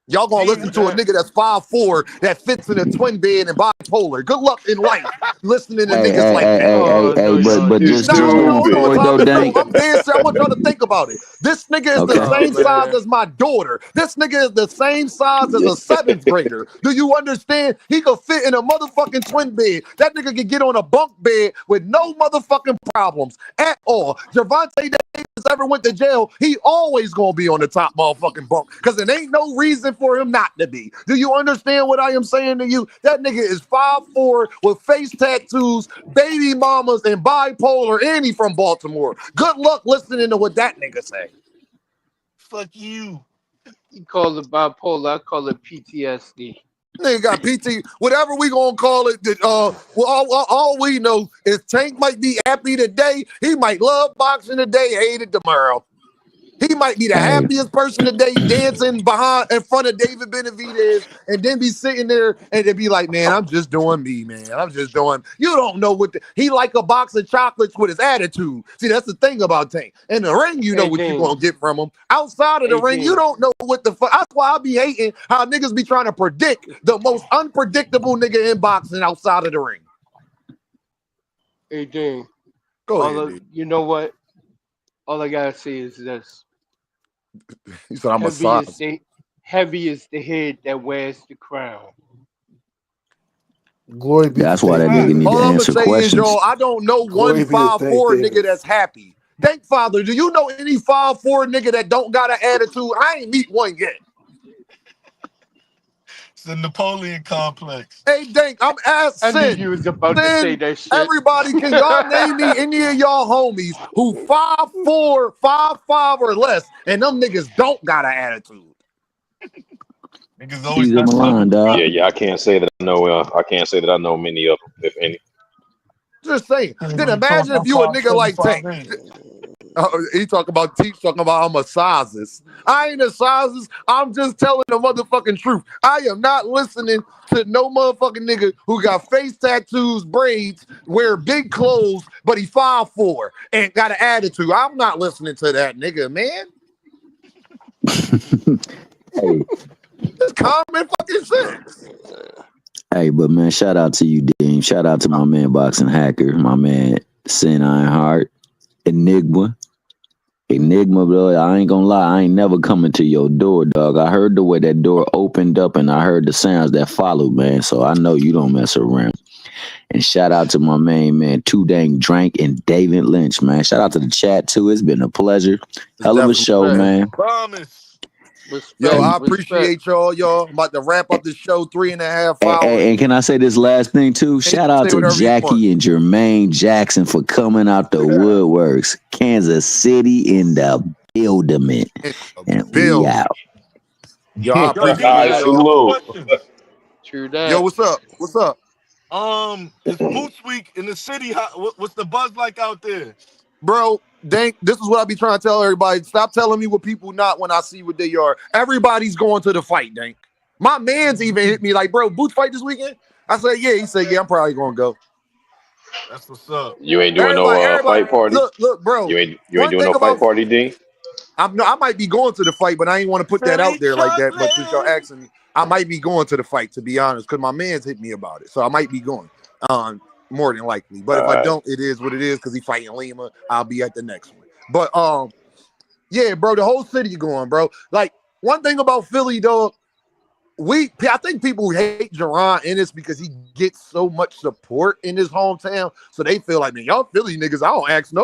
Y'all gonna listen to a nigga that's 5'4" that fits in a twin bed and bipolar. Good luck in life listening to niggas like that. But just No, going forward though, Dank. I'm dead serious. I want y'all to think about it. This nigga is the same size as my daughter. This nigga is the same size as a 7th grader. Do you understand? He could fit in a motherfucking twin bed. That nigga could get on a bunk bed with no motherfucking problems at all. Gervonta Davis ever went to jail, he always gonna be on the top motherfucking bunk because it ain't no reason for him not to be. Do you understand what I am saying to you? That nigga is 5'4" with face tattoos, baby mamas, and bipolar, and he from Baltimore. Good luck listening to what that nigga say. Fuck you. You call it bipolar, I call it PTSD. Nigga got PT, whatever we gonna call it. All we know is Tank might be happy today. He might love boxing today, hate it tomorrow. He might be the happiest person today, dancing in front of David Benavidez, and then be sitting there and then be like, man, I'm just doing me, man. I'm just doing. You don't know what he like a box of chocolates with his attitude. See, that's the thing about Tank. In the ring, you know what you're gonna get from him. Outside of the ring, you don't know what the fuck. That's why I be hating how niggas be trying to predict the most unpredictable nigga in boxing outside of the ring. Hey, Dean. Go ahead. You know what? All I gotta say is this. He said, I'm a size. Heavy is the head that wears the crown. Glory be. That's why that nigga need to answer questions. Is, y'all, I don't know one 5'4" nigga that's happy. Thank Father, do you know any 5'4" nigga that don't got an attitude? I ain't meet one yet. It's the Napoleon complex. Hey, Dank, I'm asking. I knew you was about to say that shit. Everybody, can y'all name me any of y'all homies who 5'4", 5'5" or less, and them niggas don't got an attitude? Niggas always got Milan, dog. Yeah. I can't say that I know. I can't say that I know many of them, if any. Just saying. Then imagine if you a nigga like Tank. He talking about Teach, talking about I'm a sizes. I ain't a sizes. I'm just telling the motherfucking truth. I am not listening to no motherfucking nigga who got face tattoos, braids, wear big clothes, but he 5'4" and got an attitude. I'm not listening to that nigga, man. Hey. It's common fucking sense. Hey, but man, shout out to you, Dean. Shout out to my man, Boxing Hacker, my man, Sin Ironheart, Enigma, bro. I ain't gonna lie, I ain't never coming to your door, dog. I heard the way that door opened up and I heard the sounds that followed, man. So I know you don't mess around. And shout out to my main man, Too Dang Drank and David Lynch, man. Shout out to the chat too. It's been a pleasure. Hell of a show, man. Promise. Yo, I appreciate y'all. I'm about to wrap up the show 3.5 hours. And can I say this last thing too? Shout out to Jackie and Jermaine Jackson for coming out the woodworks. Kansas City in the building. And we out. Yo, I appreciate y'all. True that. Yo, what's up? What's up? It's Boots Week in the city. What's the buzz like out there? Bro, Dank, this is what I be trying to tell everybody. Stop telling me what people not when I see what they are. Everybody's going to the fight, Dank. My man's even hit me like, bro, Boots fight this weekend? I said, yeah. He said, yeah, I'm probably going to go. That's what's up. You ain't doing no fight party? Look, bro. You ain't doing no fight party, Dean? I might be going to the fight, but I ain't want to put that out there like that. But since y'all asking me, I might be going to the fight, to be honest, because my man's hit me about it. So I might be going. More than likely, but if I don't, it is what it is because he's fighting Lima. I'll be at the next one. But yeah, bro, the whole city going, bro. Like one thing about Philly, dog, I think people hate Jerron Ennis because he gets so much support in his hometown, so they feel like, man, y'all Philly niggas,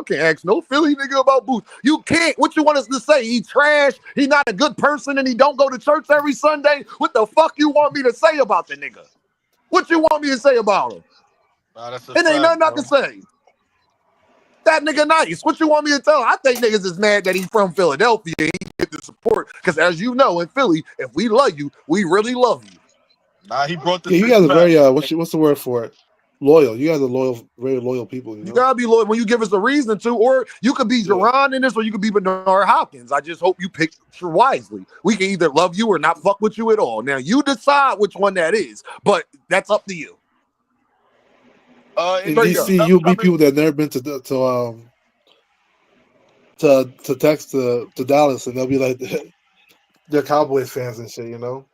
can't ask no Philly nigga about Boots. You can't. What you want us to say? He trash. He not a good person, and he don't go to church every Sunday. What the fuck you want me to say about the nigga? What you want me to say about him? It ain't nothing I can say. That nigga nice. What you want me to tell him? I think niggas is mad that he's from Philadelphia and he get the support. Because as you know, in Philly, if we love you, we really love you. Nah, he brought the you guys are very what's the word for it? loyal. You guys are loyal, very loyal people. You You know. gotta be loyal when you give us a reason to, or you could be Jerron in this, or you could be Bernard Hopkins. I just hope you pick wisely. We can either love you or not fuck with you at all. Now you decide which one that is, but that's up to you. In Straight up. DC, you'll meet people that never been to text to Dallas, and they'll be like they're Cowboys fans and shit. You know.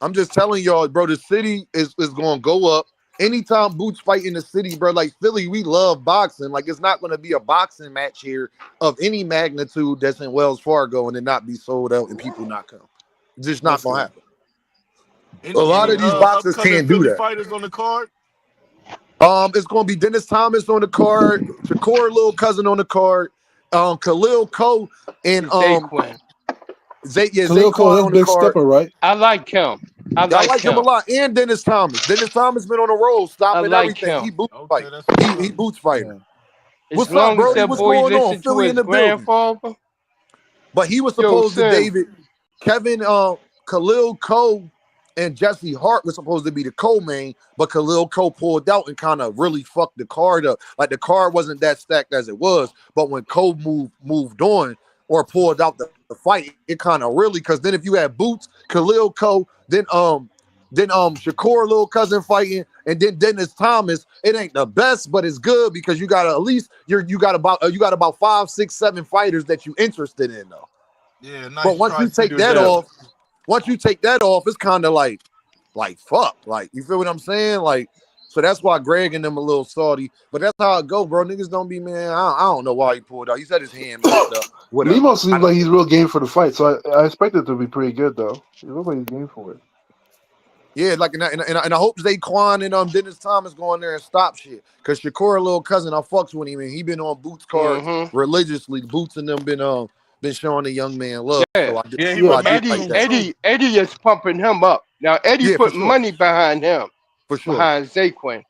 I'm just telling y'all, bro, the city is going to go up. Anytime Boots fight in the city, bro, like Philly, we love boxing. Like, it's not going to be a boxing match here of any magnitude that's in Wells Fargo and it not be sold out and people not come. It's just not going to happen. A lot of these boxers upcoming can't do Philly that. fighters on the card? It's going to be Dennis Thomas on the card, Shakur, little cousin on the card, Khalil Coe, and Zaquan. Khalil Cole, that's on the Big card. Stepper, right? I like him. I like him a lot. And Dennis Thomas. Dennis Thomas been on the road, stopping everything. He boots fight. He boots fighter. What's up, Brody? What's going on? Philly in the building. But he was supposed to David, Kevin, Khalil Coe, and Jesse Hart was supposed to be the co-main, but Khalil Coe pulled out and kind of really fucked the card up. Like the card wasn't that stacked as it was, but when Coe moved on or pulled out the fight, it kind of really, because then if you had Boots, Khalil Coe, then Shakur, little cousin fighting, and then Dennis Thomas, it ain't the best, but it's good because you got at least you got about 5, 6, 7 fighters that you interested in though. Yeah, nice. But once you take that off, it's kind of like fuck, like you feel what I'm saying, like. So that's why Greg and them a little salty. But that's how it go, bro. Niggas don't be, man. I don't know why he pulled out. He said his hand messed up. Limo seems like he's real game for the fight, so I expect it to be pretty good, though. He looks like he's game for it. Yeah, like, and I hope Zaquan and Dennis Thomas go in there and stop shit. Because Shakur, a little cousin, I fucks with him, and he been on Boots cards religiously. Boots and them been showing the young man love. Yeah, So Eddie is pumping him up. Now, Eddie put money behind him. For sure. Behind Zaquan.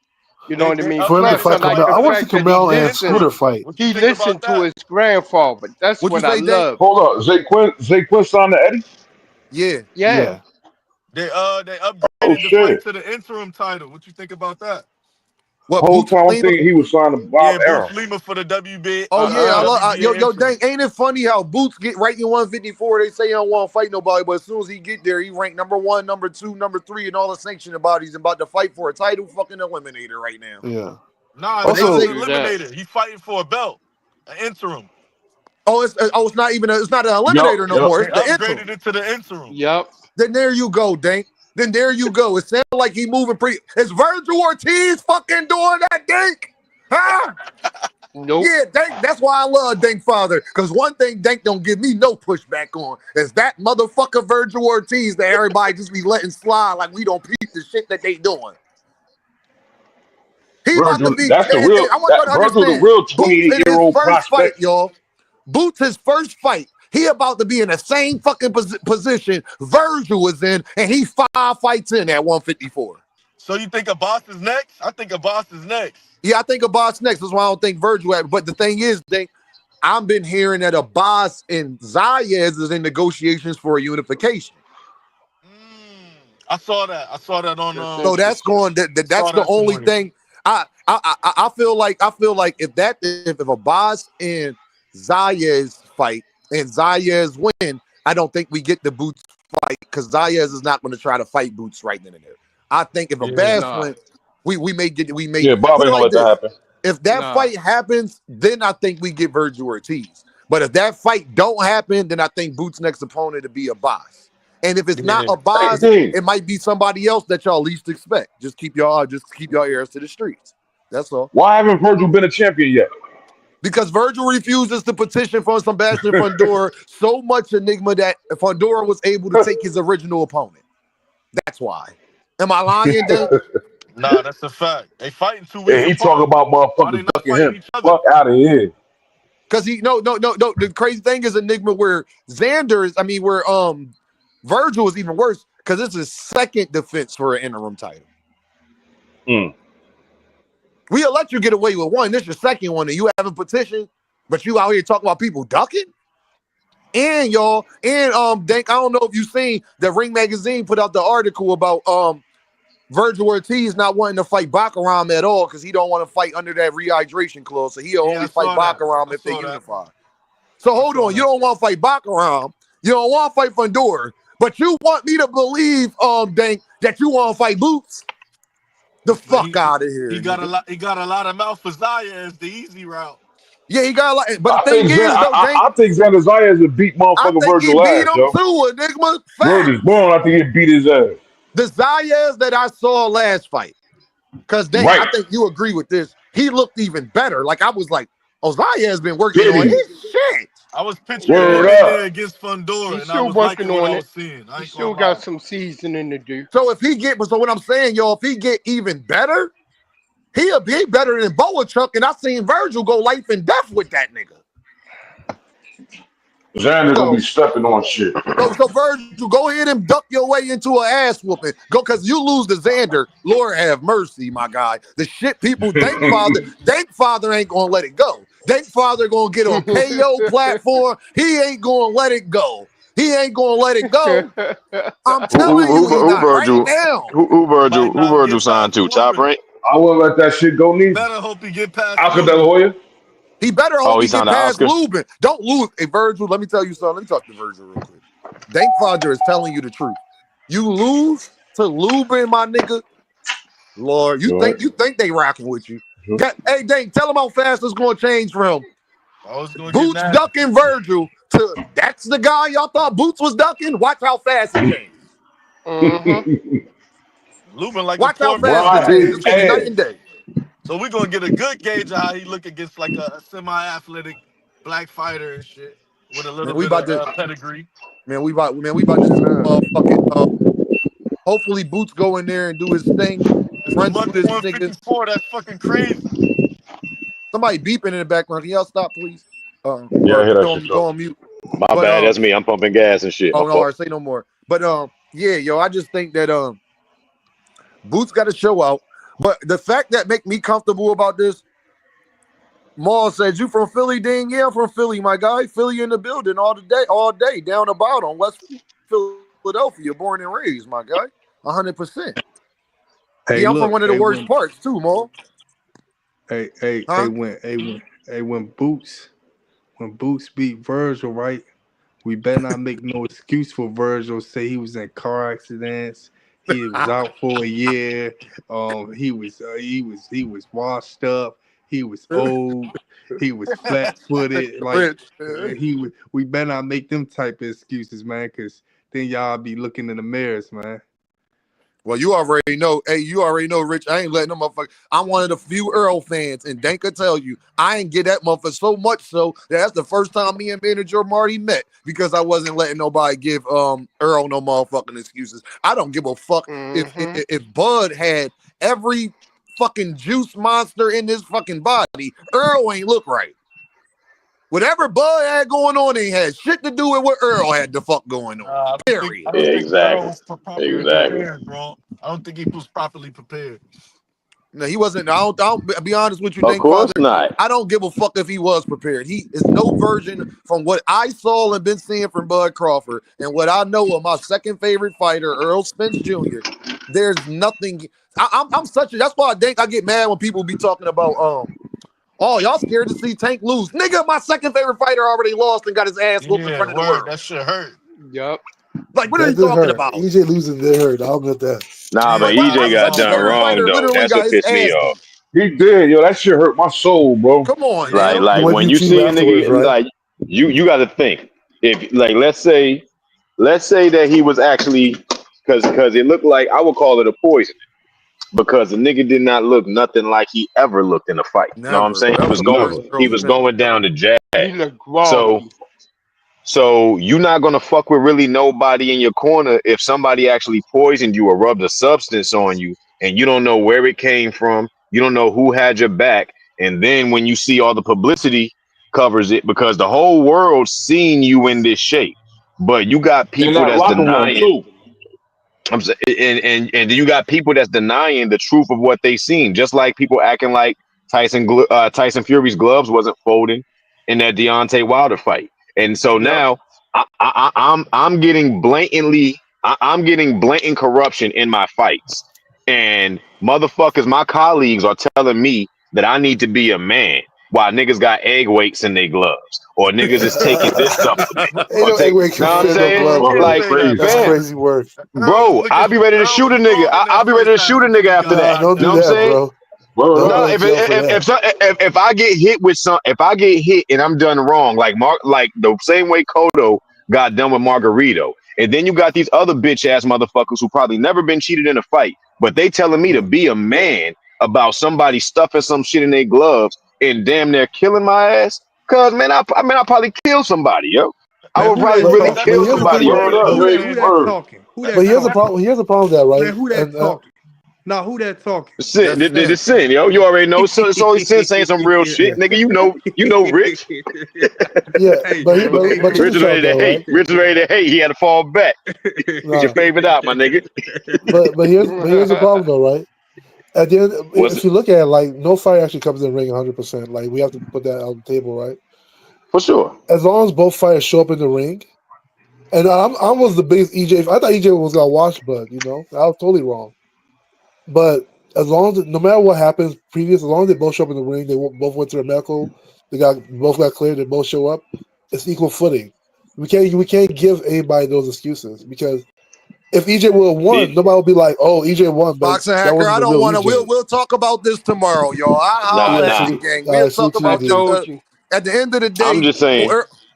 You know what I mean? For him to fight Kamel, I want to see Kamel and Scooter fight. He listened to his grandfather. That's what I love. Hold up, Zaquan signed to Eddie? Yeah. They upgraded the fight to the interim title. What you think about that? What whole time I'm thinking he was signed to Bob Arum. Boots Lima for the WB. Oh yeah, yo, dang, ain't it funny how Boots get right in 154? They say he don't want to fight nobody, but as soon as he get there, he ranked number 1, number 2, number 3, and all the sanctioned bodies and about to fight for a title fucking eliminator right now. Yeah. Nah, also, it's an eliminator. He's fighting for a belt, an interim. It's not even it's not an eliminator no more. It's the upgraded interim. it to the interim. Yep. Then there you go, Dank. Then there you go. It sounds like he moving pretty. Is Virgil Ortiz fucking doing that, Dank? Huh? Nope. Yeah, Dank. That's why I love Dank Father. Because one thing Dank don't give me no pushback on is that motherfucker Virgil Ortiz that everybody just be letting slide like we don't peep the shit that they doing. He about to be. That's the real. I want you to understand. The real 28-year-old prospect. Fight, prospect, y'all. Boots his first fight. He about to be in the same fucking position Virgil was in, and he's 5 fights in at 154. So you think Abbas is next? I think Abbas is next. Yeah, I think Abbas next. That's why I don't think Virgil had. But the thing is, I've been hearing that Abbas and Zayas is in negotiations for a unification. I saw that. On. So that's going. That's the only thing. I feel like if Abbas and Zayas fight and Zayas win, I don't think we get the Boots fight because Zayas is not going to try to fight Boots right then and there. I think if Abbas wins, we may. Yeah, Bob ain't gonna let that happen. If that fight happens, then I think we get Virgil Ortiz. But if that fight don't happen, then I think Boots' next opponent to be Abbas. And if it's not Abbas, it might be somebody else that y'all least expect. Just keep y'all ears to the streets. That's all. Why haven't Virgil been a champion yet? Because Virgil refuses to petition for Sebastian Fundora so much enigma that Fundora was able to take his original opponent. That's why. Am I lying, Dave? Nah, that's a fact. They fighting 2 weeks. Yeah, he talk about motherfuckers ducking him. Fuck out of here. Because no. The crazy thing is Enigma where Virgil is even worse because it's his second defense for an interim title. We'll let you get away with one. This is your second one, and you haven't petitioned, but you out here talking about people ducking. And Dank, I don't know if you seen the Ring Magazine put out the article about Virgil Ortiz not wanting to fight Bakaram at all because he don't want to fight under that rehydration clause. So he'll Yeah, only I fight saw that. Bakaram I if they saw that. unify. So hold on, you don't want to fight Bakaram, you don't want to fight Fundora, but you want me to believe, Dank, that you want to fight Boots? The fuck out of here, He got nigga. He got a lot of mouth for Zayas, the easy route. Yeah, he got a lot. But the I thing think is, though, Dank, I think Xander Zayas would beat I motherfucking think he Virgil beat ass, him yo. too, Enigma. Word is Facts. born. I think he beat his ass. The Zayas that I saw last fight, because Dank, Right. I think you agree with this. He looked even better. Like I was like, oh, Zayas been working Did on he? his shit. I was picturing Word him in up. there against Fundora, He's and I still was working liking what on I it. was seeing. I He ain't still gonna lie. got some seasoning to do. So if he get, so what I'm saying, yo, if he get even better, he'll be better than Boachuk, and I seen Virgil go life and death with that nigga. Xander gonna be stepping on shit. So Virgil, go ahead and duck your way into an ass whooping. Go, because you lose to Xander. Lord have mercy, my guy. The shit people Dank Father ain't gonna let it go. Dank Father gonna get on KO platform. He ain't gonna let it go. He ain't gonna let it go. I'm telling you, he Who not right Virgil? now. Who He Virgil? might Who not Virgil get signed past to? Top Lubin. Rank? I wouldn't let that shit go neither. Better hope he get past Alfred De La Lubin. Hoya. He better Oh, hope he he get signed to past Oscar. Lubin. Don't lose. Hey, Virgil, let me tell you something. Let me talk to Virgil real quick. Dank Father is telling you the truth. You lose to Lubin, my nigga. Lord, you Right. think they rocking with you. Hey, Dank, tell him how fast it's going to change from I was gonna get Boots nasty. ducking Virgil to that's the guy y'all thought Boots was ducking. Watch how fast it changes. Lubin like a Watch how poor fast man's it Ride changes. his It's going to be night ass. and day. So we're gonna get a good gauge of how he look against like a semi-athletic black fighter and shit with a Man, little we bit about of to pedigree. we about to see hopefully Boots go in there and do his thing. Run through this nigga. 154, that's fucking crazy. Somebody beeping in the background. Can y'all stop, please? Yeah, Or I hear that shit go though. on mute. My But bad. That's me. I'm pumping gas and shit. My oh no, all fault. right, say no more. But yeah, yo, I just think that Boots got to show out. But the fact that make me comfortable about this, Maul says, you from Philly, Ding? Yeah, I'm from Philly, my guy. Philly in the building all day, down about on West Philadelphia, born and raised, my guy. 100%. Hey, Yeah, I'm from look, one of the worst parts too, Maul. Huh? when Boots beat Virgil, right? We better not make no excuse for Virgil. Say he was in car accidents. He was out for a year. He was washed up. He was old. He was flat footed. Like Rich, man. we better not make them type of excuses, man. Cause then y'all be looking in the mirrors, man. Well, you already know. Hey, you already know, Rich. I ain't letting them motherfucker. I'm one of the few Earl fans, and Dank could tell you, I ain't get that motherfucker so much so that's the first time me and manager Marty met because I wasn't letting nobody give Earl no motherfucking excuses. I don't give a fuck if Bud had every fucking juice monster in his fucking body. Earl ain't look right. Whatever Bud had going on, ain't had shit to do with what Earl had the fuck going on. Period. I Yeah, don't think Earl exactly. was properly Exactly. prepared, bro. I don't think he was properly prepared. No, he wasn't. I don't. I'll be honest with you, Of Dank course Father. not. I don't give a fuck if he was prepared. He is no version from what I saw and been seeing from Bud Crawford and what I know of my second favorite fighter, Earl Spence Jr. There's nothing. I'm such a. That's why I get mad when people be talking about oh, y'all scared to see Tank lose, nigga. My second favorite fighter already lost and got his ass whooped in Yeah, front of the word. world. That shit hurt. Yup. Like, what are That you did talking hurt. about? EJ losing did hurt. I'll admit that. Nah, but Like, my EJ got second done favorite wrong fighter though. literally That's got what his pissed me ass off. beat. He did, yo. That shit hurt my soul, bro. Come on Like, now. You like went when you YouTube see a afterwards, nigga, right? like you got to think if, like, let's say that he was actually, because it looked like I would call it a poison because the nigga did not look nothing like he ever looked in a fight. You know what I'm Never. saying? That was the worst Never. He Earl was Spence going ever. down to jab. He looked So groggy. So you're not gonna fuck with really nobody in your corner if somebody actually poisoned you or rubbed a substance on you and you don't know where it came from, you don't know who had your back, and then when you see all the publicity covers it because the whole world's seeing you in this shape, but you got In people that that's locker room denying. too. And you got people that's denying the truth of what they seen, just like people acting like Tyson Fury's gloves wasn't folding in that Deontay Wilder fight. And so Yep. now I'm getting I'm getting blatant corruption in my fights. And motherfuckers, my colleagues are telling me that I need to be a man while niggas got egg weights in their gloves or niggas is taking this supplement Ain't or no egg take, weight can know what I'm fit no saying? glove, Bro, bro. that's Like, crazy. That's fam, crazy work. bro, I'll be ready to shoot a nigga. I'll be ready to shoot a nigga after that. Nah, don't Know do what I'm that, saying? bro. Bro, Don't No, go to jail for that. if I get hit with if I get hit and I'm done wrong, like the same way Kodo got done with Margarito, and then you got these other bitch ass motherfuckers who probably never been cheated in a fight, but they telling me to be a man about somebody stuffing some shit in their gloves and damn near killing my ass. Cause man, I probably kill somebody, yo. I Man, would who probably that really But talking? kill here's the somebody thing. over word this up, Who shit. that? Ray. Who that Word. talking? Who But that here's the talking? problem. Here's the problem with that, right? Man, who that And talking? Nah, who that talking? Sin, That's the sin. sin, yo. You already know. So it's always sin saying some real yeah, shit, nigga. You know, Rich. yeah. Hey, But check Rich is this ready out to though, hate. right? Rich is ready to hate. He had to fall back. Get your Nah, favorite out, my nigga. but here's the problem though, right? At the end, What's if it? you look at it, like no fight actually comes in the ring 100%. Like we have to put that on the table, right? For sure. As long as both fighters show up in the ring, and I was the biggest EJ. I thought EJ was gonna watch Bud. I was totally wrong. But as long as no matter what happens previous, as long as they both show up in the ring, they both went through a medical, both got cleared, they both show up. It's equal footing. We can't give anybody those excuses because if EJ would have won, The, nobody would be like, "Oh, EJ won," but Boxing that hacker, wasn't I the don't real want to. We'll EJ. we'll talk about this tomorrow, y'all. I nah, holler Yeah, at nah. you, gang. all We'll right, talk salute to you, I about this. D. told you. At the end of the I'm day, just saying.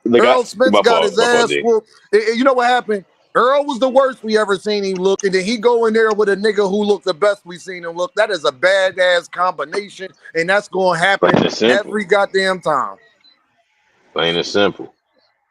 The guy, Earl Spence my got fault, his my fault, ass D. whooped. You know what happened? Earl was the worst we ever seen him look, and then he go in there with a nigga who looked the best we seen him look. That is a badass combination, and that's gonna happen Plain and simple. every goddamn time. Plain and simple.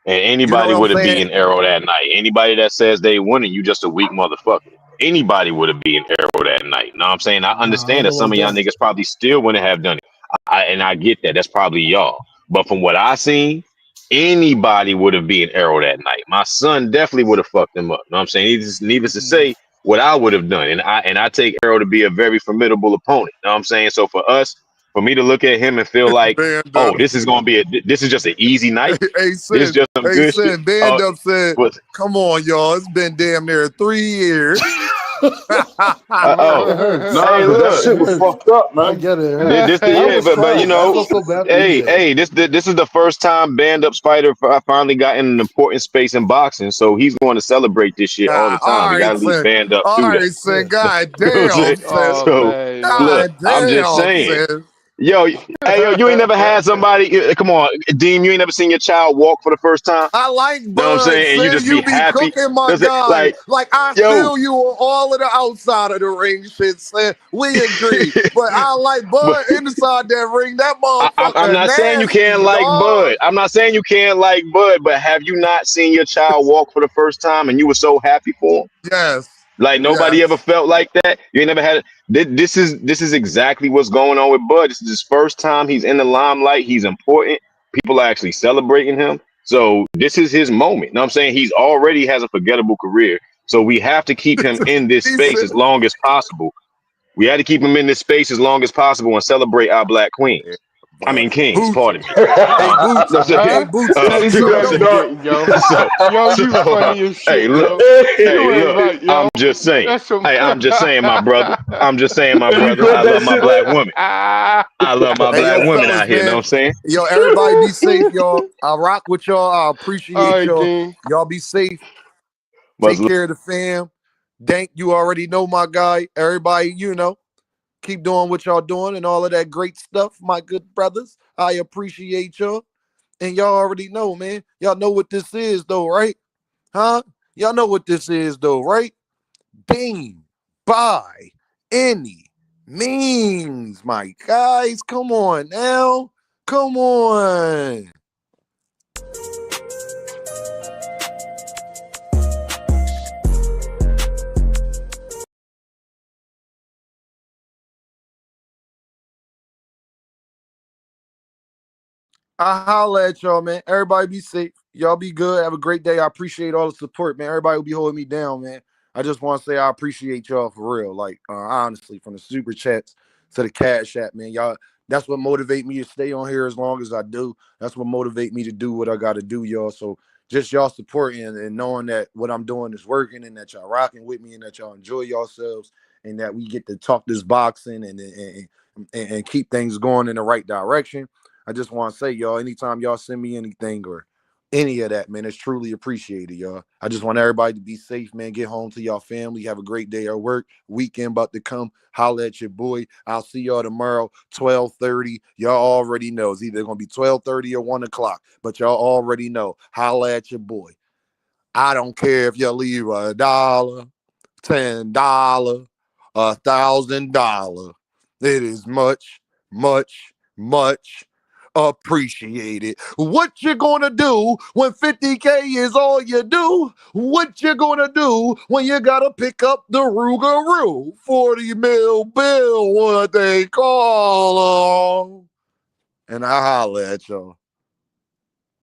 And You know anybody what I'm would have saying? beaten Arrow that night. Anybody that says they winning, you just a weak motherfucker. Anybody would have beaten Arrow that night. Know what I'm saying? I Nah, I don't understand know that some about of y'all that. niggas probably still wouldn't have done it. And I get that. That's probably y'all. But from what I seen, anybody would have beaten Arrow that night. My son definitely would have fucked him up. Know what I'm saying? Needless to say, what I would have done. And I take Arrow to be a very formidable opponent. Know what I'm saying? So for me to look at him and feel like, Band oh, up. this is gonna be this is just an easy night. Hey, This is Sin. just some Hey, good shit. Sin. Band Oh, up said, but come on, y'all. It's been damn near 3 years. It oh, hurts. Nah, hey, cause that It look, shit was hurts. fucked up, I man. get it. It hurts. this the I yeah, almost but you cried. I know, felt so bad for hey, EJ. hey, this is the first time Band Up Spider finally got in an important space in boxing, so he's going to celebrate this shit all the time. All We got right, to at least Sin. band up All through that. right, Yeah. Sin. God You know what I'm saying? damn, Sin. Oh So man, yo. look, God I'm just damn, saying. Sin. Yo, hey, you ain't never had somebody. Come on, Deem, you ain't never seen your child walk for the first time. I like Know what I'm Bud, saying? And you Sin. just be You be happy. cooking, my Does it guy. like, Like, I yo? feel you on all of the outside of the ring shit, Sin. We agree. But I like but Bud inside that ring. That I'm motherfucker not saying you can't nasty, like dog. Bud. I'm not saying you can't like Bud, but have you not seen your child walk for the first time and you were so happy for him? Yes. Like nobody ever Yes. felt like that. You ain't never had. This is exactly what's going on with Bud. This is his first time. He's in the limelight. He's important. People are actually celebrating him. So this is his moment. Know what I'm saying? He's already has a forgettable career. So we have to keep him in this He space said, as long as possible. We had to keep him in this space as long as possible and celebrate our black queens. yeah, I mean Bud. kings. Boots. Pardon me. Hey, Boots. No, so, Hey, Huh? Boots. uh, He You said, ain't "Hey, so, dog." forgetting, yo. so, Yo, you so, funny as hey, shit, look, yo. hey, You ain't look. right, I'm yo. just saying. That's some. Hey, I'm just saying, my brother. I'm just saying, my He brother. I caught that love my shit. black woman. I love my Hey, black yo, women fellas, out here. Know what man. I'm saying? Yo, everybody be safe, y'all. I rock with y'all. I All appreciate right, y'all. Dean. Y'all be safe. Much Take care of the fam. Dank, you already know my guy. Everybody, keep doing what y'all doing and all of that great stuff, my good brothers. I appreciate y'all. And y'all already know, man. Y'all know what this is, though, right? Huh? Y'all know what this is, though, right? Bean by any means, my guys. Come on now. Come on. I holla at y'all, man. Everybody be safe. Y'all be good. Have a great day. I appreciate all the support, man. Everybody will be holding me down, man. I just want to say I appreciate y'all for real. Like, honestly, from the super chats to the cash app, man. Y'all, that's what motivate me to stay on here as long as I do. That's what motivate me to do what I got to do, y'all. So just y'all supporting and knowing that what I'm doing is working and that y'all rocking with me and that y'all enjoy yourselves and that we get to talk this boxing and keep things going in the right direction. I just want to say, y'all, anytime y'all send me anything or any of that, man, it's truly appreciated, y'all. I just want everybody to be safe, man. Get home to y'all family. Have a great day at work. Weekend about to come. Holla at your boy. I'll see y'all tomorrow, 12:30. Y'all already know. It's either going to be 12:30 or 1 o'clock, but y'all already know. Holla at your boy. I don't care if you leave $1, $10, $1,000. It is much, much, much appreciated. What you gonna do when 50K is all you do? What you gonna do when you gotta pick up the Rougarou 40 mil bill, what they call 'em? And I holla at y'all.